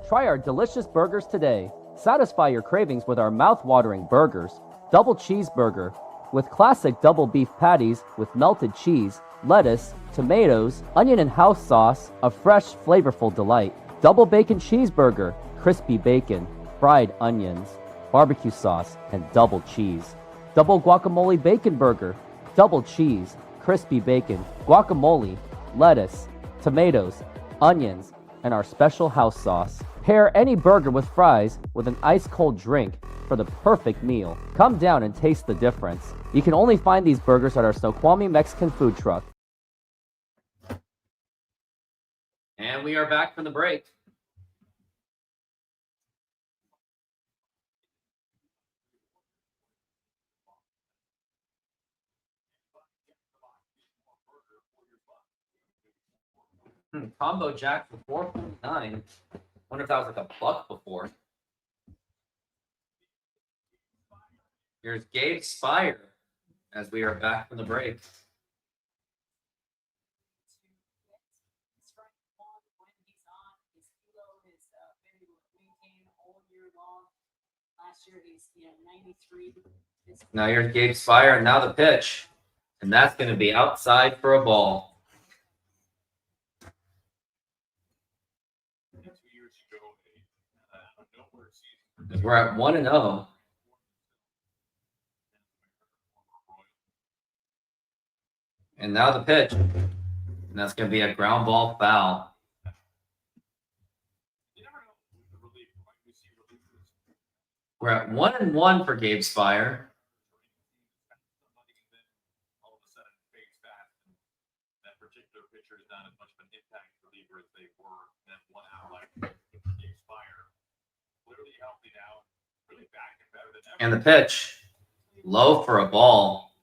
Try our delicious burgers today. Satisfy your cravings with our mouth-watering burgers. Double cheeseburger with classic double beef patties with melted cheese, lettuce, tomatoes, onion and house sauce, a fresh, flavorful delight. Double bacon cheeseburger, crispy bacon, fried onions, barbecue sauce, and double cheese. Double guacamole bacon burger, double cheese, crispy bacon, guacamole, lettuce, tomatoes, onions, and our special house sauce. Pair any burger with fries with an ice-cold drink for the perfect meal. Come down and taste the difference. You can only find these burgers at our Snoqualmie Mexican food truck. And we are back from the break. Combo jack for 4.9. Wonder if that was like a buck before. Here's Gabe Spire as we are back from the break. Strike one when he's on. His kilo is very maintained all year long. Last year he's 93. Now here's Gabe Spire, and now the pitch. And that's going to be outside for a ball. 2 years ago, a nowhere season. We're at 1-0. And now the pitch. And that's going to be a ground ball foul. You never know with the relief. Like we see relievers. We're at 1-1 for Gabe Spire. All of a sudden fades fast, and that particular pitcher is not as much of an impact reliever as they were in that 1 out like Gabe Spire. Clearly healthy now, really back and better than ever. And the pitch. Low for a ball.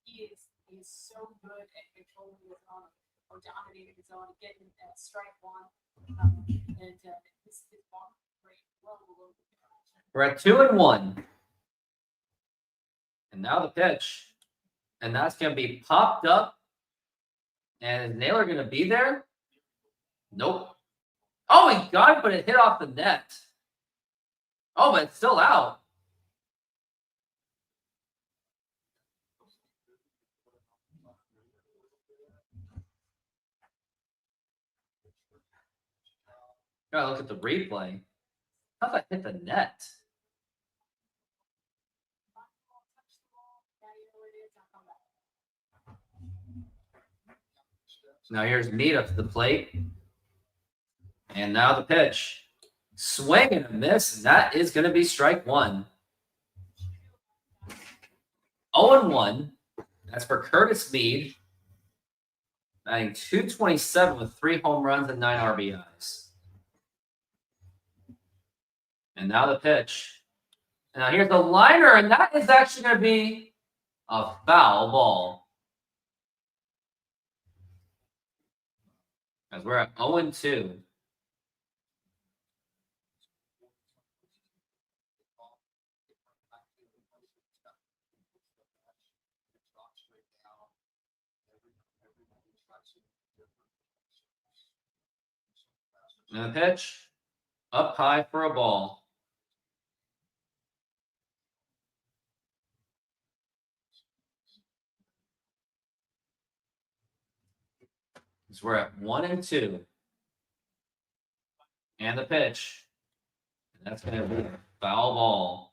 He is so good at controlling his own or dominating his own, getting that strike one. And his ball rate well below the We're at 2-1. And now the pitch. And that's going to be popped up. And is Naylor going to be there? Nope. Oh, he got it, but it hit off the net. Oh, but it's still out. Gotta look at the replay. How'd that hit the net? Now here's Mead up to the plate. And now the pitch. Swing and a miss, and that is going to be strike one. 0-1. That's for Curtis Mead. Batting .227 with 3 home runs and 9 RBIs. And now the pitch. And now here's the liner, and that is actually going to be a foul ball. As we're at 0-2. And the pitch up high for a ball. So we're at 1-2. And the pitch. And that's going to be a foul ball.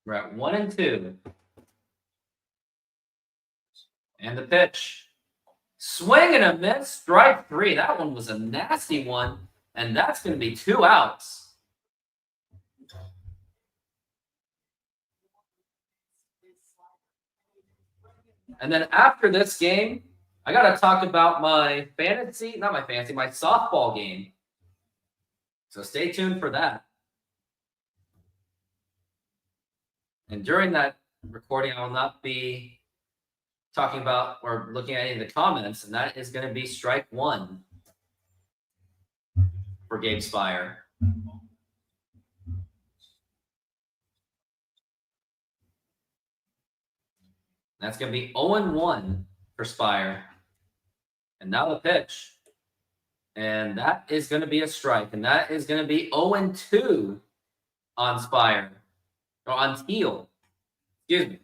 We're at 1-2. And the pitch. Swing and a miss. Strike 3. That one was a nasty one. And that's going to be 2 outs. And then after this game, I got to talk about my my softball game. So stay tuned for that. And during that recording, I will not be talking about or looking at any of the comments, and that is going to be strike 1 for Gabe Spire. That's going to be 0-1 for Spire. And now the pitch. And that is going to be a strike. And that is going to be 0-2 on Spire. Or on Teal. Excuse me.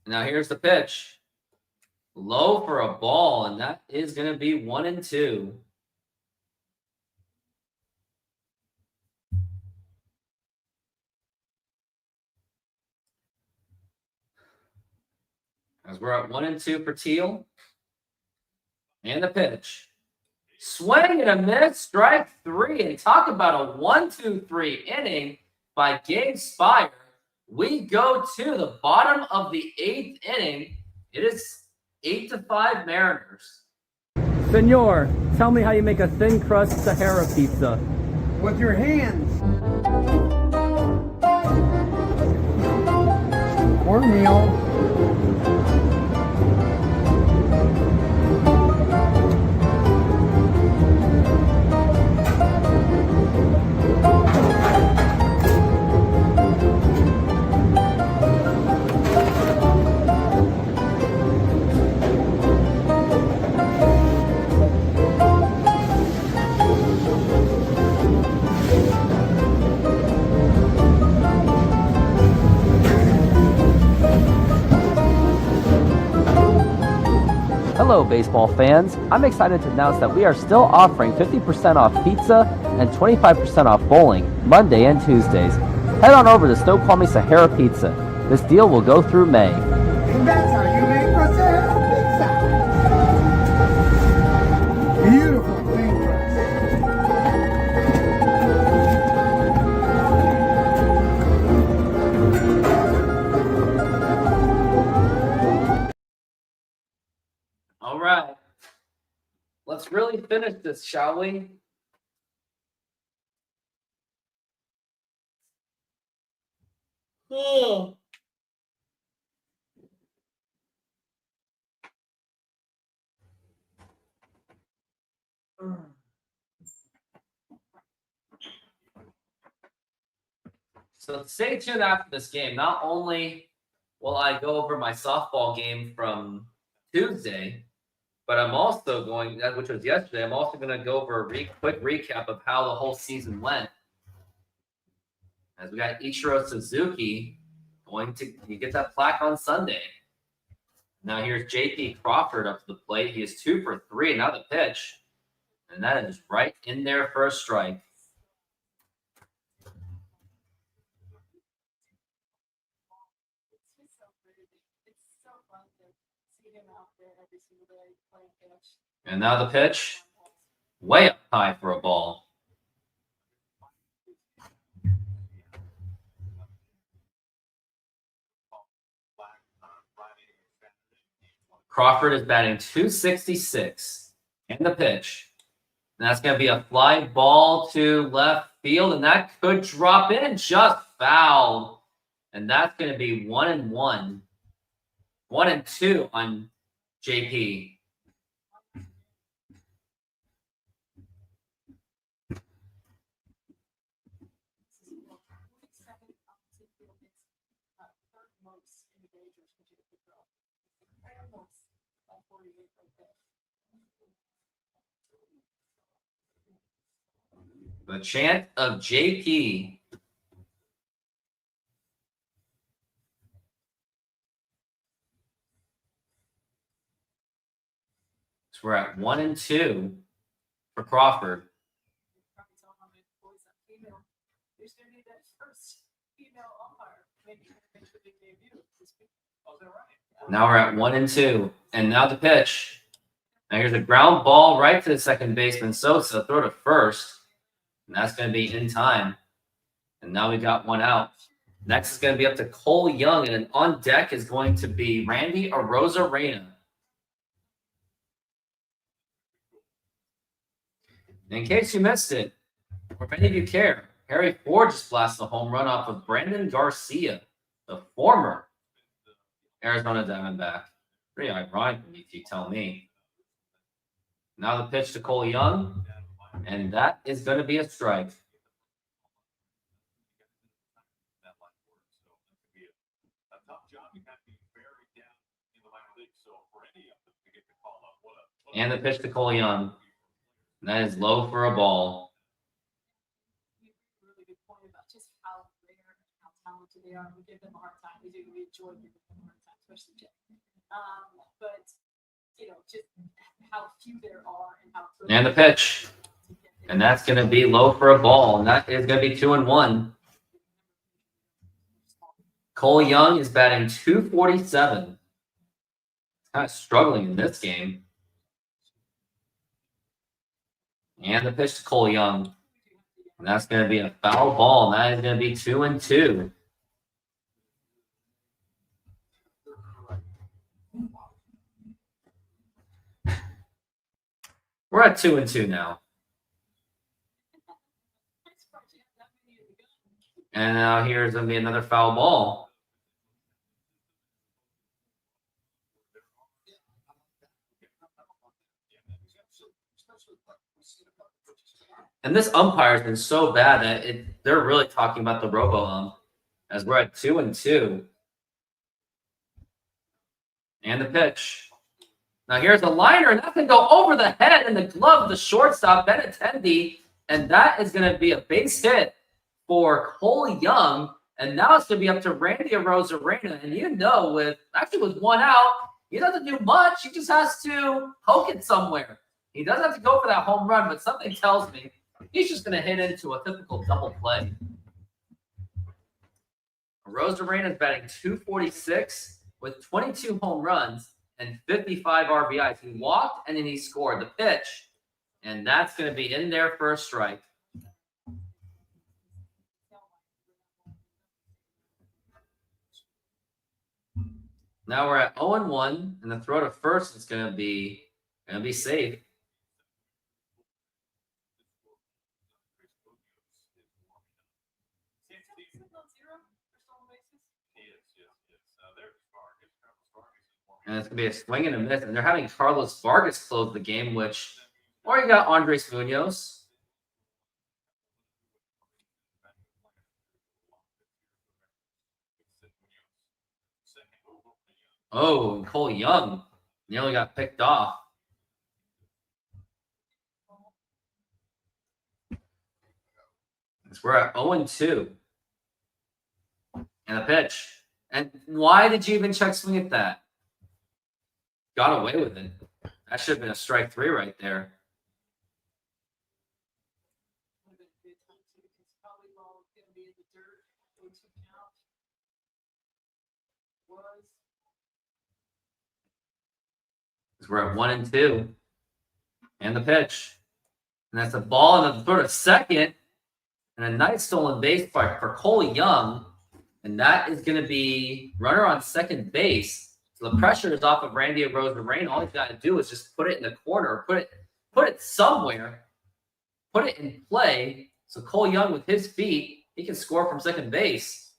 Now here's the pitch. Low for a ball, and that is going to be 1-2. As we're at 1-2 for Teal. And the pitch. Swing and a miss, strike 3. And talk about a 1-2-3 inning. by Gabe Spire. We go to the bottom of the 8th inning. It is 8-5 Mariners. Senor, tell me how you make a thin crust Sahara pizza. With your hands. Cornmeal. Hello, baseball fans. I'm excited to announce that we are still offering 50% off pizza and 25% off bowling Monday and Tuesdays. Head on over to Snoqualmie Sahara Pizza. This deal will go through May. And that's how you make a Sahara pizza. Beautiful thing. All right. Let's really finish this, shall we? Oh. So stay tuned after this game. Not only will I go over my softball game from Tuesday, but I'm also going, which was yesterday, I'm also going to go over a quick recap of how the whole season went. As we got Ichiro Suzuki going to get that plaque on Sunday. Now here's JP Crawford up to the plate. He is 2 for 3. Now the pitch. And that is right in there for a strike. And now the pitch. Way up high for a ball. Crawford is batting .266. And the pitch. And that's going to be a fly ball to left field. And that could drop in, just fouled. And that's going to be 1-1. 1-2 on JP. The chant of JP. So we're at 1-2 for Crawford. Now we're at 1-2. And now the pitch. Now here's a ground ball right to the second baseman Sosa. Throw to first. And that's going to be in time. And now we got one out. Next is going to be up to Cole Young. And on deck is going to be Randy Arozarena. In case you missed it, or if any of you care, Harry Ford just blasted a home run off of Brandon Garcia, the former Arizona Diamondback. Pretty ironic if you tell me. Now the pitch to Cole Young. And that is going to be a strike. And the pitch to Cole Young. And that is low for a ball. Really good point about just how rare and how talented they are. We give them a hard time. We enjoy giving them a hard time, especially Jeff. But just how few there are and how. And the pitch. And that's going to be low for a ball. And that is going to be 2-1. Cole Young is batting .247. Kind of struggling in this game. And the pitch to Cole Young. And that's going to be a foul ball, and that is going to be 2-2. We're at 2-2 now. And now here's going to be another foul ball. And this umpire has been so bad that they're really talking about the robo-ump as we're at 2-2. And the pitch. Now here's a liner, and that's going to go over the head and the glove of the shortstop, Benintendi, and that is going to be a base hit for Cole Young. And now it's going to be up to Randy Arozarena. And you know, with 1 out, he doesn't do much. He just has to poke it somewhere. He doesn't have to go for that home run, but something tells me he's just going to hit into a typical double play. Arozarena is batting .246 with 22 home runs and 55 RBIs. He walked and then he scored the pitch, and that's going to be in there for a strike. Now we're at 0-1, and the throw to first is going to be safe. And it's going to be a swing and a miss. And they're having Carlos Vargas close the game, or you got Andres Munoz. Oh, and Cole Young nearly got picked off. We're at 0-2. And a pitch. And why did you even check swing at that? Got away with it. That should have been a strike 3 right there. We're at 1-2. And the pitch. And that's a ball and a throw to second. And a nice stolen base for Cole Young. And that is going to be runner on second base. So the pressure is off of Randy Arozarena. All he's got to do is just put it in the corner, put it somewhere, put it in play. So Cole Young, with his feet, he can score from second base.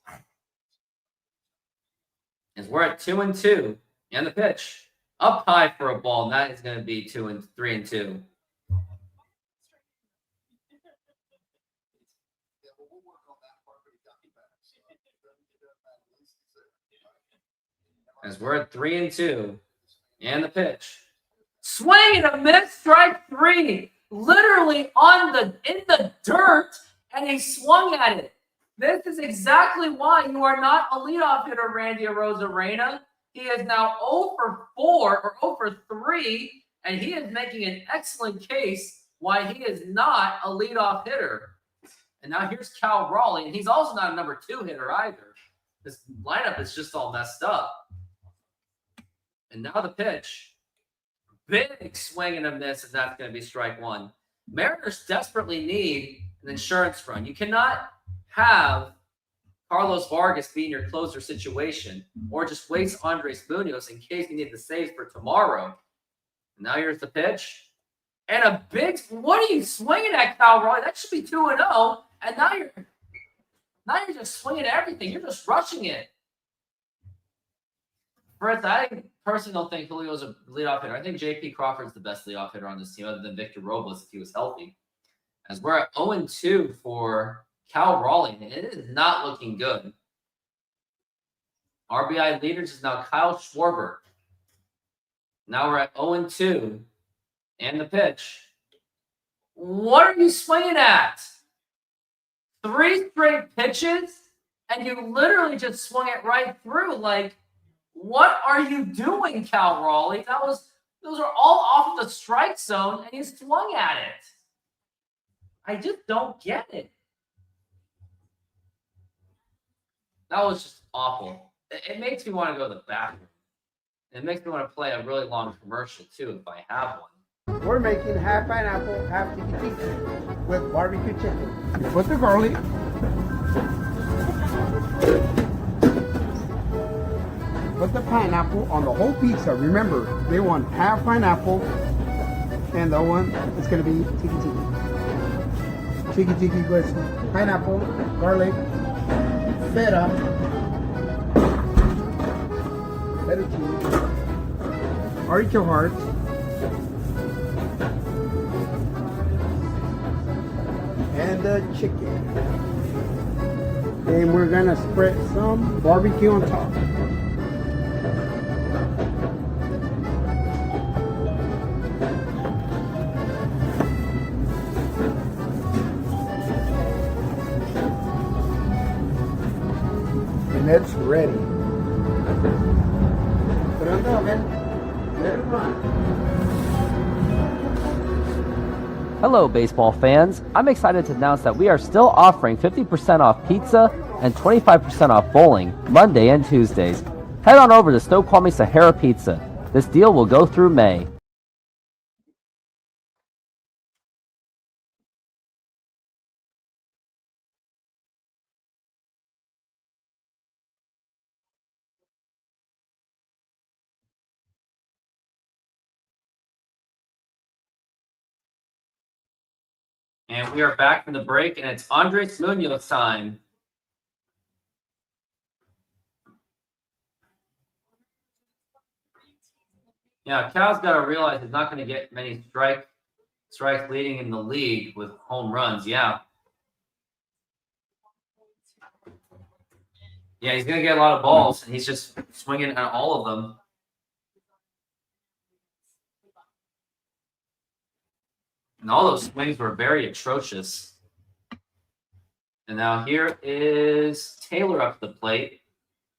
As we're at 2-2, and the pitch up high for a ball. And that is going to be 3-2. As we're at 3-2, and the pitch, swing and a miss, strike 3, literally in the dirt, and he swung at it. This is exactly why you are not a leadoff hitter, Randy Arozarena. He is now 0 for 4 or 0 for 3, and he is making an excellent case why he is not a leadoff hitter. And now here's Cal Raleigh, and he's also not a number 2 hitter either. This lineup is just all messed up. And now the pitch. Big swing and a miss, and that's going to be strike 1. Mariners desperately need an insurance fund. You cannot have Carlos Vargas be in your closer situation or just waste Andres Munoz in case you need the saves for tomorrow. And now here's the pitch. And a big, what are you swinging at, Cal Raleigh? That should be 2-0. And now you're just swinging at everything. You're just rushing it. Fritz, I personally don't think Julio's a leadoff hitter. I think J.P. Crawford's the best leadoff hitter on this team other than Victor Robles if he was healthy. As we're at 0-2 for Cal Raleigh, and it is not looking good. RBI leaders is now Kyle Schwarber. Now we're at 0-2. And the pitch. What are you swinging at? 3 straight pitches, and you literally just swung it right through. Like, what are you doing, Cal Raleigh? Those are all off the strike zone, and you swung at it. I just don't get it. That was just awful. It makes me want to go to the bathroom. It makes me want to play a really long commercial, too, if I have one. We're making half pineapple, half tiki tiki. with barbecue chicken. You put the garlic. Put the pineapple on the whole pizza. Remember, they want half pineapple, and the one is gonna be tiki tiki. Tiki tiki with pineapple, garlic, feta cheese, artichoke hearts, and the chicken. And we're gonna spread some barbecue on top. And it's ready. Put it on the oven. Let it run. Hello, baseball fans. I'm excited to announce that we are still offering 50% off pizza and 25% off bowling Monday and Tuesdays. Head on over to Snoqualmie Sahara Pizza. This deal will go through May. And we are back from the break, and it's Andres Munoz time. Yeah, Cal's got to realize he's not going to get many strikes leading in the league with home runs. Yeah. Yeah, he's going to get a lot of balls, and he's just swinging at all of them. And all those swings were very atrocious. And now here is Taylor up to the plate.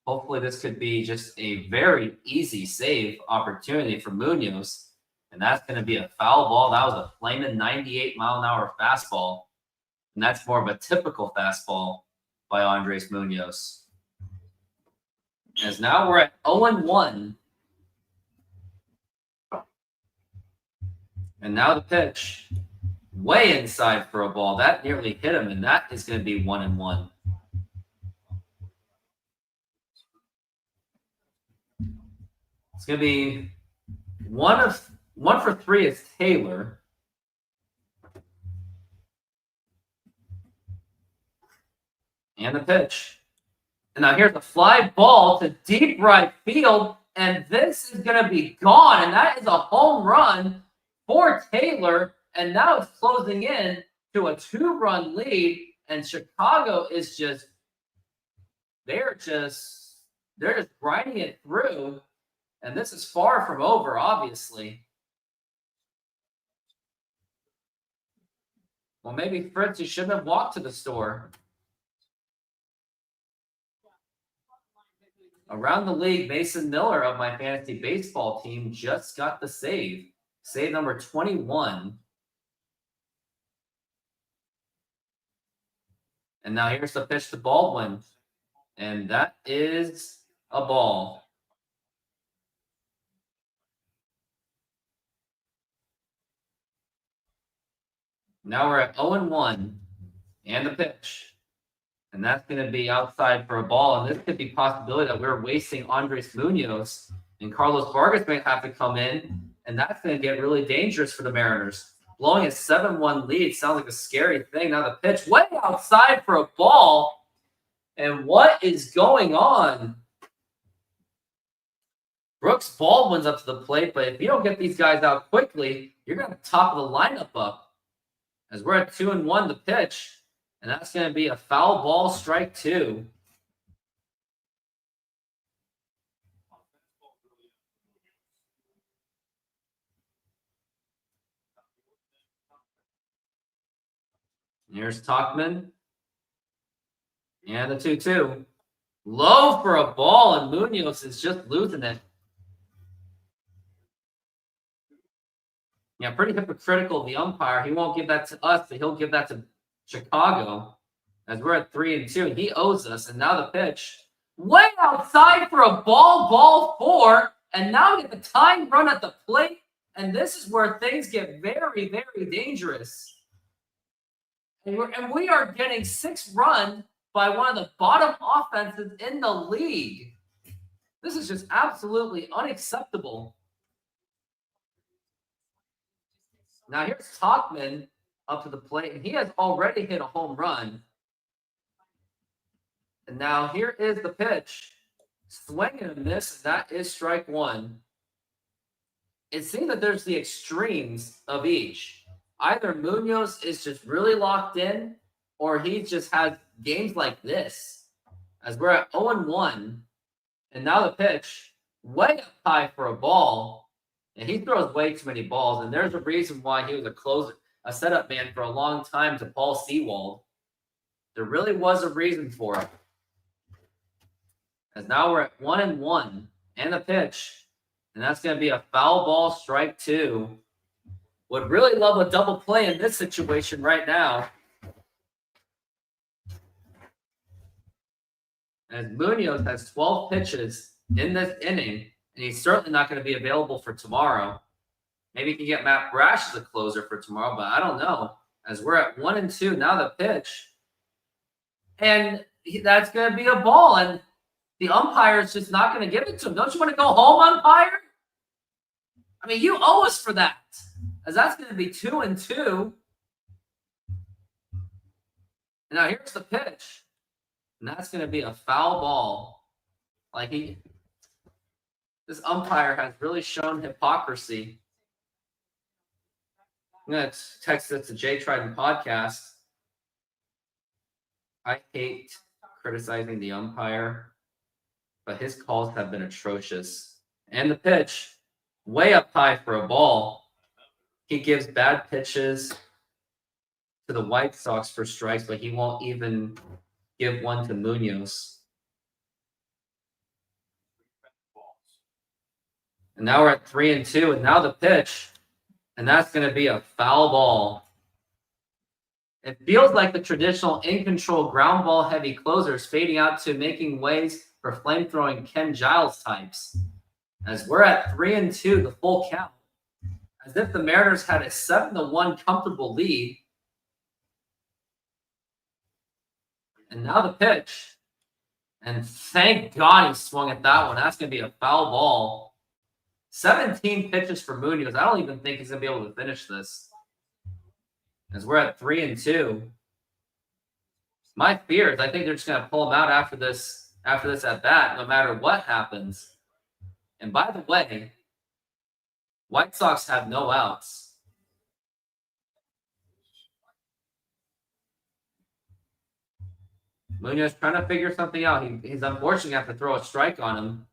Hopefully this could be just a very easy save opportunity for Munoz. And that's going to be a foul ball. That was a flaming 98-mile-an-hour fastball. And that's more of a typical fastball by Andres Munoz. As now we're at 0-1. And now the pitch, way inside for a ball. That nearly hit him, and that is going to be 1-1. It's going to be one for three is Taylor. And the pitch. And now here's a fly ball to deep right field, and this is going to be gone, and that is a home run for Taylor, and now it's closing in to a 2-run lead, and Chicago is they're just grinding it through, and this is far from over, obviously. Well, maybe Fritz, you shouldn't have walked to the store. Around the league, Mason Miller of my fantasy baseball team just got the save. Save number 21. And now here's the pitch to Baldwin. And that is a ball. Now we're at 0-1. And the pitch. And that's going to be outside for a ball. And this could be a possibility that we're wasting Andres Munoz. And Carlos Vargas may have to come in. And that's going to get really dangerous for the Mariners. Blowing a 7-1 lead sounds like a scary thing. Now the pitch way outside for a ball. And what is going on? Brooks Baldwin's up to the plate, but if you don't get these guys out quickly, you're going to top of the lineup up. As we're at 2-1 the pitch. And that's going to be a foul ball, strike 2. Here's Tauchman. And the 2-2. Low for a ball, and Munoz is just losing it. Yeah, pretty hypocritical of the umpire. He won't give that to us, but he'll give that to Chicago. As we're at 3-2, and he owes us. And now the pitch. Way outside for a ball 4. And now we get the time run at the plate. And this is where things get very, very dangerous. And we are getting 6 runs by one of the bottom offenses in the league. This is just absolutely unacceptable. Now here's Tauchman up to the plate, and he has already hit a home run. And now here is the pitch. Swing and a miss, and that is strike 1. It seems that there's the extremes of each. Either Munoz is just really locked in, or he just has games like this. As we're at 0-1, and now the pitch, way up high for a ball, and he throws way too many balls, and there's a reason why he was a closer, a setup man for a long time to Paul Sewald. There really was a reason for it. As now we're at 1-1, and the pitch, and that's going to be a foul ball, strike 2. Would really love a double play in this situation right now. As Munoz has 12 pitches in this inning, and he's certainly not going to be available for tomorrow. Maybe he can get Matt Brash as a closer for tomorrow, but I don't know. As we're at 1-2, now the pitch. And that's going to be a ball, and the umpire is just not going to give it to him. Don't you want to go home, umpire? I mean, you owe us for that. As that's going to be 2-2. And now here's the pitch. And that's going to be a foul ball. Like this umpire has really shown hypocrisy. I'm going to text it to Jay Trident Podcast. I hate criticizing the umpire, but his calls have been atrocious. And the pitch, way up high for a ball. He gives bad pitches to the White Sox for strikes, but he won't even give one to Munoz. And now we're at 3-2, and now the pitch, and that's going to be a foul ball. It feels like the traditional in-control ground ball heavy closers fading out to making ways for flame-throwing Ken Giles types. As we're at 3-2, the full count. As if the Mariners had a 7-1 comfortable lead. And now the pitch. And thank God he swung at that one. That's going to be a foul ball. 17 pitches for Munoz. I don't even think he's going to be able to finish this. As we're at 3-2. My fear is I think they're just going to pull him out after this at bat, no matter what happens. And by the way, White Sox have no outs. Munoz trying to figure something out. He's unfortunately going to have to throw a strike on him.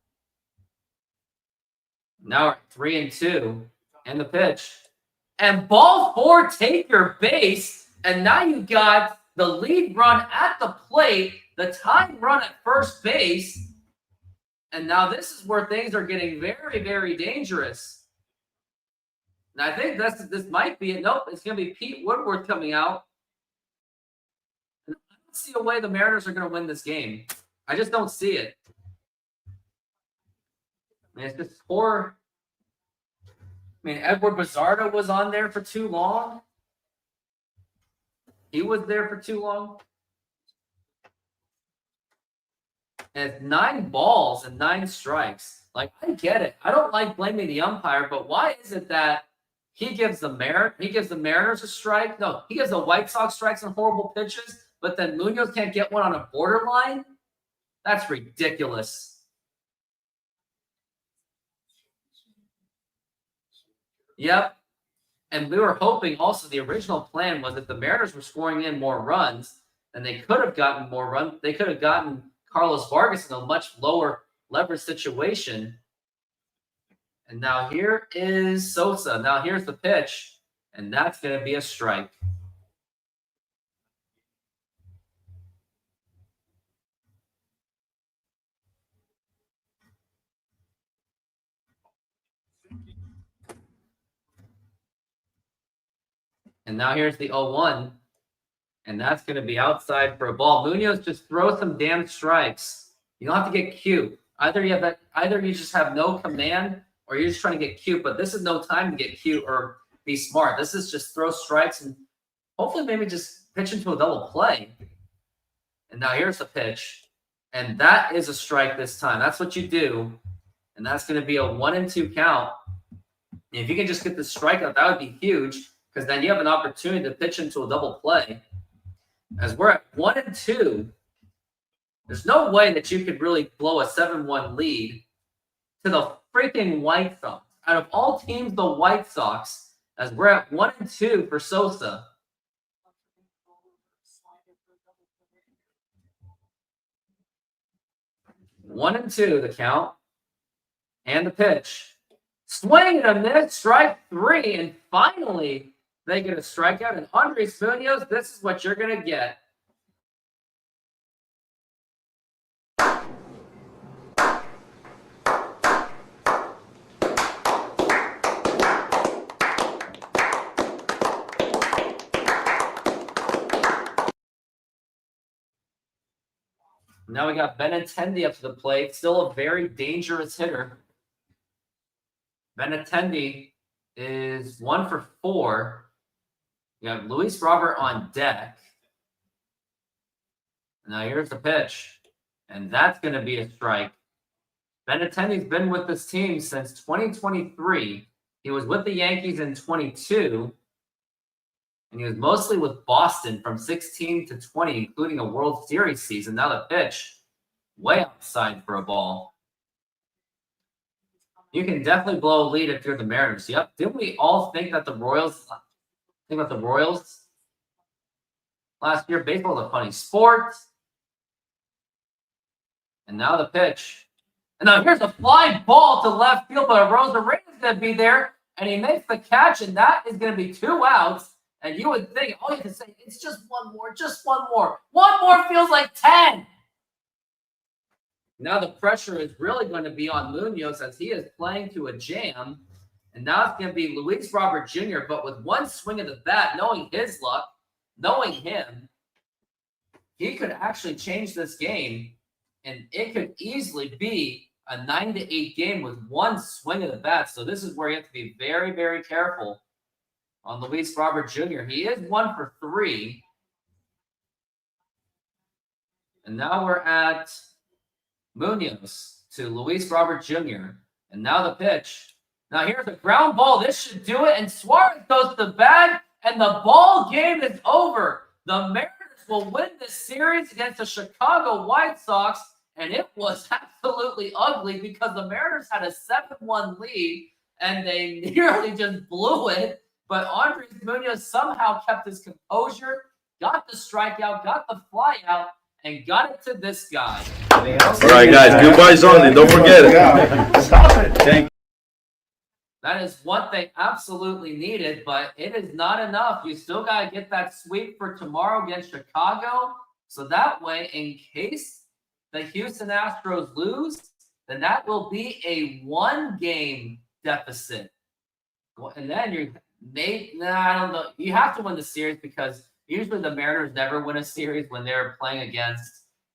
Now we're at 3-2. And the pitch. And ball 4, take your base. And now you got the lead run at the plate, the tying run at first base. And now this is where things are getting very, very dangerous. And I think this might be it. Nope, it's going to be Pete Woodward coming out. I don't see a way the Mariners are going to win this game. I just don't see it. I mean, it's just poor. I mean, Edward Bazardo was on there for too long. He was there for too long. And it's 9 balls and 9 strikes. Like, I get it. I don't like blaming the umpire, but why is it that he gives the Mariners a strike? No, he gives the White Sox strikes and horrible pitches, but then Munoz can't get one on a borderline? That's ridiculous. Yep. And we were hoping also the original plan was that the Mariners were scoring in more runs, and they could have gotten more runs. They could have gotten Carlos Vargas in a much lower leverage situation. And now here is Sosa. Now here's the pitch, and that's going to be a strike. And now here's the 0-1, and that's going to be outside for a ball. Munoz, just throw some damn strikes. You don't have to get cute. Either you just have no command, or you're just trying to get cute. But this is no time to get cute or be smart. This is just throw strikes and hopefully maybe just pitch into a double play. And now here's the pitch. And that is a strike this time. That's what you do. And that's going to be a 1-2 count. And if you can just get the strikeout, that would be huge, because then you have an opportunity to pitch into a double play. As we're at 1-2, there's no way that you could really blow a 7-1 lead to the freaking White Sox. Out of all teams, the White Sox, as we're at 1-2 for Sosa. One and two, the count. And the pitch. Swing and a miss, strike 3. And finally, they get a strikeout. And Andres Munoz, this is what you're going to get. Now we got Benintendi up to the plate. Still a very dangerous hitter. Benintendi is 1 for 4. You have Luis Robert on deck. Now here's the pitch. And that's going to be a strike. Benintendi's been with this team since 2023. He was with the Yankees in 22. And he was mostly with Boston from 16 to 20, including a World Series season. Now the pitch, way outside for a ball. You can definitely blow a lead if you're the Mariners. Yep. Didn't we all think that the Royals last year? Baseball is a funny sport. And now the pitch. And now here's a fly ball to left field, but Arozarena is going to be there. And he makes the catch, and that is going to be 2 outs. And you would think, all you can say, it's just one more, just one more. One more feels like 10. Now the pressure is really going to be on Munoz as he is playing to a jam. And now it's going to be Luis Robert Jr., but with one swing of the bat, knowing his luck, knowing him, he could actually change this game. And it could easily be a 9-8 game with one swing of the bat. So this is where you have to be very, very careful on Luis Robert Jr. He is 1 for 3. And now we're at Munoz to Luis Robert Jr. And now the pitch. Now here's a ground ball. This should do it. And Suarez goes to the bag, and the ball game is over. The Mariners will win this series against the Chicago White Sox. And it was absolutely ugly because the Mariners had a 7-1 lead, and they nearly just blew it. But Andres Munoz somehow kept his composure, got the strikeout, got the fly out, and got it to this guy. All right, guys. Goodbyes only. Don't forget it. Stop it. Thank you. That is what they absolutely needed, but it is not enough. You still got to get that sweep for tomorrow against Chicago. So that way, in case the Houston Astros lose, then that will be a 1-game deficit. And then I don't know. You have to win the series because usually the Mariners never win a series when they're playing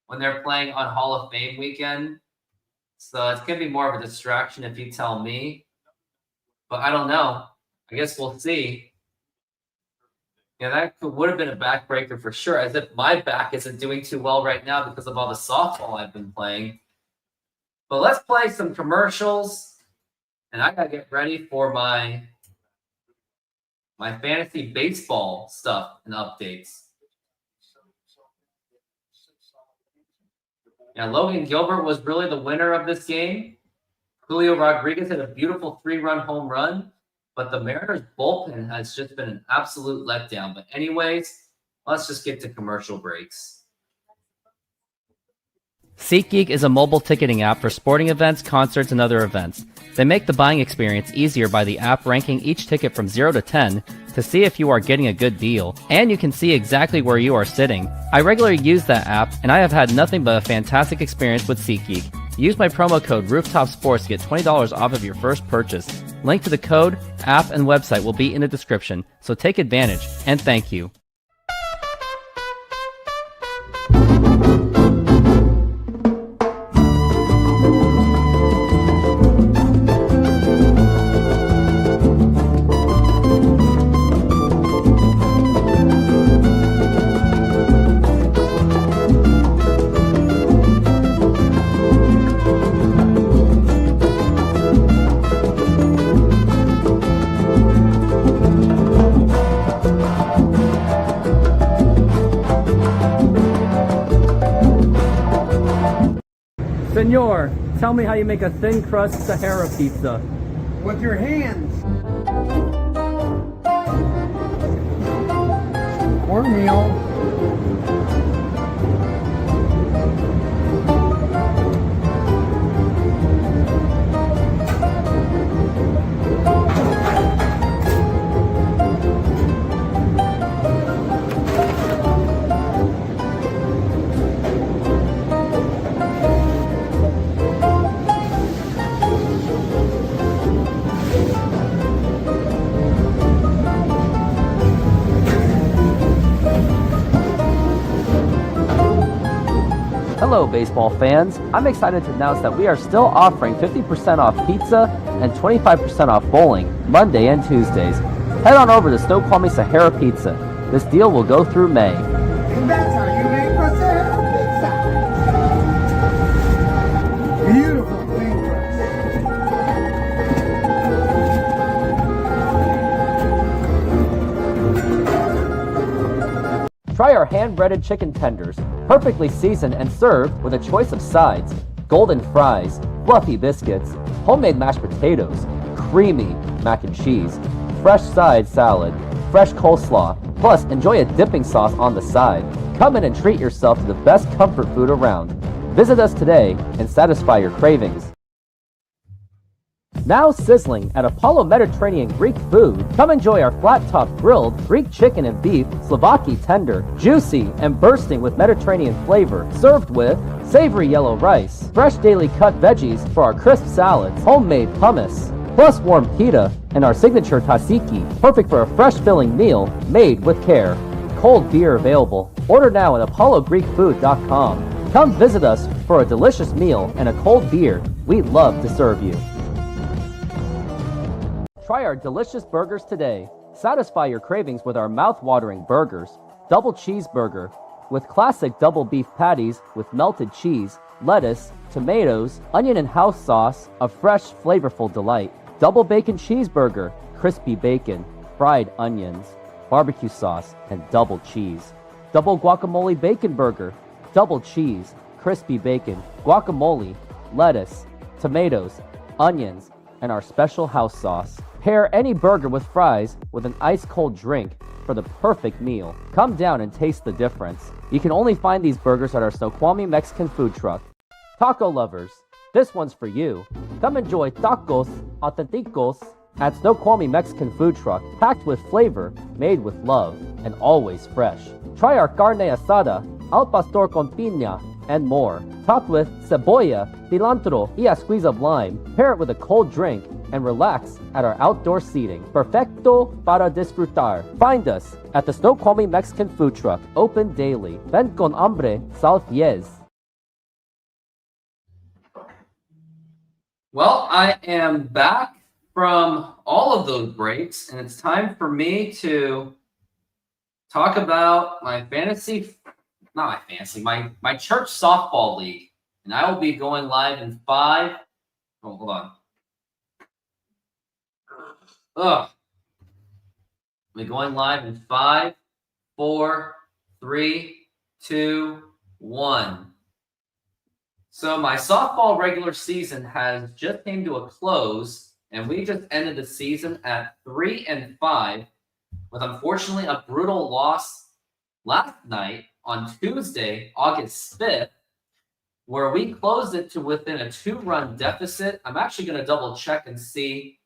on Hall of Fame weekend. So it's going to be more of a distraction if you tell me. But I don't know. I guess we'll see. Yeah, that would have been a backbreaker for sure, as if my back isn't doing too well right now because of all the softball I've been playing. But let's play some commercials. And I got to get ready for my fantasy baseball stuff and updates. Yeah, Logan Gilbert was really the winner of this game. Julio Rodriguez had a beautiful 3-run home run, but the Mariners bullpen has just been an absolute letdown. But anyways, let's just get to commercial breaks. SeatGeek is a mobile ticketing app for sporting events, concerts, and other events. They make the buying experience easier by the app ranking each ticket from 0 to 10 to see if you are getting a good deal, and you can see exactly where you are sitting. I regularly use that app, and I have had nothing but a fantastic experience with SeatGeek. Use my promo code RooftopSports to get $20 off of your first purchase. Link to the code, app, and website will be in the description, so take advantage, and thank you. Senor, tell me how you make a thin crust Sahara pizza. With your hands. Cornmeal. Hello, baseball fans. I'm excited to announce that we are still offering 50% off pizza and 25% off bowling Monday and Tuesdays. Head on over to Snoqualmie Sahara Pizza. This deal will go through May. And that's how you make a Sahara pizza. Beautiful thin crust. Try our hand-breaded chicken tenders, perfectly seasoned and served with a choice of sides, golden fries, fluffy biscuits, homemade mashed potatoes, creamy mac and cheese, fresh side salad, fresh coleslaw, plus enjoy a dipping sauce on the side. Come in and treat yourself to the best comfort food around. Visit us today and satisfy your cravings. Now sizzling at Apollo Mediterranean Greek Food, come enjoy our flat-top grilled Greek chicken and beef, Slovaki tender, juicy and bursting with Mediterranean flavor, served with savory yellow rice, fresh daily cut veggies for our crisp salads, homemade hummus, plus warm pita and our signature tzatziki, perfect for a fresh filling meal made with care. Cold beer available. Order now at apollogreekfood.com. Come visit us for a delicious meal and a cold beer. We'd love to serve you. Try our delicious burgers today. Satisfy your cravings with our mouth-watering burgers. Double cheeseburger with classic double beef patties with melted cheese, lettuce, tomatoes, onion and house sauce, a fresh, flavorful delight. Double bacon cheeseburger, crispy bacon, fried onions, barbecue sauce, and double cheese. Double guacamole bacon burger, double cheese, crispy bacon, guacamole, lettuce, tomatoes, onions, and our special house sauce. Pair any burger with fries with an ice-cold drink for the perfect meal. Come down and taste the difference. You can only find these burgers at our Snoqualmie Mexican food truck. Taco lovers, this one's for you. Come enjoy tacos auténticos at Snoqualmie Mexican food truck, packed with flavor, made with love, and always fresh. Try our carne asada, al pastor con piña, and more. Topped with cebolla, cilantro, y a squeeze of lime. Pair it with a cold drink and relax at our outdoor seating. Perfecto para disfrutar. Find us at the Snoqualmie Mexican food truck, open daily. Ven con hambre, sal fies. Well, I am back from all of those breaks, and it's time for me to talk about my my church softball league. And I will be going live in 5. Oh, hold on. We're going live in 5, 4, 3, 2, 1. So my softball regular season has just came to a close, and we just ended the season at 3-5, with unfortunately a brutal loss last night on Tuesday, August 5th, where we closed it to within a 2-run deficit. I'm actually going to double check and see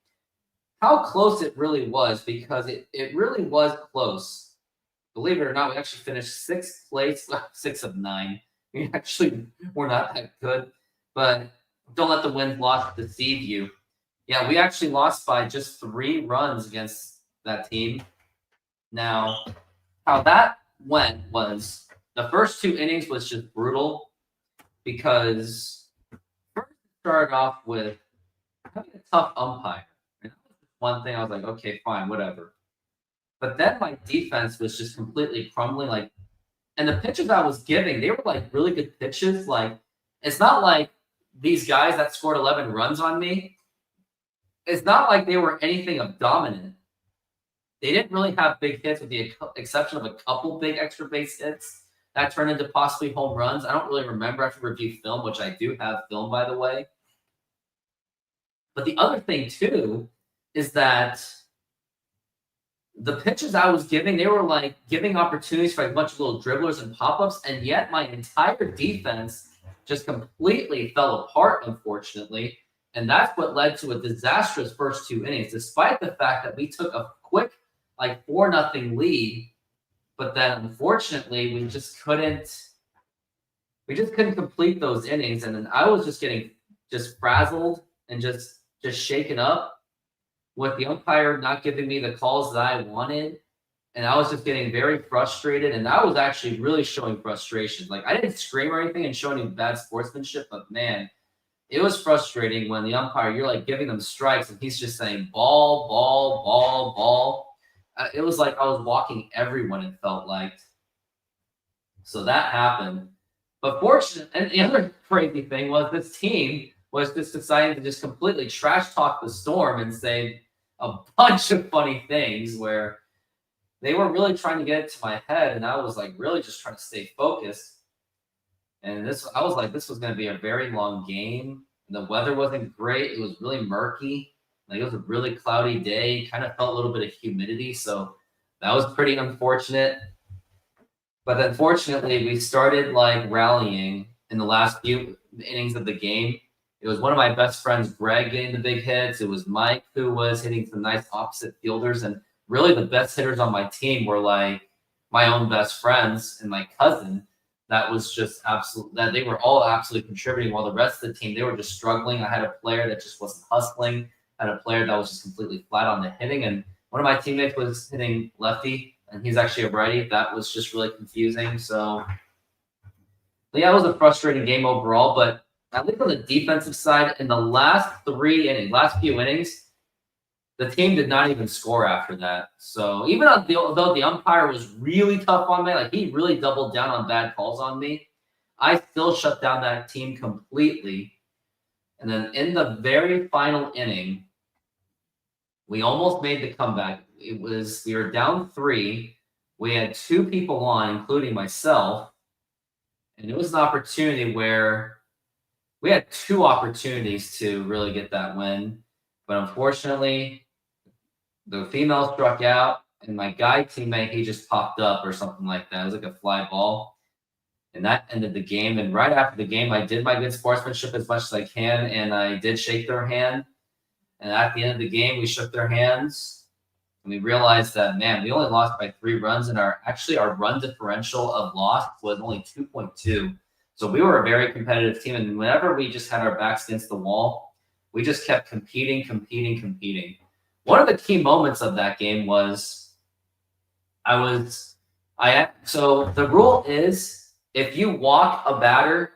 how close it really was, because it really was close. Believe it or not, we actually finished 6th place, 6 of 9. We actually were not that good, but don't let the win-loss deceive you. Yeah, we actually lost by just 3 runs against that team. Now, how that went was the first 2 innings was just brutal, because first it started off with having a tough umpire. And that was one thing I was like, okay, fine, whatever. But then my defense was just completely crumbling. And the pitches I was giving, they were like really good pitches. Like, it's not like these guys that scored 11 runs on me, it's not like they were anything of dominant. They didn't really have big hits with the exception of a couple big extra base hits. that turned into possibly home runs. I don't really remember. I have to review film, which I do have film, by the way. But the other thing, too, is that the pitches I was giving, they were like giving opportunities for a bunch of little dribblers and pop-ups, and yet my entire defense just completely fell apart, unfortunately. And that's what led to a disastrous first 2 innings, despite the fact that we took a quick, like 4-0 lead. But then, unfortunately, we just couldn't complete those innings. And then I was just getting just frazzled and just shaken up with the umpire not giving me the calls that I wanted. And I was just getting very frustrated. And I was actually really showing frustration. Like, I didn't scream or anything and show any bad sportsmanship, but man, it was frustrating when the umpire, you're like giving them strikes and he's just saying ball, ball, ball, ball. It was like I was walking everyone, it felt like. So that happened. But fortunately, and the other crazy thing was this team was just deciding to just completely trash talk the Storm and say a bunch of funny things where they were really trying to get it to my head, and I was like really just trying to stay focused. And I was like, this was going to be a very long game. The weather wasn't great. It was really murky. Like, it was a really cloudy day. Kind of felt a little bit of humidity, so that was pretty unfortunate. But unfortunately, we started like rallying in the last few innings of the game. It was one of my best friends, Greg, getting the big hits. It was Mike who was hitting some nice opposite fielders, and really the best hitters on my team were like my own best friends and my cousin. That was just absolute. That they were all absolutely contributing, while the rest of the team, they were just struggling. I had a player that just wasn't hustling. I had a player that was just completely flat on the hitting, and one of my teammates was hitting lefty, and he's actually a righty. That was just really confusing. So, yeah, it was a frustrating game overall. But at least on the defensive side, in the last few innings, the team did not even score after that. So even though the umpire was really tough on me, like he really doubled down on bad calls on me, I still shut down that team completely. And then in the very final inning, we almost made the comeback. We were down 3. We had 2 people on, including myself. And it was an opportunity where we had 2 opportunities to really get that win. But unfortunately, the female struck out, and my guy teammate, he just popped up or something like that. It was like a fly ball. And that ended the game. And right after the game, I did my good sportsmanship as much as I can, and I did shake their hand. And at the end of the game, we shook their hands, and we realized that, man, we only lost by 3 runs, and our run differential of loss was only 2.2. So we were a very competitive team, and whenever we just had our backs against the wall, we just kept competing. One of the key moments of that game was so the rule is, if you walk a batter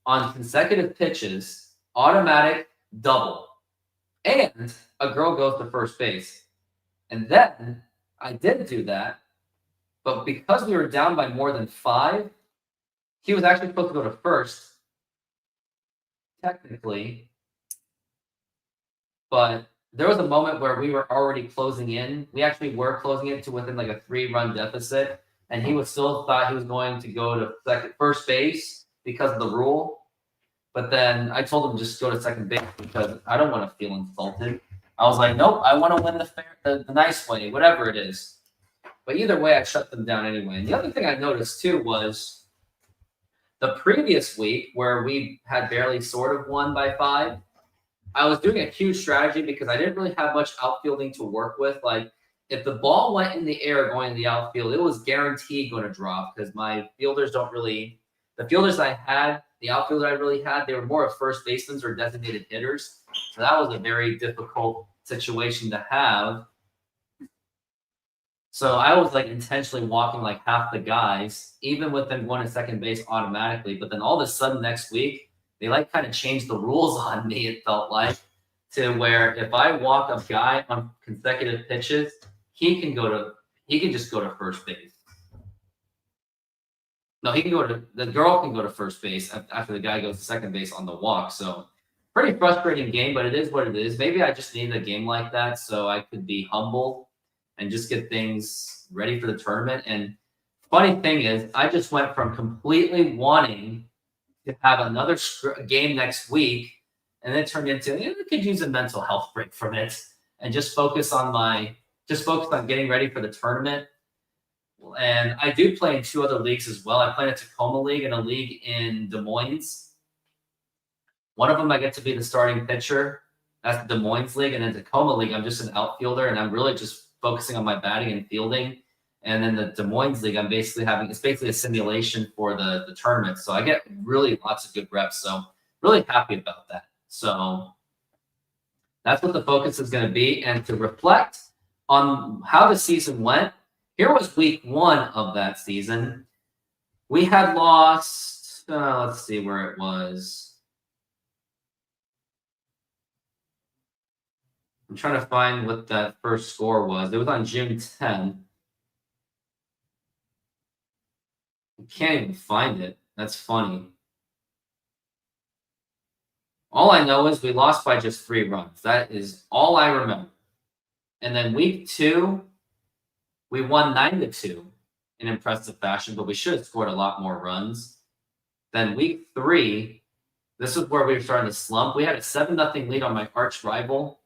on consecutive pitches, automatic double, and a girl goes to first base. And then I did do that, but because we were down by more than 5, he was actually supposed to go to first, technically. But there was a moment where we were already closing in. We actually were closing in to within like a 3-run deficit. And he still thought he was going to go to first base because of the rule. But then I told him just go to second base because I don't want to feel insulted. I was like, nope, I want to win the nice way, whatever it is. But either way, I shut them down anyway. And the other thing I noticed too was the previous week where we had barely sort of won by 5, I was doing a huge strategy because I didn't really have much outfielding to work with. Like, if the ball went in the air going to the outfield, it was guaranteed going to drop because my fielders the fielders I had, the outfielders I really had, they were more of first basemen or designated hitters. So that was a very difficult situation to have. So I was like intentionally walking like half the guys, even with them going to second base automatically. But then all of a sudden next week, they like kind of changed the rules on me, it felt like, to where if I walk a guy on consecutive pitches, he can just go to first base. No, the girl can go to first base after the guy goes to second base on the walk. So pretty frustrating game, but it is what it is. Maybe I just needed a game like that so I could be humble and just get things ready for the tournament. And Funny thing is, I just went from completely wanting to have another game next week, and then it turned into I could use a mental health break from it and just focus on getting ready for the tournament. And I do play in 2 other leagues as well. I play in a Tacoma League and a league in Des Moines. One of them I get to be the starting pitcher. That's the Des Moines League. And in Tacoma League, I'm just an outfielder, and I'm really just focusing on my batting and fielding. And then the Des Moines League, it's basically a simulation for the tournament. So I get really lots of good reps. So really happy about that. So that's what the focus is going to be. And to reflect on how the season went, here was week 1 of that season. We had lost, let's see where it was. I'm trying to find what that first score was. It was on June 10th. I can't even find it. That's funny. All I know is we lost by just 3 runs. That is all I remember. And then week 2, we won 9-2 in impressive fashion, but we should have scored a lot more runs. Then week 3, this is where we were starting to slump. We had a 7-0 lead on my arch rival.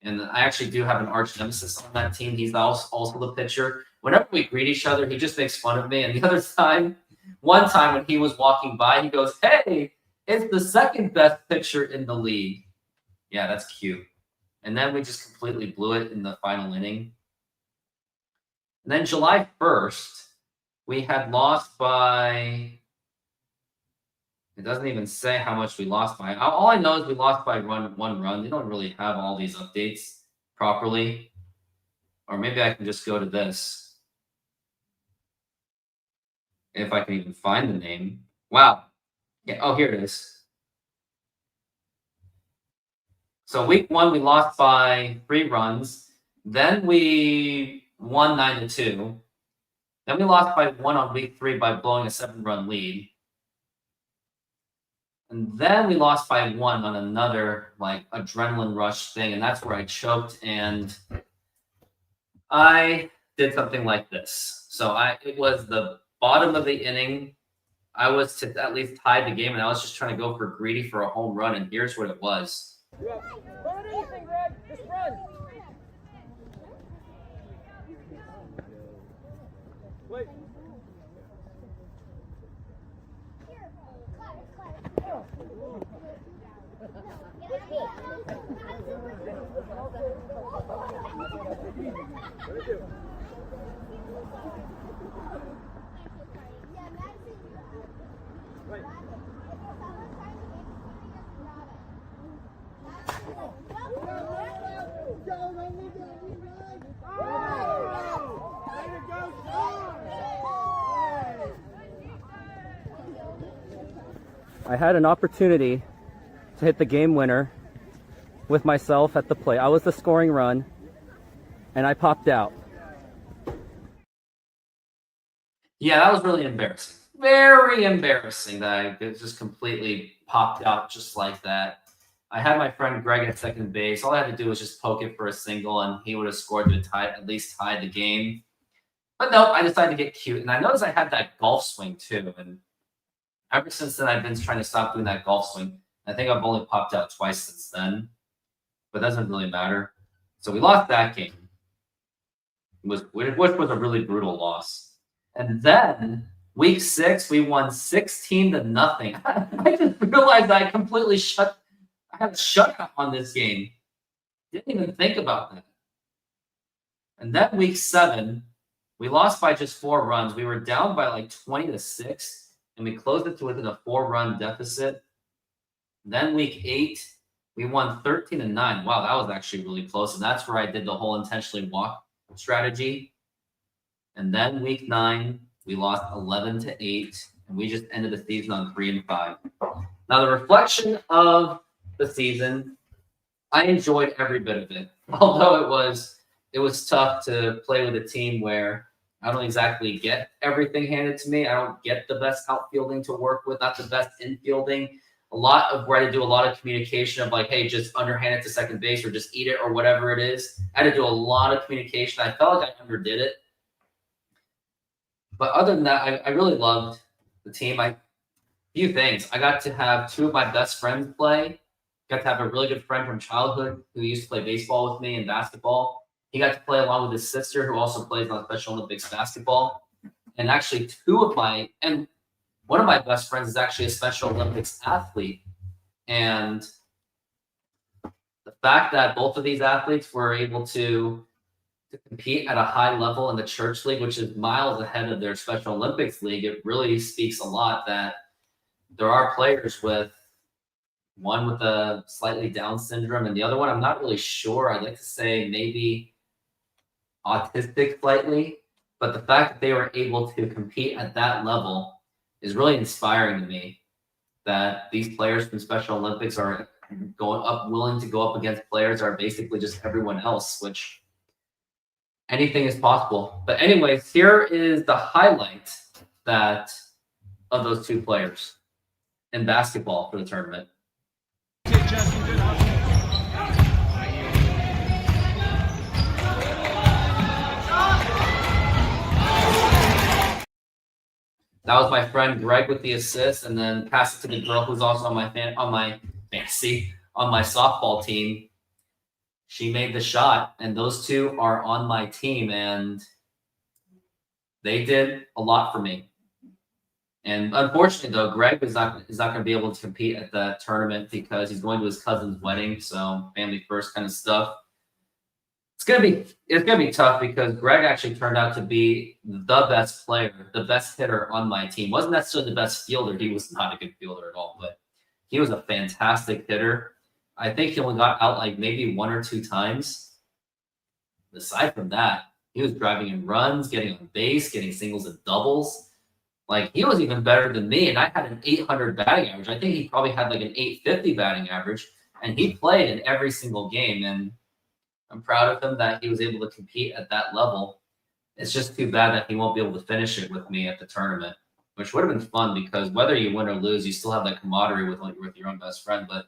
And I actually do have an arch nemesis on that team. He's also the pitcher. Whenever we greet each other, he just makes fun of me. And one time when he was walking by, he goes, "Hey, it's the second best pitcher in the league." Yeah, that's cute. And then we just completely blew it in the final inning. And then July 1st, we had lost by, it doesn't even say how much we lost by. All I know is we lost by 1 run. They don't really have all these updates properly. Or maybe I can just go to this. If I can even find the name. Wow. Yeah. Oh, here it is. So week 1, we lost by 3 runs. Then we won 9-2. Then we lost by 1 on week 3 by blowing a 7-run lead. And then we lost by 1 on another adrenaline rush thing, and that's where I choked and I did something like this. So it was the bottom of the inning. I was to at least tie the game, and I was just trying to go for greedy for a home run, and here's what it was. Run anything, Greg. Just run. Wait. I had an opportunity to hit the game winner with myself at the plate. I was the scoring run, and I popped out. Yeah, that was really embarrassing. Very embarrassing that I just completely popped out just like that. I had my friend Greg at second base. All I had to do was just poke it for a single, and he would have scored to at least tie the game. But no, I decided to get cute. And I noticed I had that golf swing too. And ever since then, I've been trying to stop doing that golf swing. I think I've only popped out twice since then. But it doesn't really matter. So we lost that game, which was a really brutal loss. And then week 6, we won 16-0. I just realized I completely had a shutout on this game. Didn't even think about that. And then week 7, we lost by just 4 runs. We were down by 20-6, and we closed it to within a 4-run deficit. Then week 8, we won 13-9. Wow, that was actually really close. And that's where I did the whole intentionally walk strategy. And then week 9, we lost 11-8, and we just ended the season on 3-5. Now, the reflection of the season, I enjoyed every bit of it. Although it was tough to play with a team where I don't exactly get everything handed to me. I don't get the best outfielding to work with, not the best infielding. A lot of where I do a lot of communication of hey, just underhand it to second base or just eat it or whatever it is. I had to do a lot of communication. I felt like I underdid it. But other than that, I really loved the team. Few things. I got to have two of my best friends play. Got to have a really good friend from childhood who used to play baseball with me and basketball. He got to play along with his sister, who also plays on Special Olympics basketball. And actually, one of my best friends is actually a Special Olympics athlete. And the fact that both of these athletes were able to compete at a high level in the church league, which is miles ahead of their Special Olympics league, it really speaks a lot that there are players with one with a slightly Down syndrome and the other one, I'm not really sure. I'd like to say maybe autistic slightly, but the fact that they were able to compete at that level is really inspiring to me, that these players from Special Olympics are willing to go up against players are basically just everyone else, which anything is possible. But anyways, here is the highlight of those two players in basketball for the tournament. That was my friend Greg with the assist, and then pass it to the girl who's also on my softball team. She made the shot, and those two are on my team, and they did a lot for me. And unfortunately, though, Greg is not going to be able to compete at the tournament because he's going to his cousin's wedding, so family first kind of stuff. It's gonna be tough because Greg actually turned out to be the best player, the best hitter on my team. Wasn't necessarily the best fielder. He was not a good fielder at all, but he was a fantastic hitter. I think he only got out like maybe one or two times. Aside from that, he was driving in runs, getting on base, getting singles and doubles. Like, he was even better than me, and I had an 800 batting average. I think he probably had like an 850 batting average, and he played in every single game, and I'm proud of him that he was able to compete at that level. It's just too bad that he won't be able to finish it with me at the tournament, which would have been fun because whether you win or lose, you still have that camaraderie with your own best friend. But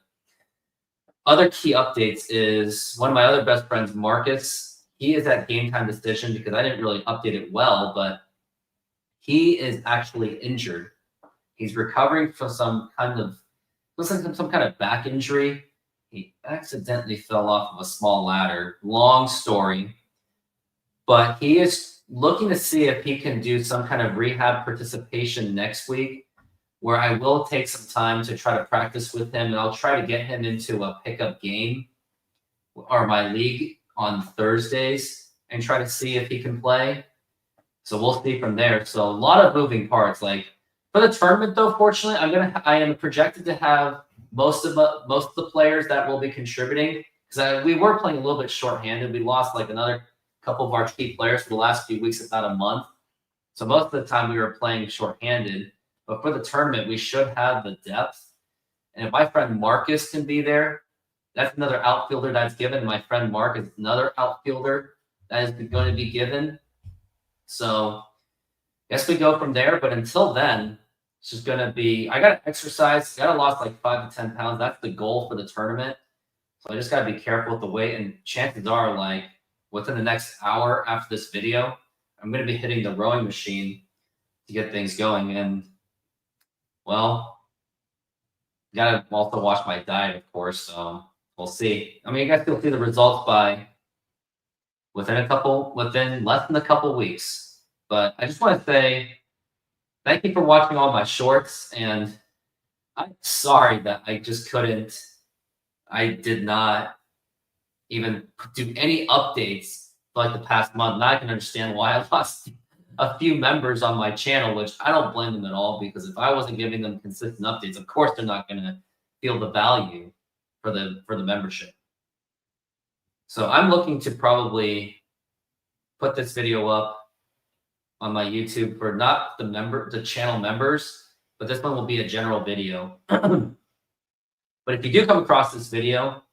other key updates is one of my other best friends, Marcus. He is at Game Time Decision because I didn't really update it well, but he is actually injured. He's recovering from some kind of back injury. He accidentally fell off of a small ladder. Long story. But he is looking to see if he can do some kind of rehab participation next week, where I will take some time to try to practice with him, and I'll try to get him into a pickup game or my league on Thursdays and try to see if he can play. So we'll see from there. So a lot of moving parts. Like, for the tournament, though, fortunately, I am projected to have most of the players that will be contributing, because we were playing a little bit shorthanded. We lost like another couple of our key players for the last few weeks, if not a month. So most of the time we were playing shorthanded. But for the tournament, we should have the depth. And if my friend Marcus can be there, that's another outfielder that's given. My friend Mark is another outfielder that is going to be given. So I guess we go from there. But until then, it's just going to be, I got to exercise. Got to lose like 5 to 10 pounds. That's the goal for the tournament. So I just got to be careful with the weight. And chances are, like, within the next hour after this video, I'm going to be hitting the rowing machine to get things going. And, well, got to also watch my diet, of course. So we'll see. I mean, you guys will see the results within less than a couple weeks. But I just want to say thank you for watching all my shorts, and I'm sorry that I did not even do any updates for like the past month. Now I can understand why I lost a few members on my channel, which I don't blame them at all, because if I wasn't giving them consistent updates, of course they're not going to feel the value for the membership. So I'm looking to probably put this video up on my YouTube for not the channel members, but this one will be a general video. But if you do come across this video,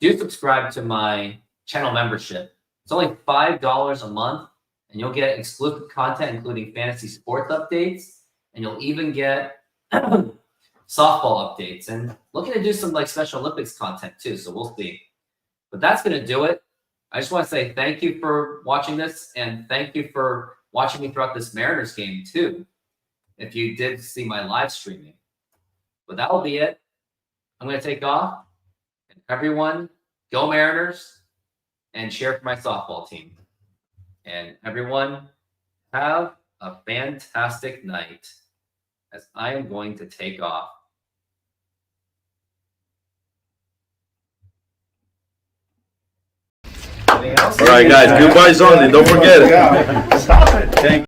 do subscribe to my channel membership. It's only $5 a month, and you'll get exclusive content, including fantasy sports updates, and you'll even get softball updates, and looking to do some like Special Olympics content too. So we'll see. But that's going to do it. I just want to say thank you for watching this, and thank you for watching me throughout this Mariners game too, if you did see my live streaming. But that'll be it. I'm going to take off. And everyone, go Mariners and cheer for my softball team. And everyone, have a fantastic night as I am going to take off. All right, guys. Goodbyes only. Don't forget it. Stop it. Thank